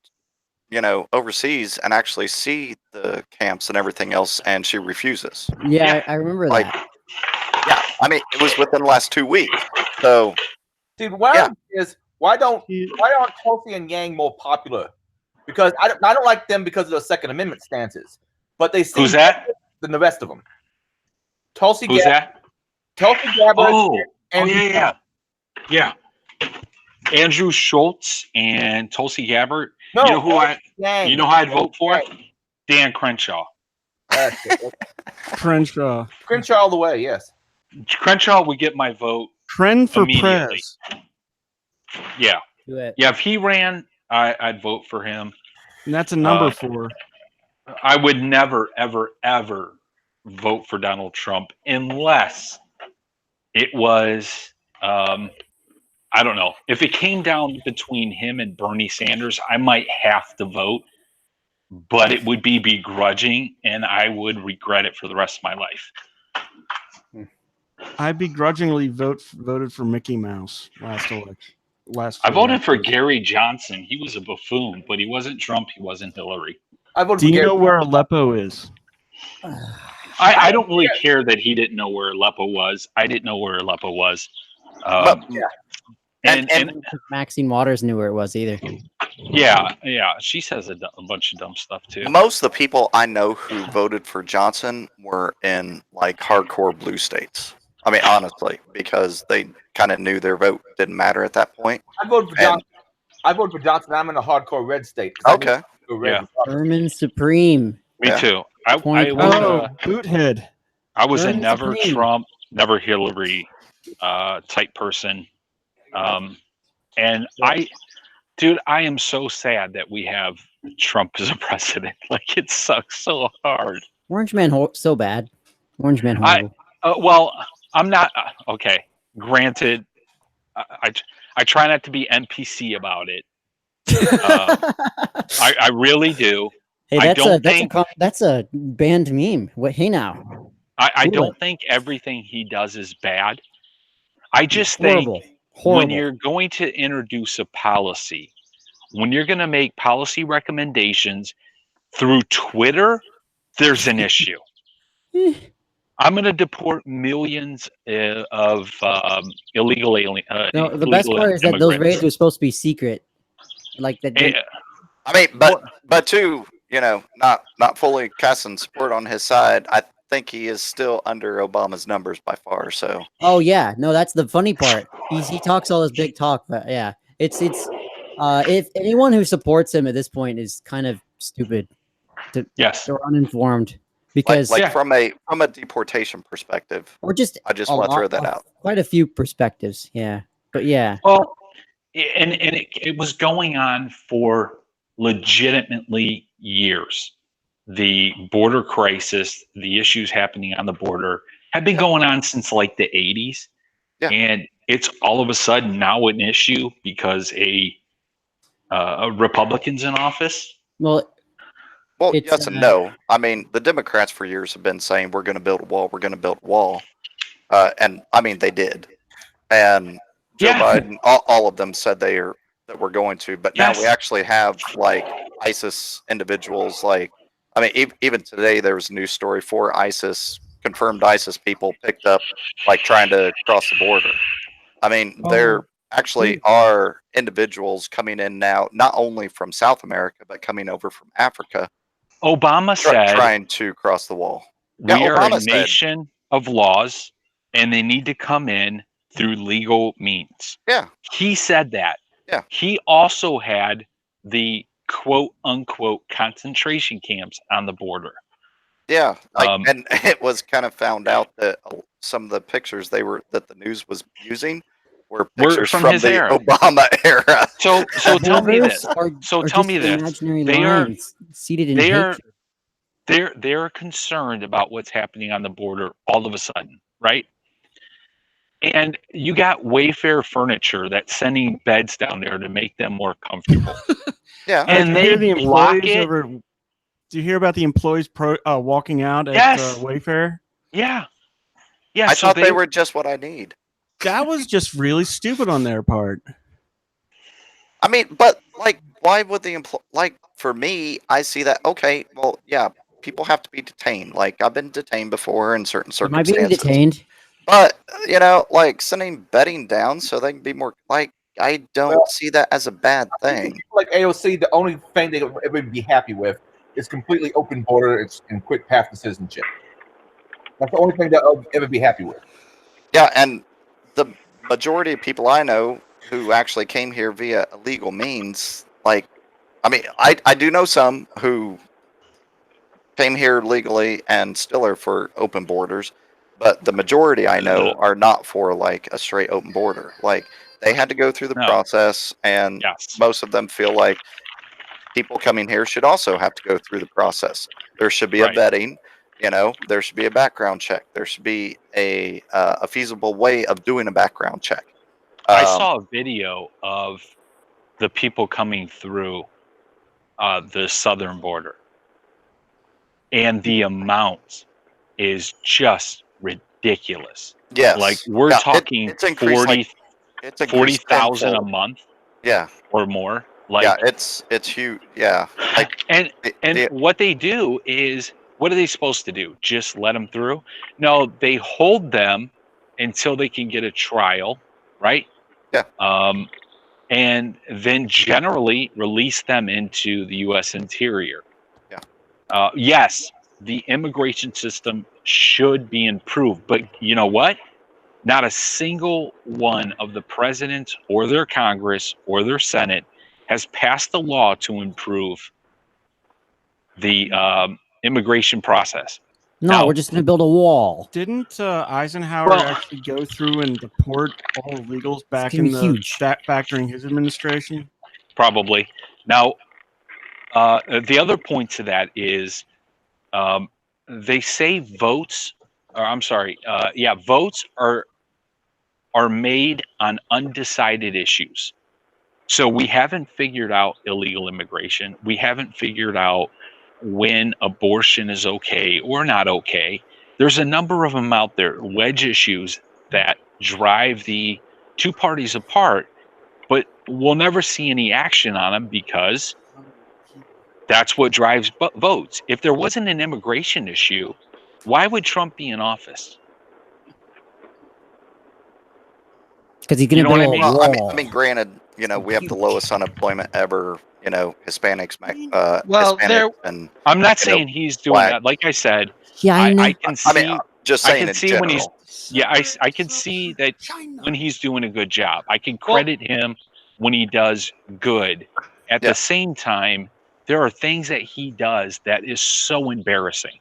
overseas and actually see the camps and everything else, and she refuses. Yeah. I remember that. Yeah, I mean, it was within the last 2 weeks. So, dude, why aren't Tulsi and Yang more popular? Because I don't like them because of their Second Amendment stances, but they seem Who's that? Than the rest of them. Tulsi Who's that? Tulsi Gabbard. Yeah. Andrew Schultz and Tulsi Gabbard. No, you know who Yang. who I'd vote for? Dan Crenshaw. Crenshaw all the way. Yes. Crenshaw would get my vote. Trend for immediately. press. Yeah. Do it. Yeah, if he ran, I'd vote for him. And that's a number 4. I would never, ever, ever vote for Donald Trump unless it was, I don't know. If it came down between him and Bernie Sanders, I might have to vote. but it would be begrudging, and I would regret it for the rest of my life. I begrudgingly voted for Mickey Mouse last election. I voted for Gary Johnson. He was a buffoon, but he wasn't Trump. He wasn't Hillary. Do you know where Aleppo is? I don't really care that he didn't know where Aleppo was. I didn't know where Aleppo was. And Maxine Waters knew where it was either. yeah, she says a bunch of dumb stuff too. Most of the people I know who voted for Johnson were in like hardcore blue states. I mean, honestly, because they kind of knew their vote didn't matter at that point. I voted for Johnson. I'm in a hardcore red state. Okay. Herman Supreme. Me too. I was Boothead. I was a never Trump, never Hillary type person. And I am so sad that we have Trump as a president. Like, it sucks so hard. Orange Man so bad. Orange Man horrible. Well, I'm not okay. Granted, I try not to be NPC about it. I really do. Hey, that's a banned meme. What? Hey, now. I don't think everything he does is bad. I just think when you're going to introduce a policy, when you're going to make policy recommendations through Twitter, there's an issue. I'm going to deport millions of illegal aliens. No, the best part is that those raids were supposed to be secret. Like that. I mean, but too, not fully casting support on his side. I think he is still under Obama's numbers by far. So. Oh yeah, no, that's the funny part. He talks all this big talk, but yeah, it's if anyone who supports him at this point is kind of stupid. They're uninformed. Because from a deportation perspective, or just I just want to throw that out. Quite a few perspectives, yeah, but yeah. Well, and it was going on for legitimately years. The border crisis, the issues happening on the border, have been going on since like the 80s, and it's all of a sudden now an issue because a Republican's in office. Well, yes and no. I mean, the Democrats for years have been saying we're going to build a wall, we're going to build a wall, and I mean they did, and Joe Biden, all of them said that we're going to, but now we actually have like ISIS individuals. Like, I mean, even today there was a news story: 4 confirmed ISIS people picked up, like trying to cross the border. I mean, there actually are individuals coming in now, not only from South America but coming over from Africa. Obama said trying to cross the wall. We are a nation of laws, and they need to come in through legal means. Yeah. He said that. Yeah. He also had the quote unquote concentration camps on the border. Yeah. And it was kind of found out that some of the pictures that the news was using were pictures from the era. Obama era. So tell me this. Tell me this. They are concerned about what's happening on the border all of a sudden, right? And you got Wayfair furniture that's sending beds down there to make them more comfortable. Yeah. And they block it. Do you hear about the employees walking out at Wayfair? Yeah. Yeah. I thought they were just what I need. That was just really stupid on their part. I mean, but like, why would the for me, I see that, okay, well, yeah, people have to be detained. Like, I've been detained before in certain circumstances. Am I being detained? But, like sending bedding down so they can be more, like, I don't see that as a bad thing. Like AOC, the only thing they would ever be happy with is completely open border and quick path to citizenship. That's the only thing they'll ever be happy with. Yeah, and the majority of people I know who actually came here via illegal means, like, I mean, I do know some who came here legally and still are for open borders, but the majority I know are not for, like, a straight open border. Like, they had to go through the process, and most of them feel like people coming here should also have to go through the process. There should be a vetting. There should be a background check. There should be a feasible way of doing a background check. I saw a video of the people coming through the southern border, and the amount is just ridiculous. Yes. Like we're Yeah, talking it's increased it's increased 40,000 a tenfold. month Yeah. or more. Like, Yeah, it's huge. Yeah. Like and the- what they do is, what are they supposed to do? Just let them through? No, they hold them until they can get a trial, right? Yeah. And then generally release them into the U.S. interior. Yeah. Yes, the immigration system should be improved, but you know what? Not a single one of the presidents or their Congress or their Senate has passed a law to improve the immigration process. No, Now, we're just going to build a wall. Didn't Eisenhower Well- actually go through and deport all illegals back gonna in be the huge. back during his administration? probably. Now, the other point to that is they say votes, or I'm sorry, votes are made on undecided issues. So we haven't figured out illegal immigration. We haven't figured out when abortion is okay or not okay. There's a number of them out there, wedge issues that drive the two parties apart, but we'll never see any action on them because that's what drives votes. If there wasn't an immigration issue, why would Trump be in office? Because he's going You to know what build I mean? a well, wall. I mean, granted, we have the lowest unemployment ever. Hispanics, Well, there- Hispanics, and I'm not You know, saying he's doing black. that. Like I said, Yeah, I know. I can see. I mean, just I saying can in see general. when he's. I can see that when he's doing a good job. I can credit him when he does good. At Yeah. the same time, there are things that he does that is so embarrassing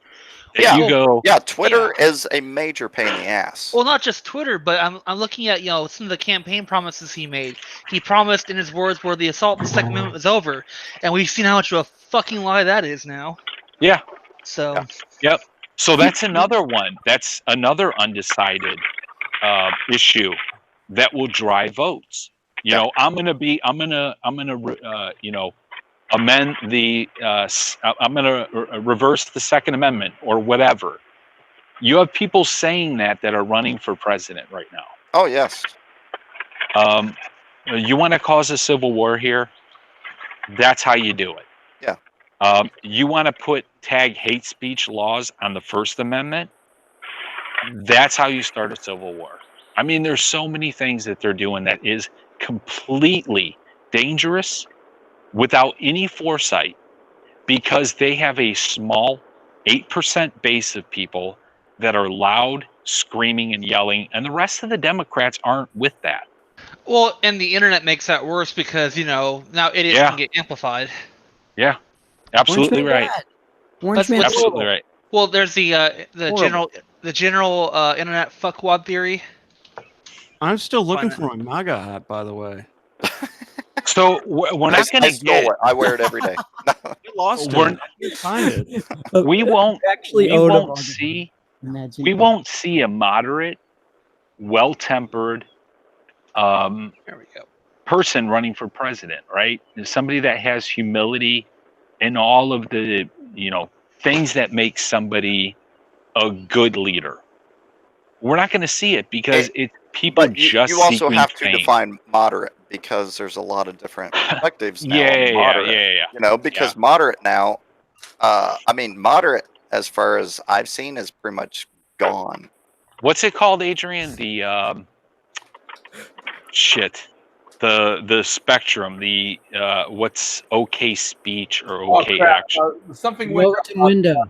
that Yeah. you go, Yeah, Twitter is a major pain in the ass. Well, not just Twitter, but I'm looking at some of the campaign promises he made. He promised in his words where the assault and the Second Amendment was over, and we've seen how much of a fucking lie that is now. yeah, So yep. So that's another one. That's another undecided issue that will drive votes. I'm gonna amend the. I'm gonna reverse the Second Amendment or whatever. You have people saying that are running for president right now. Oh yes. You want to cause a civil war here? That's how you do it. Yeah. You want to tag hate speech laws on the First Amendment? That's how you start a civil war. I mean, there's so many things that they're doing that is completely dangerous without any foresight because they have a small 8% base of people that are loud, screaming, and yelling, and the rest of the Democrats aren't with that. well, and the internet makes that worse because now idiots Yeah. can get amplified. Yeah, absolutely right. Orange That's man what- Absolutely right. Well, there's the Horrible. general internet fuckwad theory. I'm still looking Fine. for my MAGA hat, by the way. So we're not going I to stole get. it. I wear it every day. I lost We're- it. I can't find it. We won't. actually We owed a won't MAGA see. Imagine. We won't see a moderate, well-tempered There we go. person running for president, right? Somebody that has humility and all of the things that make somebody a good leader. We're not going to see it because it's people But you just also seeking have to fame. define moderate because there's a lot of different perspectives now. on Yeah, moderate, yeah. Because moderate now, moderate as far as I've seen is pretty much gone. What's it called, Adrian? The the spectrum. The what's okay speech or okay action? Something The with Overton window.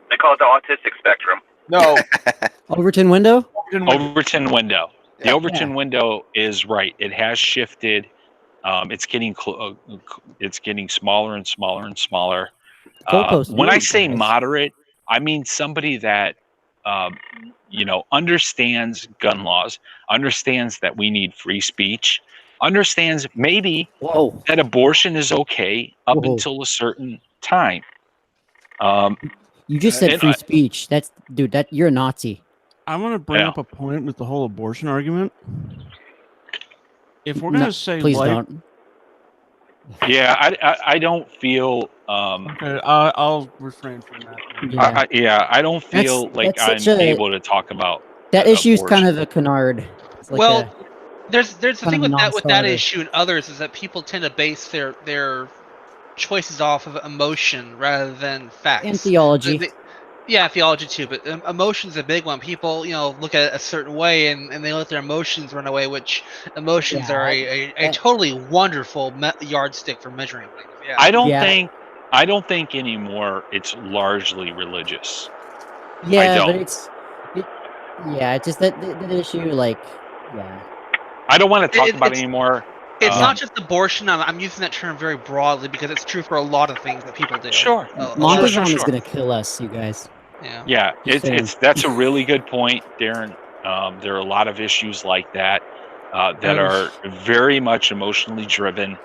They call it the autistic spectrum. no. Overton window? Overton window. The Yeah. Overton window is right. It has shifted. It's getting it's getting smaller and smaller and smaller. Goalposts When I move, say guys. moderate, I mean somebody that understands gun laws, understands that we need free speech, understands maybe Whoa. that abortion is okay up Whoa. until a certain time. You just said and free I- speech. You're a Nazi. I want to bring Yeah. up a point with the whole abortion argument. If we're No, going to say please life, don't. Yeah, I don't feel. Okay, I'll refrain from that. Yeah. I don't feel like that's I'm such a- able to talk about That issue's kind abortion. of a canard. It's like Well, there's the kind thing of with that non-starter. issue and others is that people tend to base their choices off of emotion rather than facts. And theology. Yeah, theology too, but emotion's a big one. People, look at it a certain way and they let their emotions run away, which emotions Yeah, are a totally wonderful yardstick for measuring things. Yeah. I don't think anymore it's largely religious. Yeah, I but don't. it's just that issue, like, yeah. I don't want to talk about it anymore. It's not just abortion. I'm using that term very broadly because it's true for a lot of things that people do. Sure. Montezon is gonna kill us, you guys. Yeah, Just saying. that's a really good point, Darren. There are a lot of issues like that that are very much emotionally driven,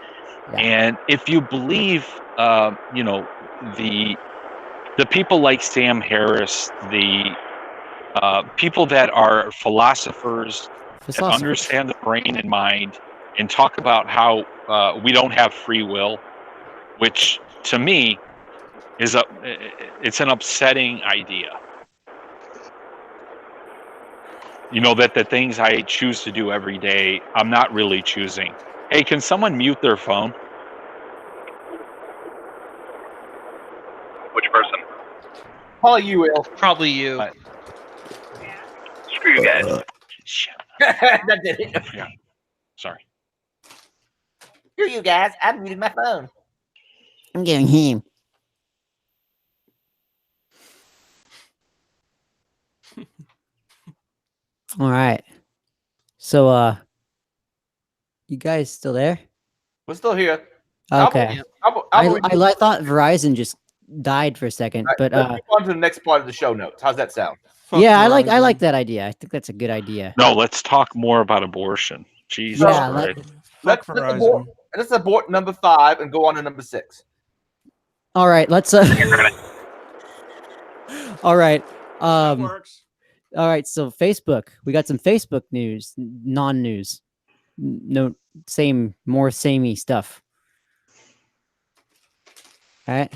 and if you believe, the people like Sam Harris, the people that are philosophers that understand the brain and mind, and talk about how we don't have free will, which to me is it's an upsetting idea. That the things I choose to do every day, I'm not really choosing. Hey, can someone mute their phone? Which person? Probably you, Will. Probably you. Screw you guys. That did it. Yeah. Sorry. Screw you guys. I'm muting my phone. I'm getting him. All right. So, you guys still there? We're still here. Okay. I thought Verizon just died for a second, but let's move on to the next part of the show notes. How's that sound? yeah, I like that idea. I think that's a good idea. No, let's talk more about abortion. Jesus Christ. Let's abort number 5 and go on to number 6. All right, let's all right. All right, so Facebook. We got some Facebook news, non-news. No, more samey stuff. All right.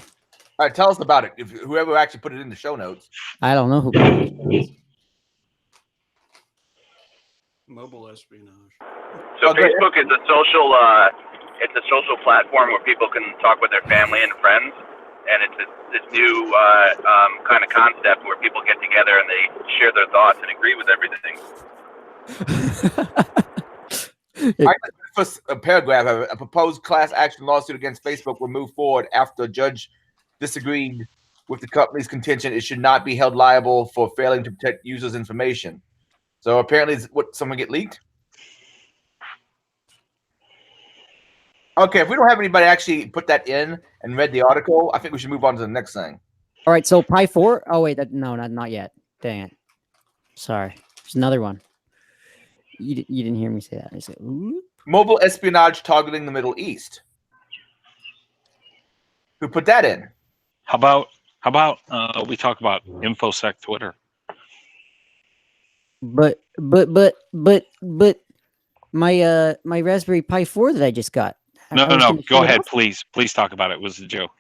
All right, tell us about it. If whoever actually put it in the show notes. I don't know who put it. Mobile espionage. So Facebook is a social, it's a social platform where people can talk with their family and friends, and it's this new kind of concept where people get together and they share their thoughts and agree with everything. First paragraph: a proposed class action lawsuit against Facebook will move forward after a judge disagreed with the company's contention it should not be held liable for failing to protect users' information. So apparently, someone get leaked? Okay, if we don't have anybody actually put that in and read the article, I think we should move on to the next thing. All right, so Pi 4. Oh wait, not yet. Dang it. Sorry, there's another one. You didn't hear me say that. I said, ooh. Mobile espionage targeting the Middle East. Who put that in? How about we talk about InfoSec Twitter? But my Raspberry Pi 4 that I just got. No. Go ahead, please. Please talk about it. It was a joke.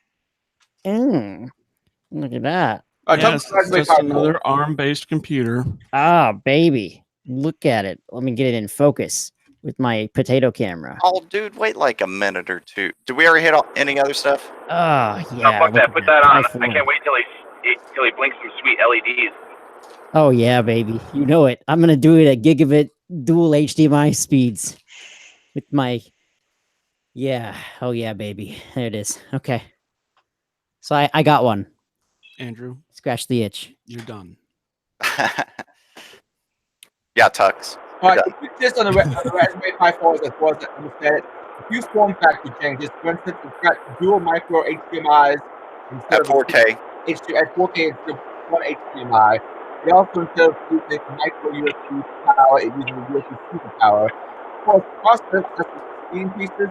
Look at that. Yes, it's another ARM-based computer. Ah, baby. Look at it. Let me get it in focus with my potato camera. Oh, dude, wait like a minute or two. Did we already hit any other stuff? Oh, yeah. Oh, fuck that. Put that on. I can't wait till he blinks some sweet LEDs. Oh, yeah, baby. You know it. I'm going to do it at gigabit dual HDMI speeds with my... Yeah. Oh, yeah, baby. There it is. Okay. So I got one. Andrew. Scratch the itch. You're done. Yeah, Tux. All right, just on the Raspberry Pi 4 as well as I understand it, a few form factor changes. For instance, it's got dual micro HDMIs instead at 4K. At 4K, it's still one HDMI. They also, instead of using micro USB power, it uses USB superpower. Of course, processor has some speed increases.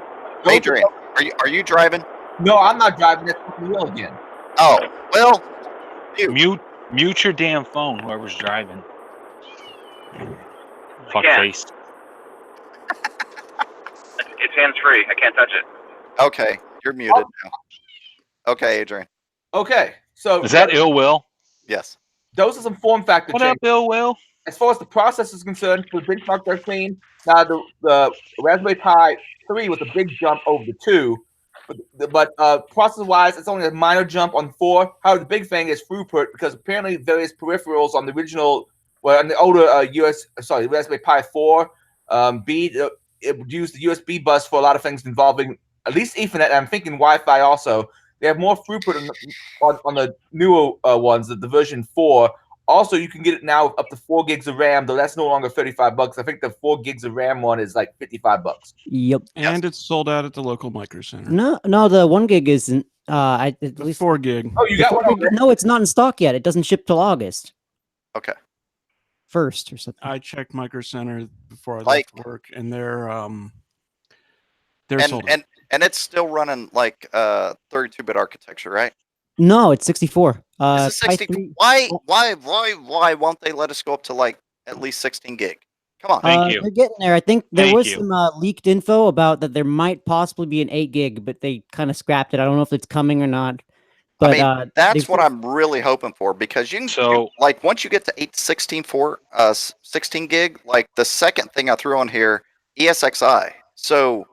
Adrian, are you driving? No, I'm not driving. That's fucking Will again. Oh, well, mute your damn phone, whoever's driving. Fuck face. It's hands free. I can't touch it. Okay, you're muted now. Okay, Adrian. Okay, so Is that ill will? Yes. those are some form factor What changes. up, ill will? As far as the process is concerned, for benchmark 13, now the Raspberry Pi 3 was a big jump over the 2, but process-wise, it's only a minor jump on 4. However, the big thing is throughput, because apparently various peripherals on the original, well, on the older Raspberry Pi 4, it would use the USB bus for a lot of things involving at least Ethernet, and I'm thinking Wi-Fi also. They have more throughput on the newer ones, the version 4. Also, you can get it now with up to 4 gigs of RAM, though that's no longer $35. I think the 4 gigs of RAM one is like $55. Yep. And it's sold out at the local Micro Center. No, the 1 gig isn't. At The least 4 gig. Oh, you got one already? No, it's not in stock yet. It doesn't ship till August Okay. 1st or something. I checked Micro Center before I Like- left work, and they're And sold out. and it's still running like 32-bit architecture, right? No, it's 64. Is it Pi 60? 3 Why won't they let us go up to like at least 16 gig? Come on. Thank you. They're getting there. I think there Thank was you. some leaked info about that there might possibly be an 8 gig, but they kind of scrapped it. I don't know if it's coming or not. But I mean, that's they've- what I'm really hoping for, because like once you get to 16 gig, like the second thing I threw on here, ESXi. So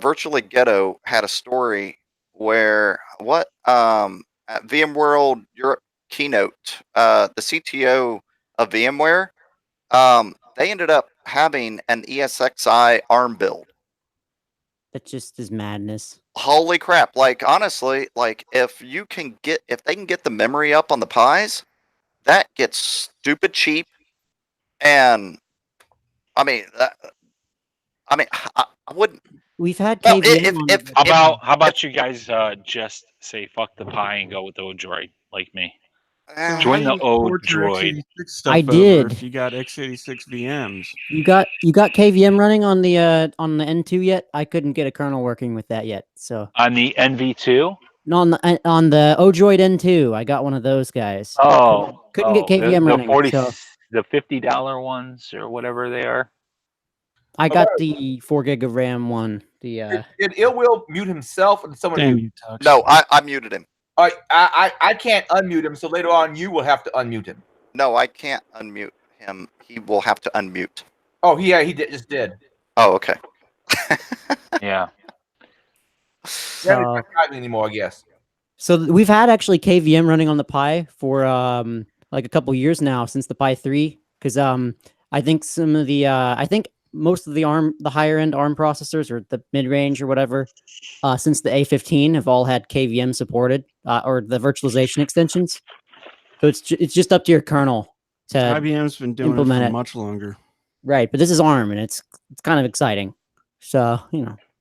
Virtually Ghetto had a story where at VMworld Europe keynote, the CTO of VMware, they ended up having an ESXi ARM build. that just is madness. Holy crap. Like, honestly, like if they can get the memory up on the Pis, that gets stupid cheap. And I mean, I wouldn't. We've had Well, KVM on if- How about you guys just say fuck the Pi and go with the Odroid like me? eh, Join the How do you port your Odroid. x86 stuff I over did. If you got x86 VMs, You got KVM running on the N2 yet? I couldn't get a kernel working with that yet. So On the NV2? no, on the Odroid N2, I got one of those guys. Couldn't get KVM running. So The $50 ones or whatever they are. I got the 4 gig of RAM one. The Did Ill Will mute himself, or did someone damn mute? you, Tux. no, I muted him. All right, I can't unmute him, so later on you will have to unmute him. No, I can't unmute him. He will have to unmute. Oh, he just did. Oh, okay. Yeah. Yeah, So- he's not driving anymore, I guess. So we've had actually KVM running on the Pi for like a couple years now, since the Pi 3, because I think some of the I think most of the higher end ARM processors, or the mid range or whatever, since the A15 have all had KVM supported, or the virtualization extensions. So it's just up to your kernel to IBM's been doing it implement for it. much longer. right. But this is ARM, and it's kind of exciting. So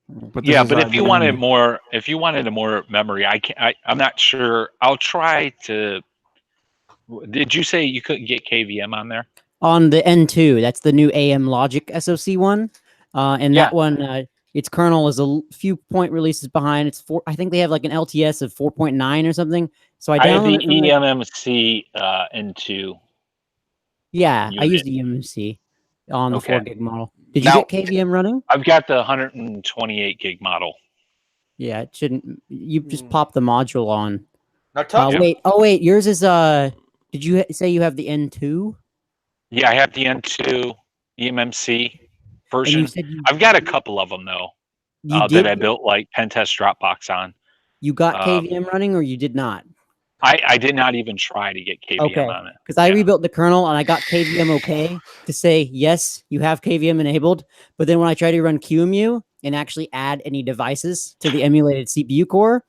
But Yeah, this but is if you wanted a more memory, I'm not sure. I'll try to. Did you say you couldn't get KVM on there? on the N2, that's the new AM Logic SoC one, and that one, its kernel is a few point releases behind. It's I think they have like an LTS of 4.9 or something. So I had the downloaded it from the- eMMC N2. Yeah, I unit. used the UMC on the Okay. 4 gig model. Did you Now- get KVM running? I've got the 128 gig model. Yeah, it shouldn't. You just pop the module on. Now, Tuck, Wait, yours is did you say you have the N2? Yeah, I have the N2 eMMC And version. you said you, I've got a couple of them though you that I built like pen test Dropbox on. You got um, KVM running, or you did not? I did not even try to get KVM Okay. on it. Because I Yeah. rebuilt the kernel and I got KVM okay to say, yes, you have KVM enabled. But then when I try to run QEMU and actually add any devices to the emulated CPU core,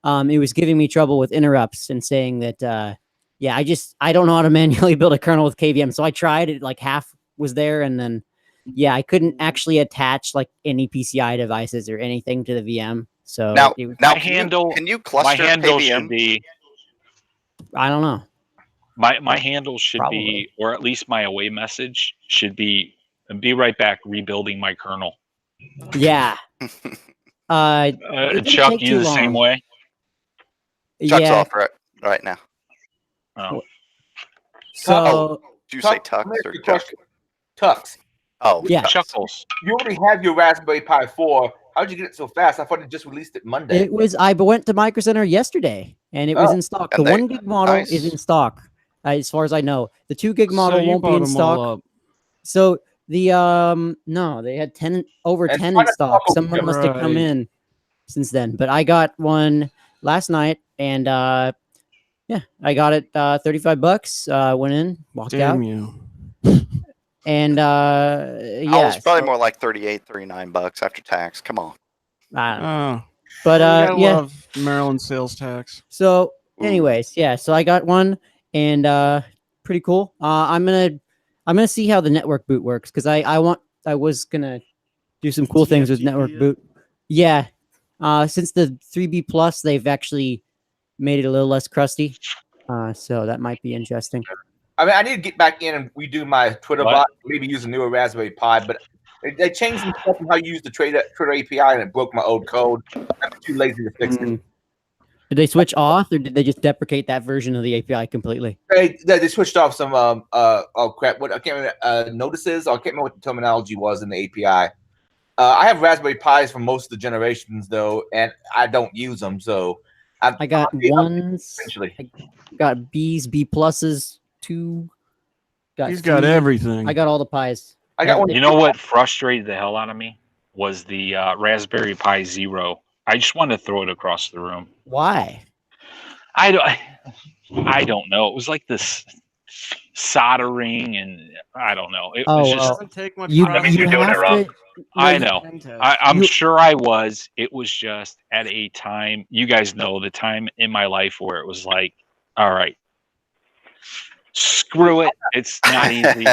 it was giving me trouble with interrupts and saying that, I don't know how to manually build a kernel with KVM. So I tried it, like half was there. And then, I couldn't actually attach like any PCI devices or anything to the VM. So Now, it was, now My can you cluster My handle KVM? should be I don't know. my handle should Probably. be, or at least my away message should be right back rebuilding my kernel. Yeah. It didn't Chuck, take you too the same long. way? Chuck's Yeah. off right now. Oh. So Do you say Tuck, Tux let me ask or you a Chuck? question. Tux, Oh, Yeah. Tux. Chuckles. you already have your Raspberry Pi 4. How'd you get it so fast? I thought it just released it Monday. It was. I went to Micro Center yesterday, and it was Oh, in stock. and The they- 1 gig model is nice. in stock, as far as I know. The 2 gig So model you won't be bought in them all stock. up. So the no, they had 10 over And 10 why in not stock. talk over Someone must have come Right. in since then. But I got one last night, and yeah, I got it $35. Went in, walked out, Damn you. and Oh, it's probably so, more like $38, $39 after tax. Come on. I don't know. Oh. But You gotta yeah. love Maryland sales tax. So, Ooh. anyways, yeah. So I got one, and pretty cool. I'm gonna see how the network boot works because I was gonna do some cool things with TFTP network yet? boot. Yeah. Since the 3B plus, they've actually made it a little less crusty. So that might be interesting. I mean, I need to get back in and redo my Twitter What? bot. Maybe use a newer Raspberry Pi, but they changed some stuff in how you use the Twitter API, and it broke my old code. I'm too lazy to fix it. Did they switch off, or did they just deprecate that version of the API completely? They switched off some oh crap, what I can't remember notices. I can't remember what the terminology was in the API. I have Raspberry Pis from most of the generations though, and I don't use them. So I got ones. Eventually. I got B's, B pluses, 2. He's got 3. everything. I got all the pies. I got one. You know what frustrated the hell out of me was the Raspberry Pi Zero. I just wanted to throw it across the room. Why? I don't know. It was like this soldering, and I don't know. It was Oh, just. Doesn't take much You, time. That means you you're doing it have wrong. to- I no, know. Pen test. I'm You- sure I was. It was just at a time. You guys know the time in my life where it was like, all right, screw it. It's not easy.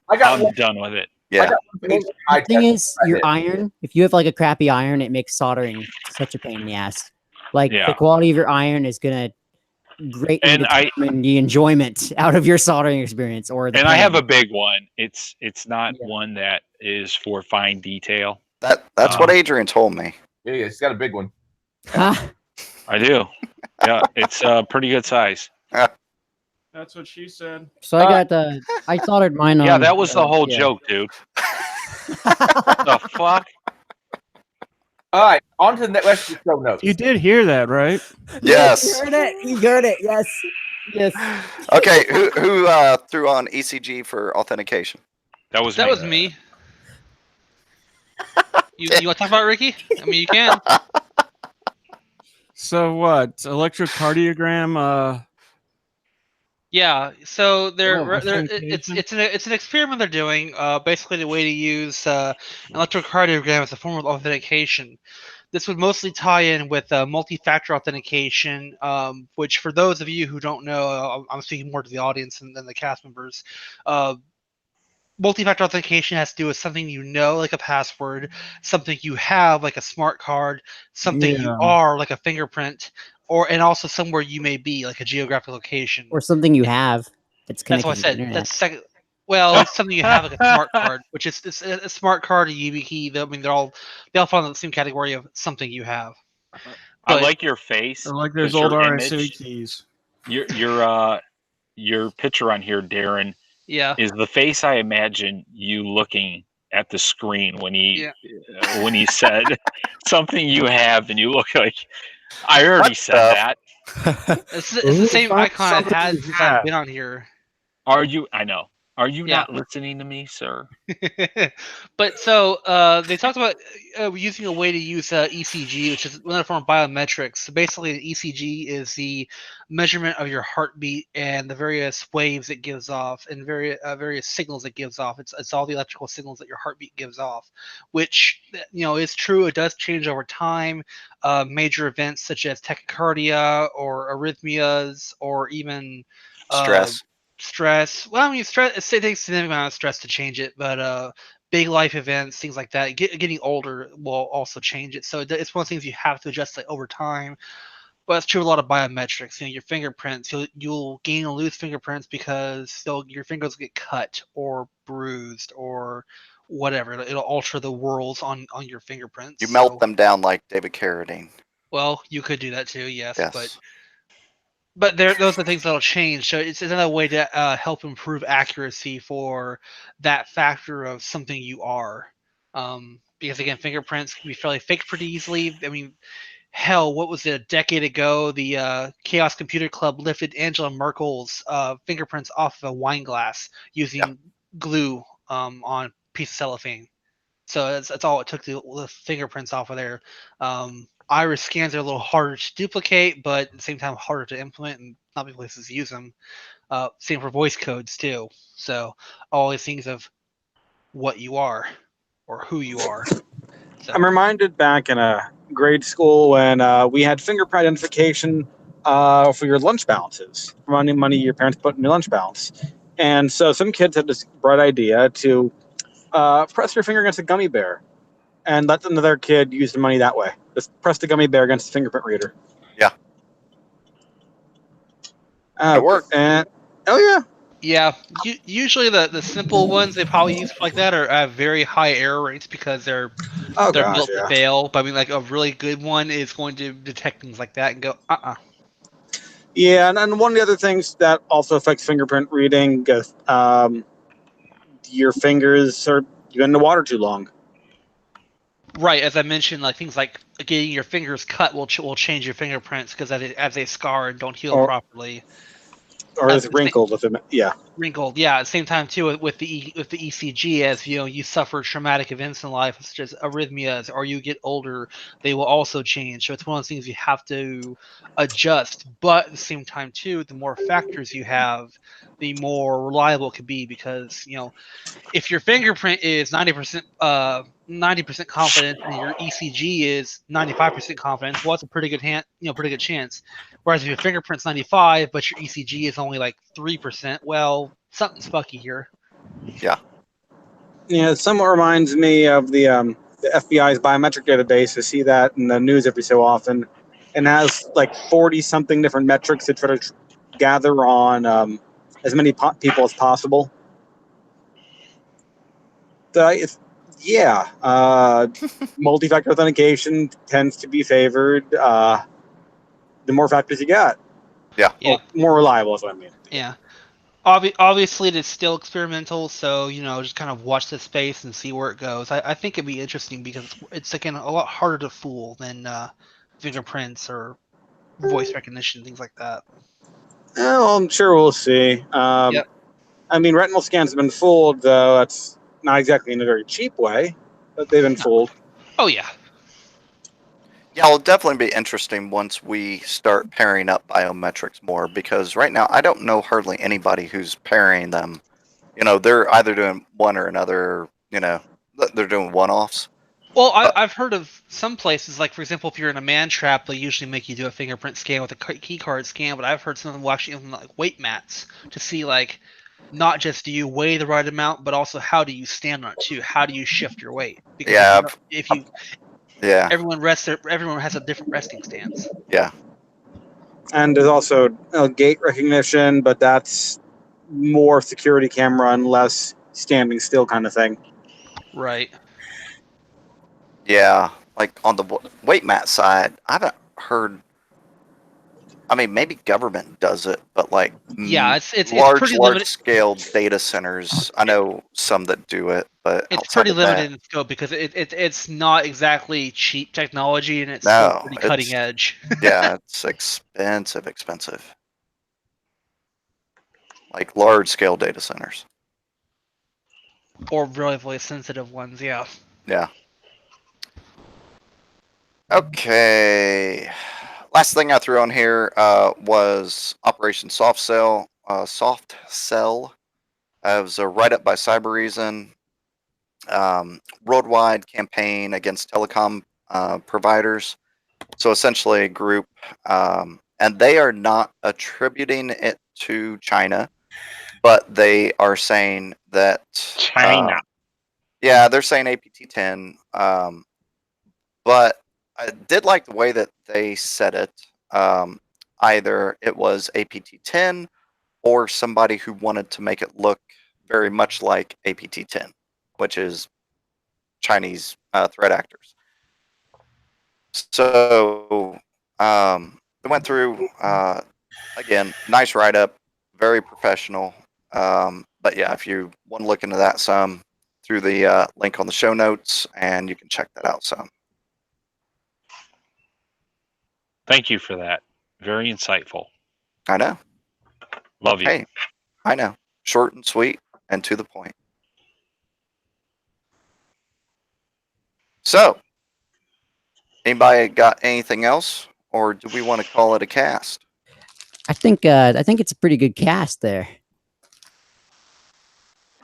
I got I'm one. done with it. I Yeah. got one for HDMI The thing test. is, your iron, if you have like a crappy iron, it makes soldering such a pain in the ass. Like Yeah. the quality of your iron is going to greatly And I- determine the enjoyment out of your soldering experience. Or the And I have a pain. big one. It's not Yeah. one that is for fine detail. That's what Adrian told me. Yeah, he's got a big one. Ha! I do. Yeah, it's a pretty good size. That's what she said. So I got I soldered mine on. Yeah, that was the whole yeah. joke, dude. The fuck? All right, on to the rest of the show notes. You did hear that, right? Yes. You heard it. You heard it. Yes. Yes. Okay, who threw on ECG for authentication? That was That me. was me. You want to talk about it, Ricky? I mean, you can. So what? Electrocardiogram? Yeah, so Oh, it's an experiment they're doing. Basically, the way to use an electrocardiogram as a form of authentication. This would mostly tie in with multi-factor authentication, which for those of you who don't know, I'm speaking more to the audience than the cast members. Multi-factor authentication has to do with something you know, like a password, something you have, like a smart card, something you Yeah. are, like a fingerprint, and also somewhere you may be, like a geographic location. Or something you have that's That's connected what I to the said. internet. That's second. Well, it's something you have, like a smart card, which is it's a smart card, a YubiKey. I mean, they all fall in the same category of something you have. I But- like your face. Or like those 'cause old your RSA image- keys. Your picture on here, Darren, Yeah. is the face I imagine you looking at the screen when he said something you have, and you look like I already said that. It's the same find icon I've something had you since have. I've been on here. Are you? I know. Are you Yeah. not listening to me, sir? But so they talked about using a way to use ECG, which is another form of biometrics. So basically, the ECG is the measurement of your heartbeat and the various waves it gives off and various signals it gives off. It's all the electrical signals that your heartbeat gives off, which is true. It does change over time. Major events such as tachycardia or arrhythmias or even stress. Well, I mean, stress. It takes a significant amount of stress to change it, but big life events, things like that. Getting older will also change it. So it's one of the things you have to adjust over time. But it's true with a lot of biometrics. Your fingerprints, you'll gain and lose fingerprints because your fingers get cut or bruised or whatever. It'll alter the whorls on your fingerprints. You melt them down like David Carradine. Well, you could do that too, yes. Yes. But those are things that'll change. So it's another way to help improve accuracy for that factor of something you are. because again, fingerprints can be fairly faked pretty easily. I mean, hell, what was it, a decade ago? The Chaos Computer Club lifted Angela Merkel's fingerprints off of a wine glass using glue on a piece of cellophane. So that's all it took to lift fingerprints off of there. Iris scans are a little harder to duplicate, but at the same time harder to implement, and not many places use them. Same for voice codes too. So all these things of what you are or who you are. So. I'm reminded back in grade school when we had fingerprint identification for your lunch balances, for money your parents put in your lunch balance. And so some kids had this bright idea to press your finger against a gummy bear and let another kid use the money that way. Just press the gummy bear against the fingerprint reader. Yeah. It worked. And oh yeah. Yeah, usually the simple ones they probably use like that are have very high error rates because they're built to fail. But I mean, like a really good one is going to detect things like that and go, Yeah, and one of the other things that also affects fingerprint reading, your fingers are in the water too long. Right, as I mentioned, like things like getting your fingers cut will change your fingerprints because as they scar and don't heal properly. Or is wrinkled with them? Yeah. Wrinkled, yeah. At the same time, too, with the ECG, as you suffer traumatic events in life, such as arrhythmias, or you get older, they will also change. So it's one of those things you have to adjust. But at the same time, too, the more factors you have, the more reliable it could be. Because if your fingerprint is 90% confidence and your ECG is 95% confidence, well, that's a pretty good pretty good chance. Whereas if your fingerprint's 95, but your ECG is only like 3%, well, something's fucky here. Yeah. Yeah, it somewhat reminds me of the FBI's biometric database. I see that in the news every so often, and has like 40-something different metrics to try to gather on as many people as possible. Multi-factor authentication tends to be favored. The more factors you got, more reliable is what I mean. Yeah. Obviously, it's still experimental, so just kind of watch this space and see where it goes. I think it'd be interesting because it's again a lot harder to fool than fingerprints or voice recognition, things like that. Well, I'm sure we'll see. I mean, retinal scans have been fooled, though. That's not exactly in a very cheap way, but they've been fooled. Oh yeah. Yeah, it'll definitely be interesting once we start pairing up biometrics more, because right now I don't know hardly anybody who's pairing them. They're either doing one or another, they're doing one-offs. Well, I've heard of some places, like for example, if you're in a man trap, they usually make you do a fingerprint scan with a key card scan, but I've heard some of them will actually implement like weight mats to see like not just do you weigh the right amount, but also how do you stand on it too? How do you shift your weight? Because everyone has a different resting stance. Yeah. And there's also gait recognition, but that's more security camera and less standing still kind of thing. Right. Yeah, like on the weight mat side, I haven't heard. I mean, maybe government does it, but like it's large pretty limited. Scale data centers. I know some that do it, but it's pretty limited in scope because it's not exactly cheap technology and it's still pretty cutting edge. Yeah, it's expensive. Like large scale data centers. Or really sensitive ones, yeah. Yeah. Okay. Last thing I threw on here was Operation Soft Cell. It was a write-up by Cyber Reason. Worldwide campaign against telecom providers. So essentially a group, and they are not attributing it to China, but they are saying that China. They're saying APT-10, but I did like the way that they said it. Either it was APT-10 or somebody who wanted to make it look very much like APT-10, which is Chinese threat actors. So they went through, again, nice write-up, very professional. But yeah, if you want to look into that some, through the link on the show notes, and you can check that out some. Thank you for that. Very insightful. I know. Love you. Hey, I know. Short and sweet and to the point. So, anybody got anything else, or do we want to call it a cast? I think it's a pretty good cast there.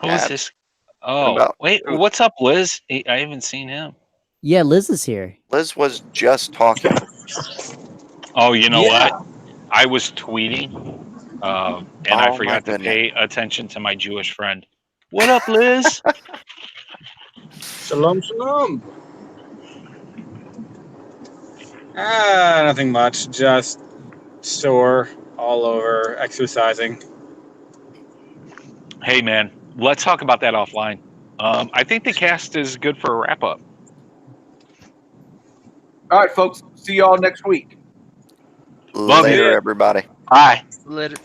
Who is this? Oh, about- wait. What's up, Liz? I haven't seen him. Yeah, Liz is here. Liz was just talking. Oh, you know what? I was tweeting, and I Oh, forgot my to pay attention to my Jewish friend. What up, Liz? Shalom, shalom. Nothing much. Just sore all over, exercising. Hey, man, let's talk about that offline. I think the cast is good for a wrap up. All right, folks. See y'all next week. Love you. Later, everybody. Bye. Later.